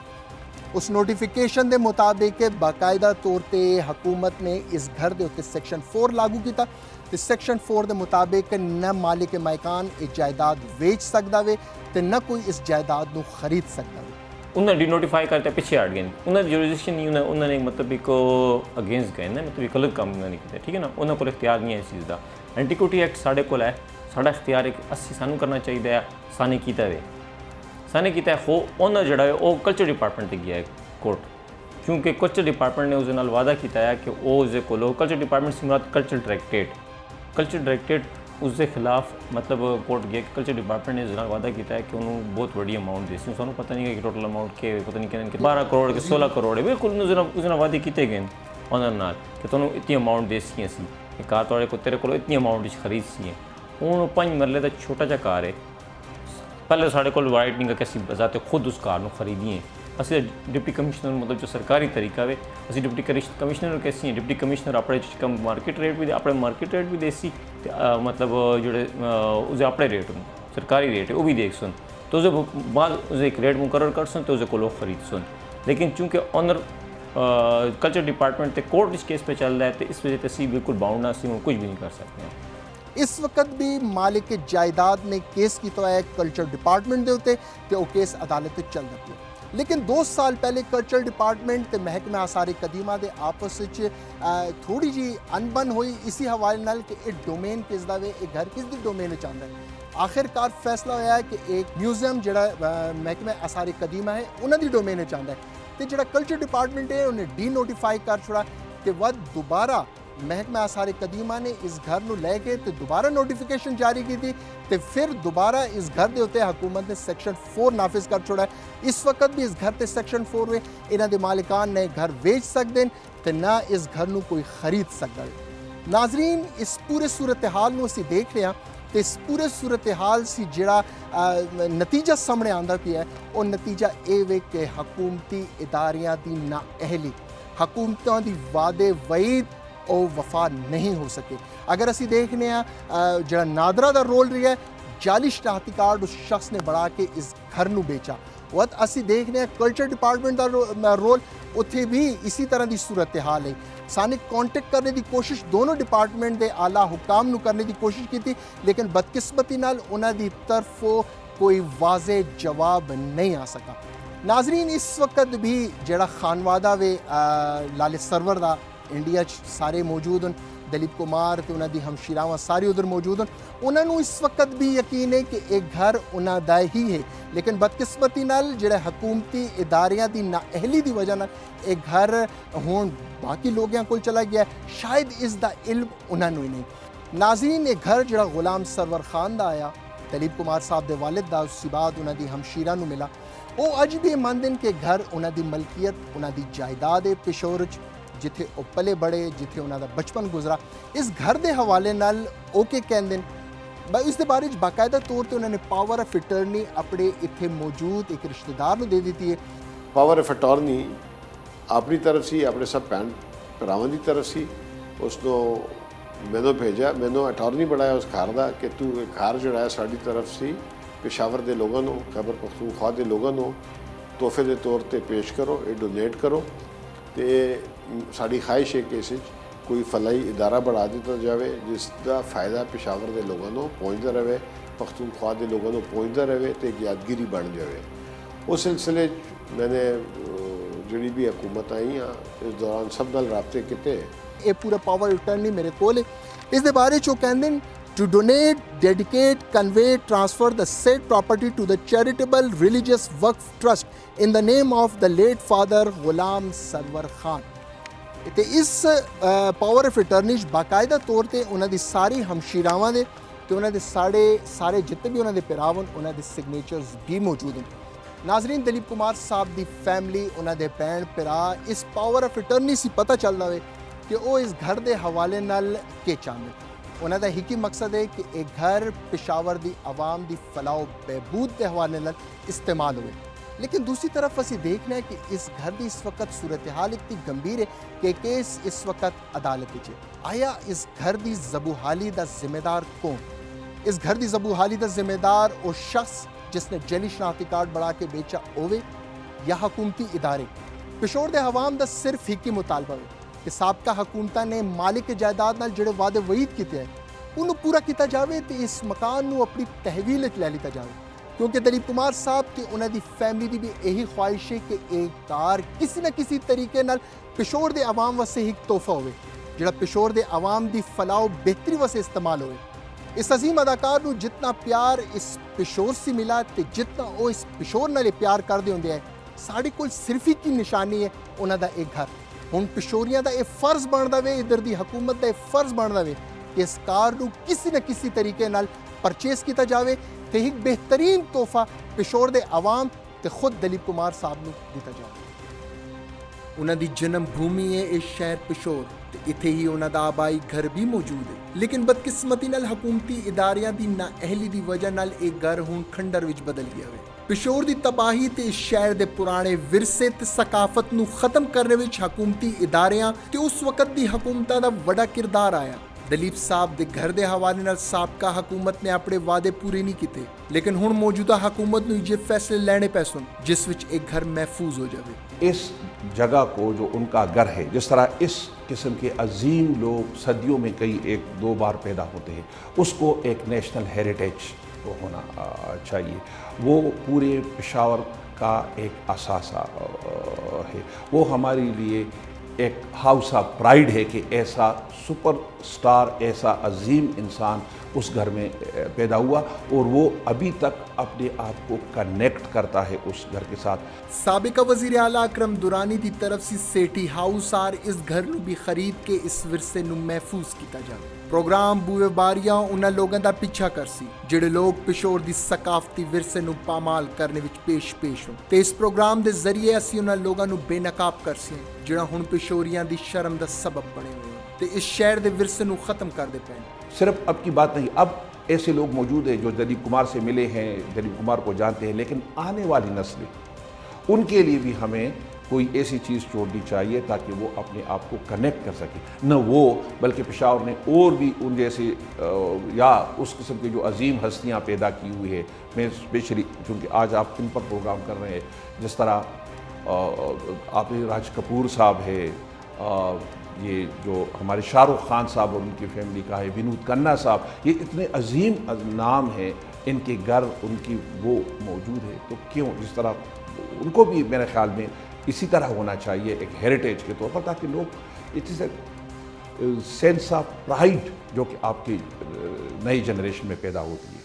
उस नोटिफिकेशन के मुताबिक बाकायदा तौर पर हुकूमत ने इस घर के उत्ते सैक्शन 4 लागू किया तो सैक्शन 4 के मुताबिक न मालिक मकान ये जायदाद वेच सकता वे तो न कोई इस जायदाद को खरीद सकता वे। उन्होंने डिनोटिफाई करते पीछे हट गए, उन्होंने जुरिडिक्शन नहीं, उन्होंने मतलब एक अगेंस्ट गए ना, मतलब एक गलत काम उन्होंने किया, ठीक है ना। उन्होंने को इख्तियार नहीं है इस चीज़ का। एंटीक्विटी एक्ट साढ़े को है, साढ़ा इख्तियार है कि असी सानू करना चाहिए, साने किया वे साने किया हो। उन्होंने जड़ा है वो कल्चर डिपार्टमेंट से गया है कोर्ट, क्योंकि कल्चर डिपार्टमेंट ने उसके वादा किया है कि वो उसके को कल्चर डिपार्टमेंट से मुराद कल्चर डायरेक्टरेट उसके खिलाफ मतलब कोर्ट गया कि कल्चर डिपार्टमेंट ने उसके वादा किया है कि उन्होंने बहुत बड़ी अमाउंट दी, सूँ पता नहीं है कि टोटल अमाउंट के पता नहीं कि 12 करोड़ के 16 करोड़ है, बिल्कुल उसने वादे किए गए उन्होंने कि तुम इतनी अमाउंट दे सी असी कार थोड़े को तेरे को इतनी अमाउंट खरीद सी है। हूँ 5 मरले का छोटा जा कार है, पहले साढ़े को राइट नहीं कि असी बजाते खुद उस कार को खरीदिए। असं डिप्टी कमिश्नर मतलब जो सरकारी तरीका वे असं डिप्टी कमिश्नर कैसी डिप्टी कमिश्नर अपने कम मार्केट रेट भी अपने मार्केट रेट भी देसी मतलब जोड़े उसे अपने रेट सरकारी रेट है वो भी देख सुन तो उसे बाद उसे एक रेट मुकर्रर कर सुन तो उसे को लोग खरीद सुन। लेकिन चूँकि ऑनर कल्चर डिपार्टमेंट ते कोर्ट इस केस पे चल रहा है तो इस वजह से असी बिल्कुल बाउंड ना सी कुछ भी नहीं कर सकते हैं। इस वक्त भी मालिक जायदाद ने केस किया है कल्चर डिपार्टमेंट के उत्ते तो वो केस अदालत चल रही है। लेकिन 2 साल पहले कल्चर डिपार्टमेंट ते महकमा आसारी कदीमा के आपस थोड़ी जी अनबन हुई इसी हवाले नाल कि ये डोमेन किसदा वे ये घर किसदी डोमेन चाहता है। आखिरकार फैसला होया है कि एक म्यूजियम जिहड़ा महकमा आसारी कदीमा है उन्होंने डोमेन चाहता है तो जिहड़ा कल्चर डिपार्टमेंट है उन्हें डी नोटिफाई कर छोड़ा कि वह दोबारा महकमा आसारी कदीमा ने इस घर को लैके तो दोबारा नोटिफिकेशन जारी की थी तो फिर दोबारा इस घर के उत्ते हुकूमत ने सैक्शन 4 नाफिज कर छोड़ा है। इस वक्त भी इस घर से सैक्शन 4 में इन्हों के मालिकान ने घर वेच सकते हैं तो ना इस घर को कोई खरीद सकता है। नाजरीन, इस पूरे सूरत हाल में असी देख रहे हैं तो इस पूरे सूरत हाल से जिहड़ा नतीजा सामने आंदा पिया है वो नतीजा ये वे कि हुकूमती इदारियां की नाअहली हुकूमतों की वादे वईद और वफा नहीं हो सके। अगर असी देखने जो नादरा का रोल रहा है जाली शनाख्ती कार्ड उस शख्स ने बढ़ा के इस घर को बेचा वत असी देखने कल्चर डिपार्टमेंट का रोल उत्थे भी इसी तरह की सूरत हाल है। साने कॉन्टेक्ट करने की कोशिश दोनों डिपार्टमेंट के आला हुकाम नू करने की कोशिश की थी लेकिन बदकिस्मती नाल उन्हां दी तरफों कोई वाजे जवाब नहीं आ सका। नाजरीन, इस वक्त भी जिहड़ा खानवादा वे लाले सरवर दा इंडिया सारे मौजूद हैं, दलीप कुमार तो उन्होंने हमशीरावां सारी उधर मौजूद हैं। उन्होंने इस वक्त भी यकीन है कि एक घर उन्हों का ही है लेकिन बदकिस्मती नाल जिहड़ा हुकूमती इदारियां की नाअहली की वजह नाल एक घर हुण बाकी लोगों को चला गया शायद इसका इल्म उन्होंने ही नहीं। नाज़रीन, एक घर जिहड़ा गुलाम सरवर खान का आया दलीप कुमार साहब के वालिद का उस बाद उन्होंने हमशीरा नूं मिला वो अज भी मनदे कि घर उन्होंने मलकीयत उन्होंने जायदाद है पिशोर जिथे वो पले बड़े जिथे उन्होंने बचपन गुजरा। इस घर के हवाले नाल ओके कहते हैं इसके बारे बाकायदा तौर पर उन्होंने पावर ऑफ अटर्नी अपने इत्थे मौजूद एक रिश्तेदार को दे दी है। पावर ऑफ अटर्नी अपनी तरफ से अपने सब भैन भरावां की तरफ से उसको मैनों भेजा मैनों अटर्नी बनाया उस घर का कि तू घर जो है साड़ी तरफ से पेशावर के लोगों को खैबर पख्तूनख्वा के लोगों को तोहफे के तौर पर पेश करो ये डोनेट करो तो साड़ी ख्वाहिश है कि इस कोई फलाई इदारा बढ़ा दिता जाए जिसका फ़ायदा पेशावर के लोगों को पहुँचता रहे पख्तूनख्वा के लोगों को पहुँचता रहे तो एक यादगिरी बन जाए। उस सिलसिले मैंने जी भी हुकूमत आई हाँ इस दौरान सब नाल राबते किते ये पूरा पावर अटर्नी मेरे को इस बारे कहते to donate, dedicate, convey, transfer the said property to the charitable religious Waqf trust in the name of the late father Ghulam Sarwar Khan। तो इस पावर ऑफ अटर्नी बाकायदा तौर पर उन्होंने सारी हमशीरावां दे ਤੇ ਉਹਨਾਂ ਦੇ ਸਾਰੇ ਜਿੰਨੇ ਵੀ ਉਹਨਾਂ ਦੇ ਪਿਰਾਵਨ ਉਹਨਾਂ ਦੇ ਸਿਗਨੇਚਰਸ ਵੀ ਮੌਜੂਦ ਹਨ। ਨਾਜ਼ਰੀਨ, ਦਲੀਪ ਕੁਮਾਰ ਸਾਹਿਬ ਦੀ ਫੈਮਿਲੀ, ਉਹਨਾਂ ਦੇ ਭੈਣ ਭਰਾ ਇਸ ਪਾਵਰ ਆਫ ਅਟਰਨੀ ਸੀ ਪਤਾ ਚੱਲਦਾ ਵੇ ਕਿ ਉਹ ਇਸ ਘਰ ਦੇ ਹਵਾਲੇ ਨਾਲ ਕੀ ਚਾਹੁੰਦੇ। ਉਹਨਾਂ ਦਾ ਇੱਕ ਹੀ ਮਕਸਦ ਹੈ ਕਿ ਇਹ ਘਰ ਪਿਸ਼ਾਵਰ ਦੀ ਆਵਾਮ ਦੀ ਫਲਾਹ ਬਹਿਬੂਦ ਦੇ ਹਵਾਲੇ ਨਾਲ ਇਸਤੇਮਾਲ ਹੋਵੇ। लेकिन दूसरी तरफ असी देखना है कि इस घर की इस वक्त सूरत हाल इतनी गंभीर है कि केस इस वक्त अदालत च। आया इस घर की जबूहाली का जिम्मेदार कौन? इस घर की जबूहाली का जिम्मेदार वो शख्स जिसने जली शनाख्ती कार्ड बढ़ा के बेचा होवे या हुकूमती इदारे? पिशोर के हवाम का सिर्फ एक ही मुतालबा है कि साबका हुकूमत ने मालिक जायदाद नाल जिहड़े वादे वईद किए हैं उन्होंने पूरा किया जाए तो इस मकान को अपनी तहवील च लै लिया जाए, क्योंकि दलीप कुमार साहब की उन्होंने फैमिली की भी यही ख्वाहिश है कि एक कार किसी न किसी तरीके नाल पिशोर के आवाम वास्ते एक तोहफा हो जो पिशोर के आवाम की फलाह बेहतरी वास्ते इस्तेमाल हो। इस अजीम अदाकार को जितना प्यार इस पिशोर से मिला तो जितना वो इस पिशोर नाल प्यार करते होंगे है, साढ़े कोल सिर्फ एक ही निशानी है उन्होंने एक घर। हुण पिशोरियां दा यह फर्ज बनता वे, इधर की हुकूमत का यह फर्ज बनता वे कि इस कार को किसी न किसी तरीके नाल परचेज किया जाए तो एक बेहतरीन तोहफा पिशोर के आवाम तो खुद दलीप कुमार साहब को दिता जाए। उन्होंने जन्म भूमि है इस शहर पिशोर, तो इत्थे ही उन्होंने आबाई घर भी मौजूद है, लेकिन बदकिस्मती नाल हुकूमती इदारियां दी नाअहली दी वजह नाल एक घर हुण खंडर विच बदल गया है। पिशोर की तबाही तो इस शहर के पुराने विरसे ते सकाफत को खत्म करने में हुकूमती इदारियां ते उस वक्त की हुकूमतां दा बड़ा किरदार आया। दलीप साहब के घर के हवाले नाल साबका हुकूमत ने अपने वादे पूरे नहीं किए, लेकिन हुण मौजूदा हुकूमत नूं ये फैसले लेने पै सन जिस विच एक घर महफूज हो जाए। इस जगह को जो उनका घर है, जिस तरह इस किस्म के अजीम लोग सदियों में कई एक दो बार पैदा होते हैं, उसको एक नेशनल हेरिटेज होना चाहिए। वो पूरे पेशावर का एक असासा है। वो हमारे लिए एक हाउस ऑफ प्राइड है कि ऐसा सुपरस्टार, ऐसा अजीम इंसान उस घर में पैदा हुआ और वो अभी तक अपने आप को कनेक्ट करता है उस घर के साथ। साबिका वज़ीर आला अकरम दुरानी की तरफ से सेठी हाउस आर इस घर को भी खरीद के इस विरसे को महफूज किया जाए। प्रोग्राम बूए बारियां उन्होंने लोगों का पीछा कर सी जिहड़े लोग पिशोर की सकाफती विरसे को पामाल करने में पेश हो। तो इस प्रोग्राम के जरिए असी उन्होंने लोगों को बेनकाब कर सी जिहड़ा हुण पिशोरियां की शर्म का सबब बने हुए तो इस शहर के विरसे को खत्म करते पे। सिर्फ अब की बात नहीं, अब ऐसे लोग मौजूद हैं जो दलीप कुमार से मिले हैं, दलीप कुमार को जानते हैं, लेकिन आने वाली नस्लें, उनके लिए भी हमें कोई ऐसी चीज़ छोड़नी चाहिए ताकि वो अपने आप को कनेक्ट कर सके। न वो बल्कि पेशावर ने और भी उन जैसे या उस किस्म की जो अजीम हस्तियाँ पैदा की हुई है। मैं स्पेशली क्योंकि आज आप इन पर प्रोग्राम कर रहे हैं, जिस तरह आप राज कपूर साहब है, ये जो हमारे शाहरुख खान साहब और उनकी फैमिली का है, विनोद खन्ना साहब, ये इतने अजीम नाम हैं, इनके घर उनकी वो मौजूद है, तो क्यों जिस तरह उनको भी मेरे ख्याल में इसी तरह होना चाहिए एक हेरिटेज के तौर पर, ताकि लोग it is a sense of pride जो कि आपकी नई जनरेशन में पैदा होती है।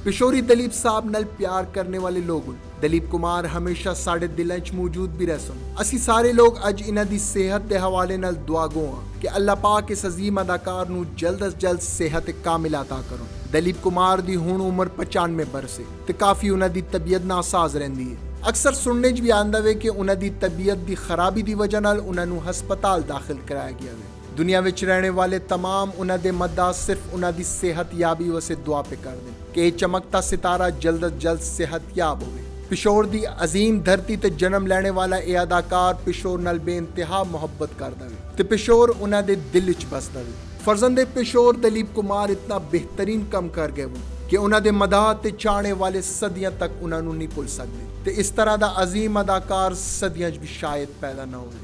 पिशोरी दलीप साहब नाल प्यार करने वाले लोग दलीप कुमार हमेशा साढ़े दिलों च मौजूद भी रह सन। असी सारे लोग अज इन्हां दी सेहत के हवाले नाल दुआ गो हां कि अल्लाह पाक इस अजीम अदाकार नूं जल्द अज जल्द सेहत कामिल अता करो। दलीप कुमार दी हुण उम्र 95 बरस है ते काफ़ी उन्हां दी तबीयत नासाज रहिंदी है। अक्सर सुनने च भी आंदा वे कि उन्हां दी तबीयत दी खराबी दी वजह नाल उन्हां नूं हस्पताल दाखिल कराया गया है। दुनिया विच रहने वाले तमाम उन्हां दे मद्दा सिर्फ उन्हां दी सेहत याबी वसे दुआ पे कर दें कि चमकता सितारा जल्द अज जल्द सेहत याब होवे। पिशोर दी अजीम धरती ते जन्म लेने वाला ये अदाकार पिशोर नाल बेइंतहा मुहब्बत करदा वे ते पिशोर उन्हां दे दिल च बसदा वे। फर्जंदे पिशोर दलीप कुमार इतना बेहतरीन कम कर गए वो कि उन्हां दे मदाह ते चाहने वाले सदियां तक उन्हां नूं नहीं भुल सकदे ते इस तरह दा अजीम अदाकार सदियां च भी शायद पैदा ना होवे।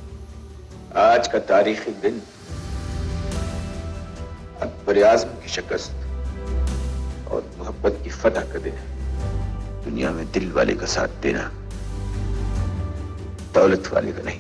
आज का तारीखी दिन अकबर आज़म की शिकस्त और मोहब्बत की फतह का दिन है। दुनिया में दिल वाले का साथ देना, दौलत वाले का नहीं।